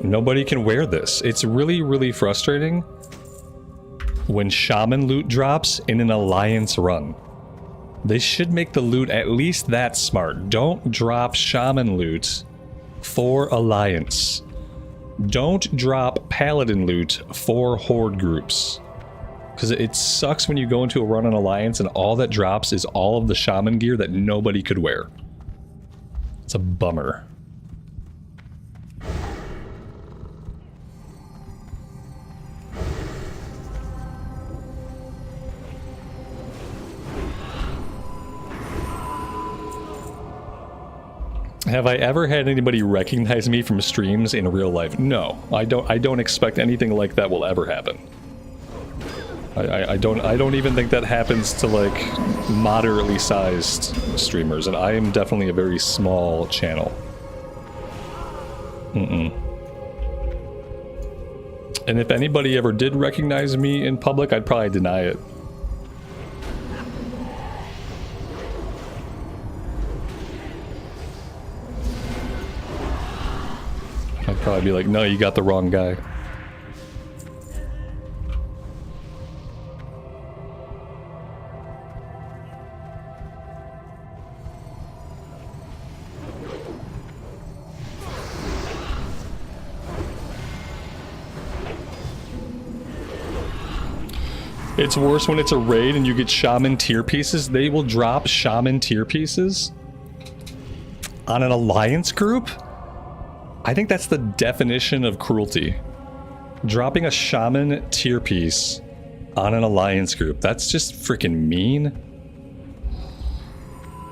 Speaker 1: Nobody can wear this. It's really, really frustrating when shaman loot drops in an alliance run. They should make the loot at least that smart. Don't drop shaman loot for alliance. Don't drop paladin loot for horde groups. Because it sucks when you go into a run on alliance and all that drops is all of the shaman gear that nobody could wear. It's a bummer. Have I ever had anybody recognize me from streams in real life? No, I don't expect anything like that will ever happen. I don't even think that happens to like moderately sized streamers, and I am definitely a very small channel. And if anybody ever did recognize me in public, I'd probably deny it. I'd probably be like, no, you got the wrong guy. It's worse when it's a raid and you get shaman tier pieces. They will drop shaman tier pieces on an alliance group? I think that's the definition of cruelty. Dropping a shaman tier piece on an alliance group. That's just freaking mean.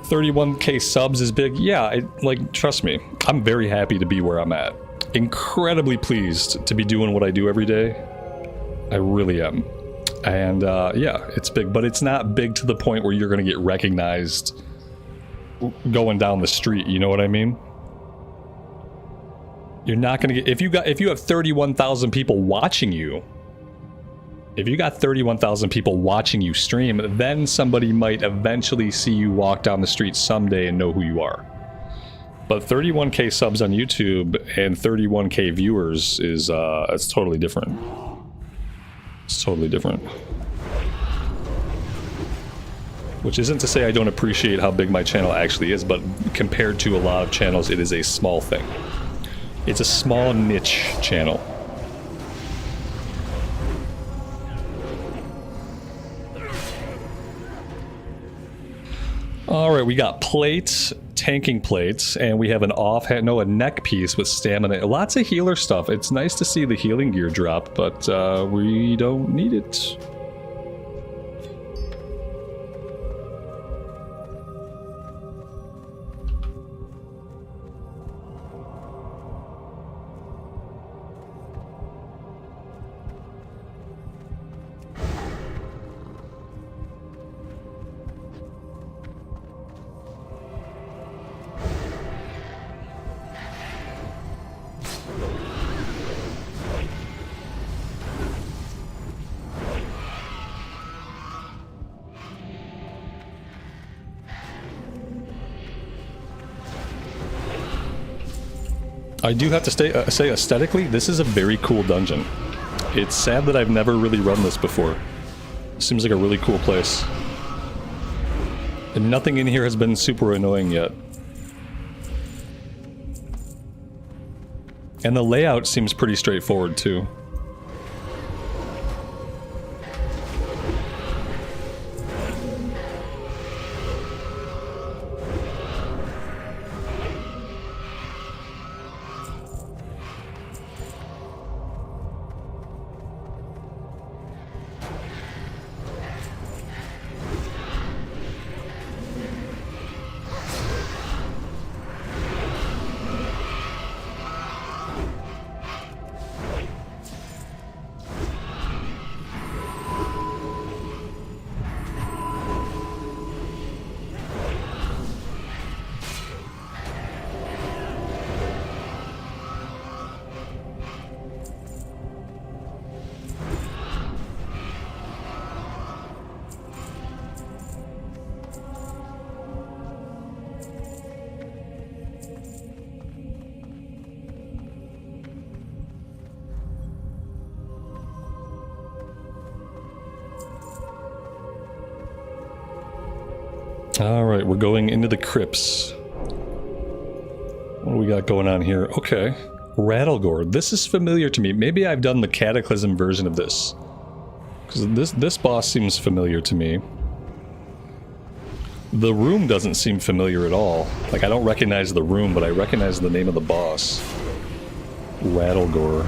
Speaker 1: 31k subs is big. Yeah, like, trust me. I'm very happy to be where I'm at. Incredibly pleased to be doing what I do every day. I really am. And yeah, it's big, but it's not big to the point where you're gonna get recognized going down the street, you know what I mean? You're not gonna get, if you have 31,000 people watching you, if you got 31,000 people watching you stream, then somebody might eventually see you walk down the street someday and know who you are. But 31k subs on YouTube and 31k viewers is it's totally different. It's totally different. Which isn't to say I don't appreciate how big my channel actually is, but compared to a lot of channels, it is a small thing. It's a small niche channel. Alright, we got plates, tanking plates, and we have an offhand, no, a neck piece with stamina. Lots of healer stuff. It's nice to see the healing gear drop, but we don't need it. I do have to say aesthetically, this is a very cool dungeon. It's sad that I've never really run this before. Seems like a really cool place. And nothing in here has been super annoying yet. And the layout seems pretty straightforward too. Alright, we're going into the crypts. What do we got going on here? Okay. Rattlegore. This is familiar to me. Maybe I've done the Cataclysm version of this. Because this boss seems familiar to me. The room doesn't seem familiar at all. Like, I don't recognize the room, but I recognize the name of the boss. Rattlegore.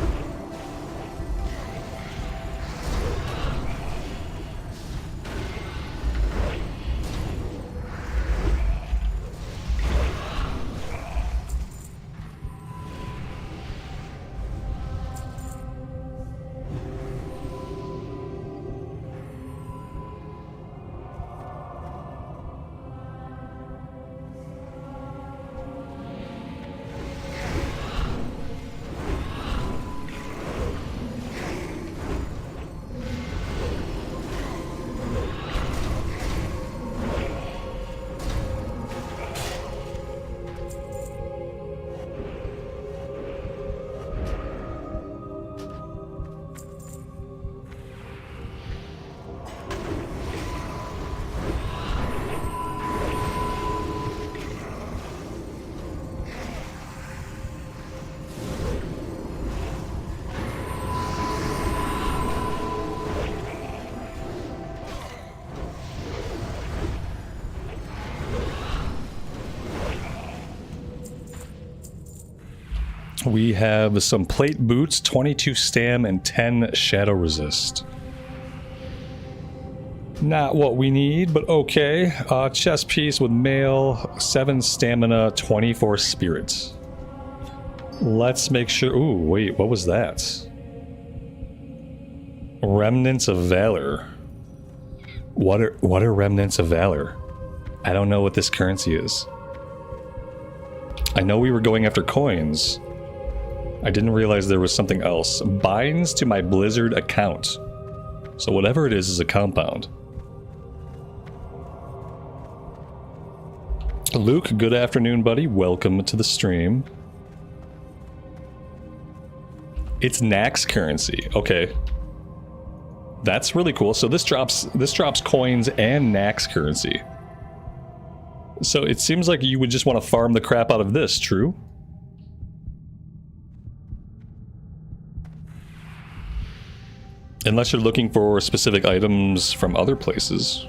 Speaker 1: We have some plate boots, 22 stam, and 10 shadow resist. Not what we need, but okay. Chest piece with mail, 7 stamina, 24 spirits. Let's make sure... Ooh, wait, what was that? Remnants of Valor. What are Remnants of Valor? I don't know what this currency is. I know we were going after coins. I didn't realize there was something else. Binds to my Blizzard account. So whatever it is a compound. Luke, good afternoon, buddy. Welcome to the stream. It's Nax currency. Okay. That's really cool. So this drops coins and Nax currency. So it seems like you would just want to farm the crap out of this, true? Unless you're looking for specific items from other places.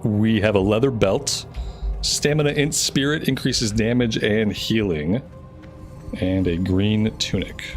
Speaker 1: We have a leather belt. Stamina int spirit increases damage and healing. And a green tunic.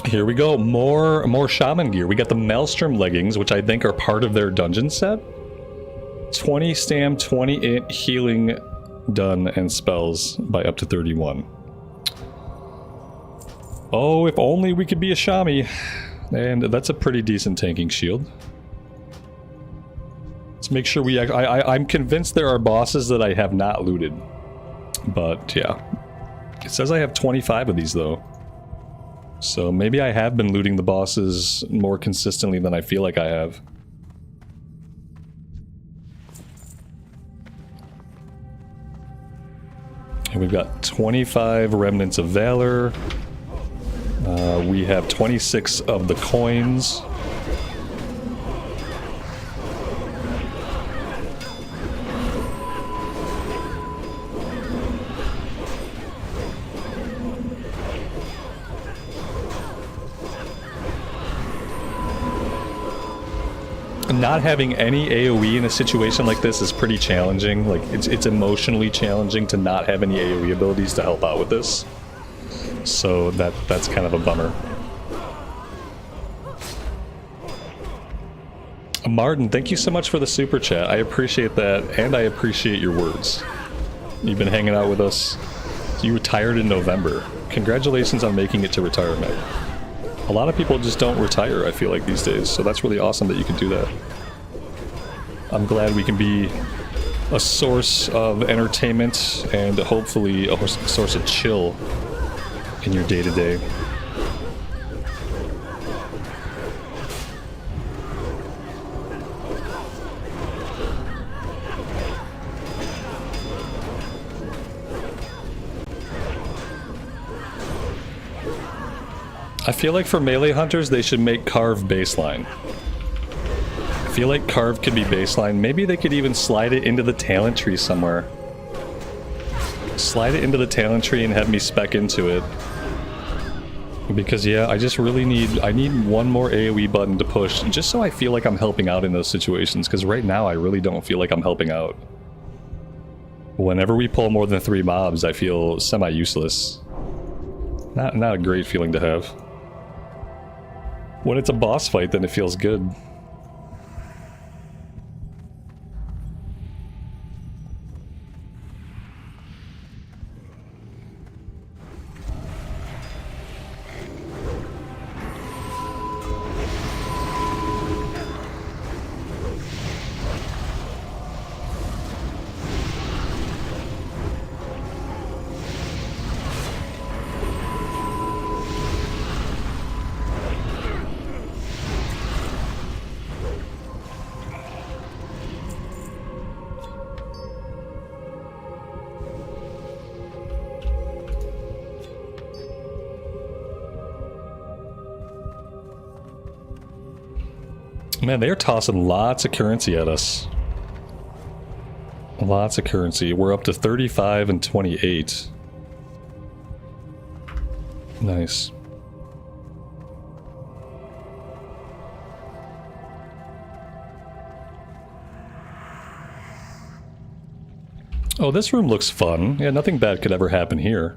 Speaker 1: Here we go, more shaman gear. We got the Maelstrom leggings, which I think are part of their dungeon set. 20 stam, 20 int, healing done, and spells by up to 31. Oh, if only we could be a shami. And that's a pretty decent tanking shield. Let's make sure we... I'm convinced there are bosses that I have not looted. But, yeah. It says I have 25 of these, though. So maybe I have been looting the bosses more consistently than I feel like I have. And we've got 25 remnants of valor. We have 26 of the coins. Not having any AoE in a situation like this is pretty challenging. Like, it's emotionally challenging to not have any AoE abilities to help out with this. So that's kind of a bummer. Martin, thank you so much for the super chat. I appreciate that, and I appreciate your words. You've been hanging out with us. You retired in November. Congratulations on making it to retirement. A lot of people just don't retire, I feel like, these days, so that's really awesome that you can do that. I'm glad we can be a source of entertainment and hopefully a source of chill in your day-to-day. I feel like for melee hunters, they should make Carve baseline. I feel like Carve could be baseline. Maybe they could even slide it into the talent tree somewhere. Slide it into the talent tree and have me spec into it. Because yeah, I just really need one more AoE button to push, just so I feel like I'm helping out in those situations, because right now I really don't feel like I'm helping out. Whenever we pull more than 3 mobs, I feel semi-useless. Not a great feeling to have. When it's a boss fight, then it feels good. Man, they're tossing lots of currency at us. Lots of currency. We're up to 35 and 28. Nice. Oh, this room looks fun. Yeah, nothing bad could ever happen here.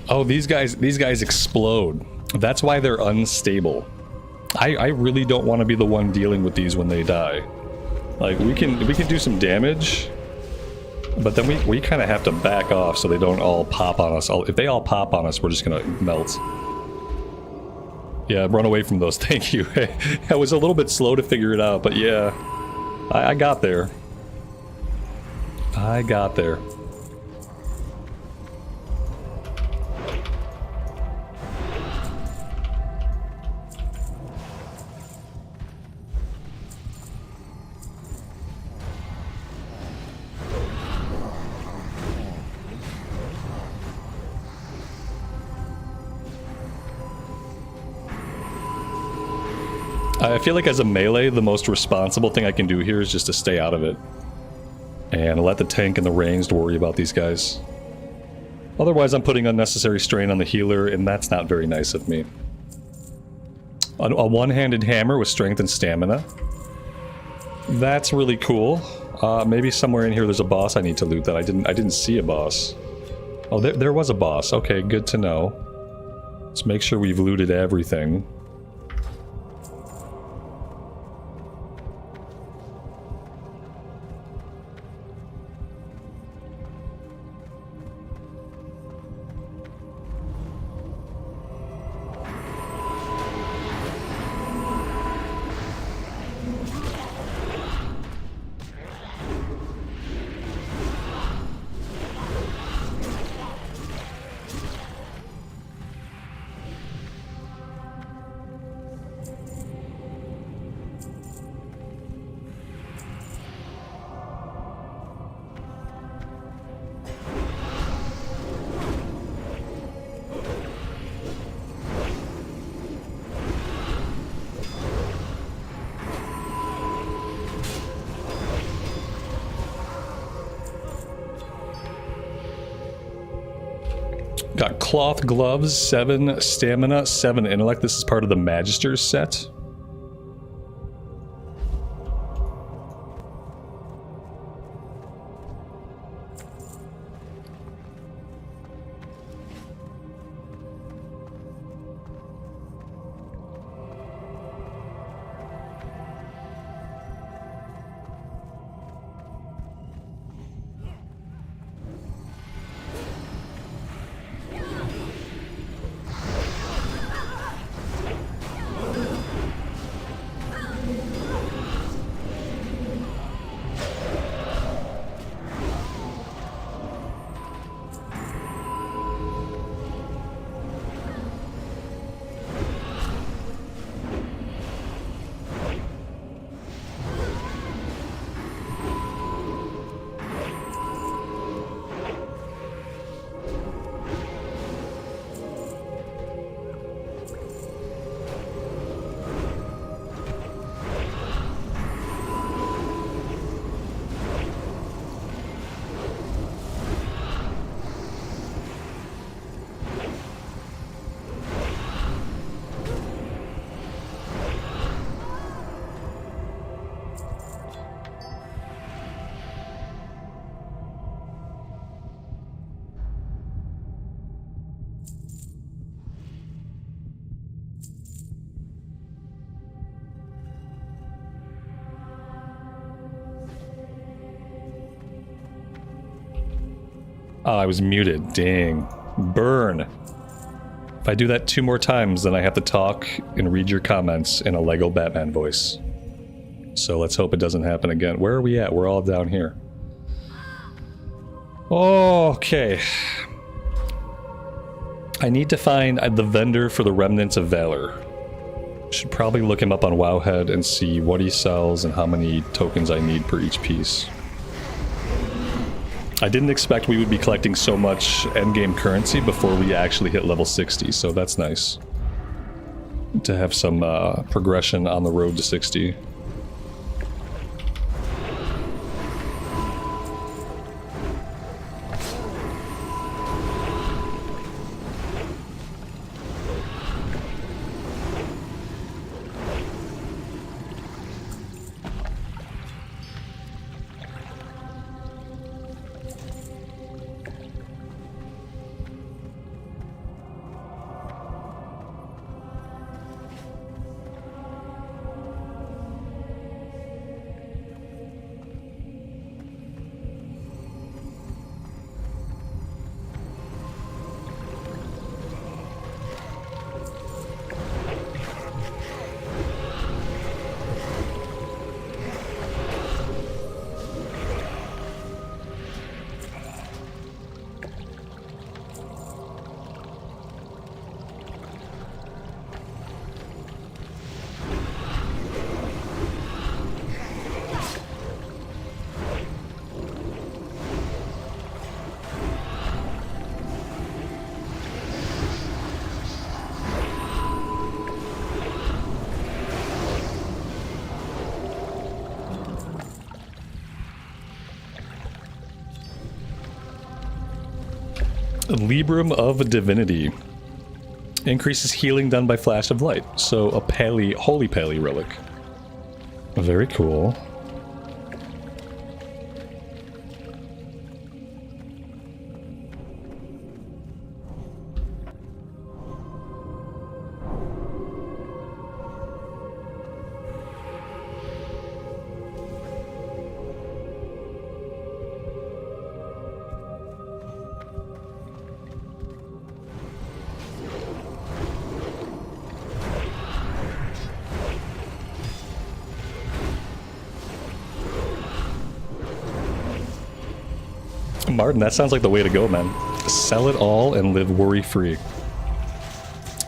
Speaker 1: Oh, these guys explode. That's why they're unstable. I really don't want to be the one dealing with these when they die. Like, we can do some damage, but then we kind of have to back off so they don't all pop on us. If they all pop on us, we're just gonna melt. Yeah, run away from those. Thank you. I was a little bit slow to figure it out, but yeah, I got there. I got there. I feel like as a melee, the most responsible thing I can do here is just to stay out of it. And let the tank and the ranged worry about these guys. Otherwise, I'm putting unnecessary strain on the healer, and that's not very nice of me. A one-handed hammer with strength and stamina. That's really cool. Maybe somewhere in here there's a boss I need to loot that I didn't see a boss. Oh, there was a boss. Okay, good to know. Let's make sure we've looted everything. Got cloth gloves, 7 stamina, 7 intellect. This is part of the Magister's set. Oh, I was muted. Dang. Burn. If I do that 2 more times, then I have to talk and read your comments in a Lego Batman voice. So let's hope it doesn't happen again. Where are we at? We're all down here. Okay. I need to find the vendor for the Remnants of Valor. Should probably look him up on Wowhead and see what he sells and how many tokens I need per each piece. I didn't expect we would be collecting so much endgame currency before we actually hit level 60, so that's nice. To have some progression on the road to 60. Librum of Divinity. Increases healing done by flash of light. So a holy pally relic. Very cool. Martin, that sounds like the way to go, man. Sell it all and live worry-free.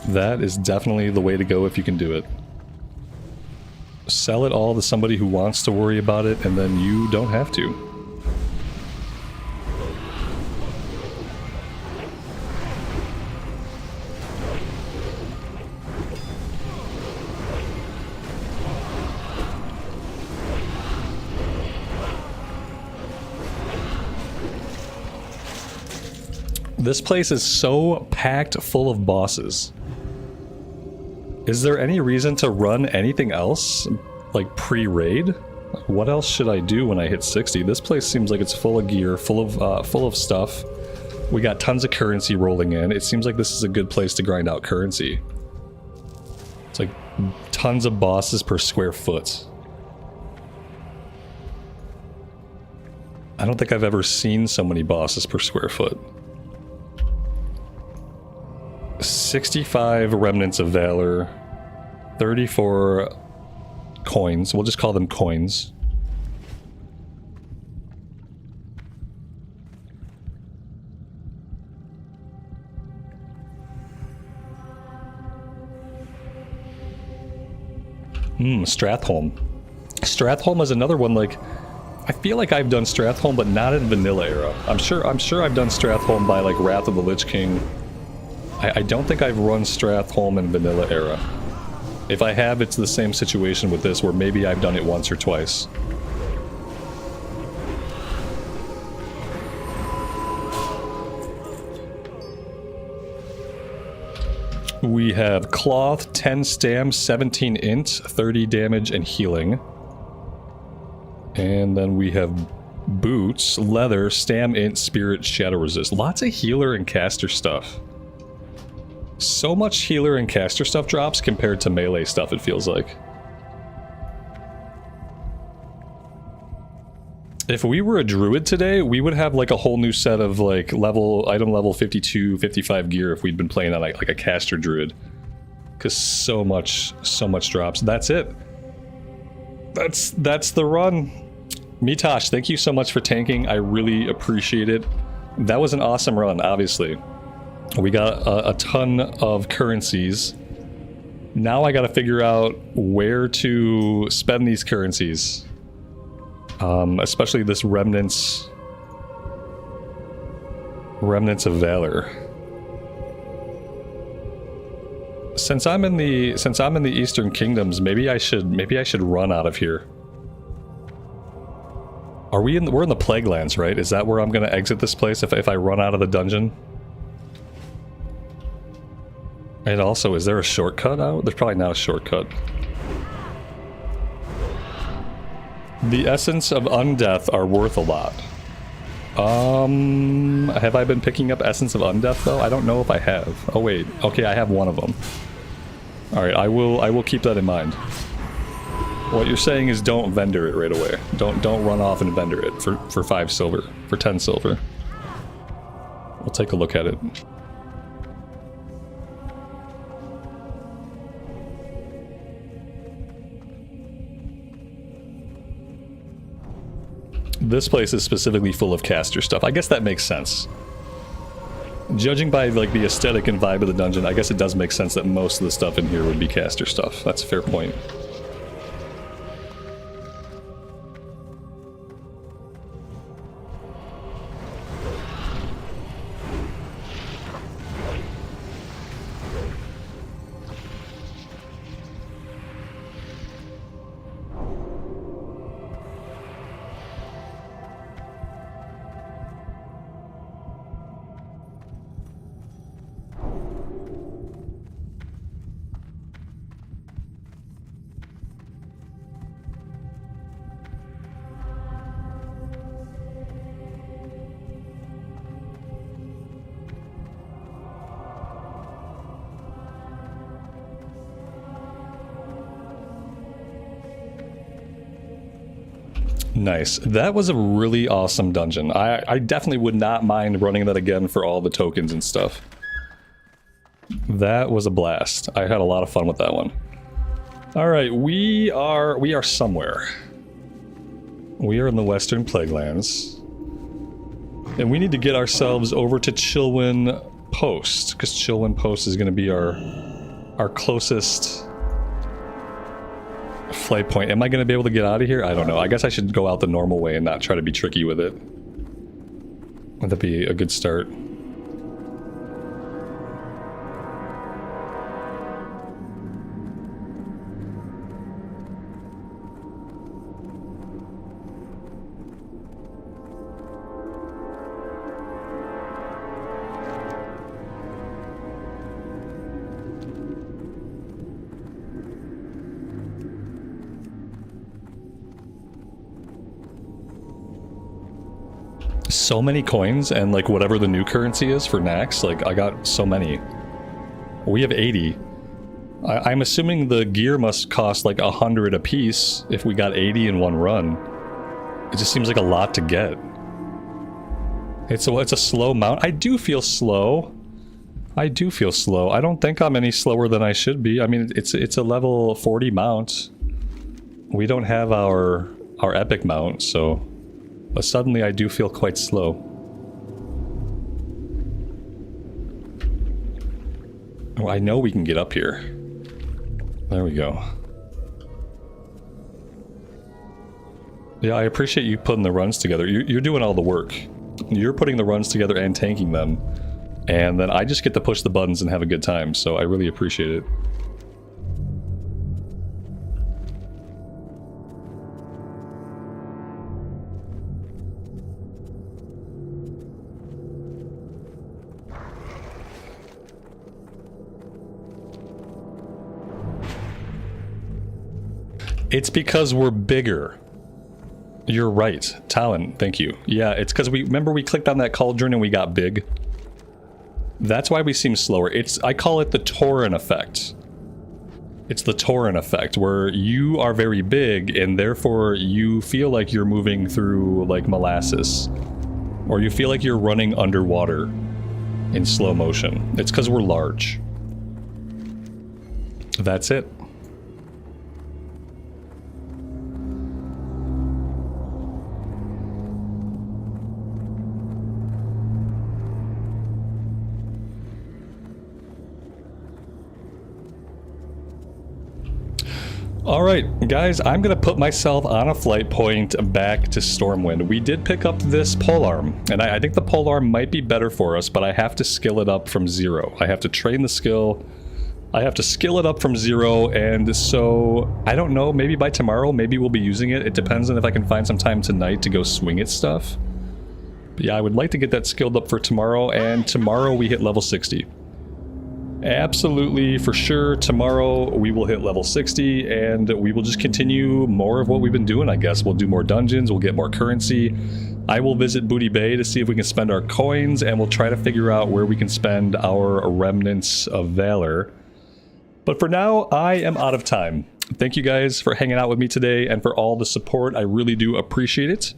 Speaker 1: That is definitely the way to go if you can do it. Sell it all to somebody who wants to worry about it, and then you don't have to. This place is so packed full of bosses. Is there any reason to run anything else? Like pre-raid? What else should I do when I hit 60? This place seems like it's full of gear, full of stuff. We got tons of currency rolling in. It seems like this is a good place to grind out currency. It's like tons of bosses per square foot. I don't think I've ever seen so many bosses per square foot. 65 remnants of valor, 34 coins. We'll just call them coins. Strathholm. Strathholm is another one. Like, I feel like I've done Strathholm, but not in vanilla era. I'm sure I've done Strathholm by like Wrath of the Lich King. I don't think I've run Strathholm in vanilla era. If I have, it's the same situation with this, where maybe I've done it once or twice. We have cloth, 10 stam, 17 int, 30 damage and healing. And then we have boots, leather, stam, int, spirit, shadow resist. Lots of healer and caster stuff. So much healer and caster stuff drops compared to melee stuff, it feels like. If we were a druid today, we would have like a whole new set of like item level 52, 55 gear if we'd been playing on like a caster druid. Because so much drops. That's it. That's the run. Mitosh, thank you so much for tanking. I really appreciate it. That was an awesome run, obviously. We got a ton of currencies. Now I gotta figure out where to spend these currencies. Especially this remnants of valor. Since I'm in the Eastern Kingdoms, maybe I should run out of here. We're in the Plaguelands, right? Is that where I'm gonna exit this place if I run out of the dungeon? And also, is there a shortcut out? There's probably not a shortcut. The essence of undeath are worth a lot. Have I been picking up essence of undeath though? I don't know if I have. Oh wait, okay, I have one of them. All right, I will keep that in mind. What you're saying is don't vendor it right away. Don't run off and vendor it for 5 silver, for 10 silver. We'll take a look at it. This place is specifically full of caster stuff. I guess that makes sense. Judging by like the aesthetic and vibe of the dungeon, I guess it does make sense that most of the stuff in here would be caster stuff. That's a fair point. Nice. That was a really awesome dungeon. I definitely would not mind running that again for all the tokens and stuff. That was a blast. I had a lot of fun with that one. Alright, we are somewhere. We are in the Western Plaguelands. And we need to get ourselves over to Chilwyn Post, because Chilwyn Post is going to be our closest flight point. Am I going to be able to get out of here? I don't know. I guess I should go out the normal way and not try to be tricky with it. Would that be a good start? So many coins, and like whatever the new currency is for Nax, like I got so many. We have 80. I'm assuming the gear must cost like 100 a piece if we got 80 in one run. It just seems like a lot to get. It's a slow mount. I do feel slow. I don't think I'm any slower than I should be. I mean, it's a level 40 mount. We don't have our epic mount, so... But suddenly I do feel quite slow. Oh, I know we can get up here. There we go. Yeah, I appreciate you putting the runs together. You're doing all the work. You're putting the runs together and tanking them. And then I just get to push the buttons and have a good time, so I really appreciate it. It's because we're bigger. You're right. Talon, thank you. Yeah, it's because remember we clicked on that cauldron and we got big? That's why we seem slower. I call it the Tauren effect. It's the Tauren effect, where you are very big and therefore you feel like you're moving through like molasses. Or you feel like you're running underwater in slow motion. It's because we're large. That's it. Alright, guys, I'm gonna put myself on a flight point back to Stormwind. We did pick up this polearm, and I think the polearm might be better for us, but I have to skill it up from 0. I have to train the skill. I have to skill it up from 0, and so, I don't know, maybe by tomorrow, maybe we'll be using it. It depends on if I can find some time tonight to go swing at stuff. But yeah, I would like to get that skilled up for tomorrow, and tomorrow we hit level 60. Absolutely, for sure, tomorrow we will hit level 60 and we will just continue more of what we've been doing, I guess. We'll do more dungeons, we'll get more currency. I will visit Booty Bay to see if we can spend our coins, and we'll try to figure out where we can spend our remnants of valor. But for now, I am out of time. Thank you guys for hanging out with me today and for all the support. I really do appreciate it.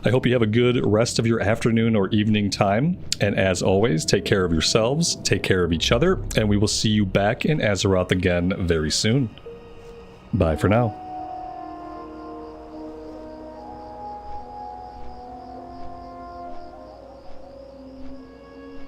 Speaker 1: I hope you have a good rest of your afternoon or evening time. And as always, take care of yourselves, take care of each other, and we will see you back in Azeroth again very soon. Bye for now.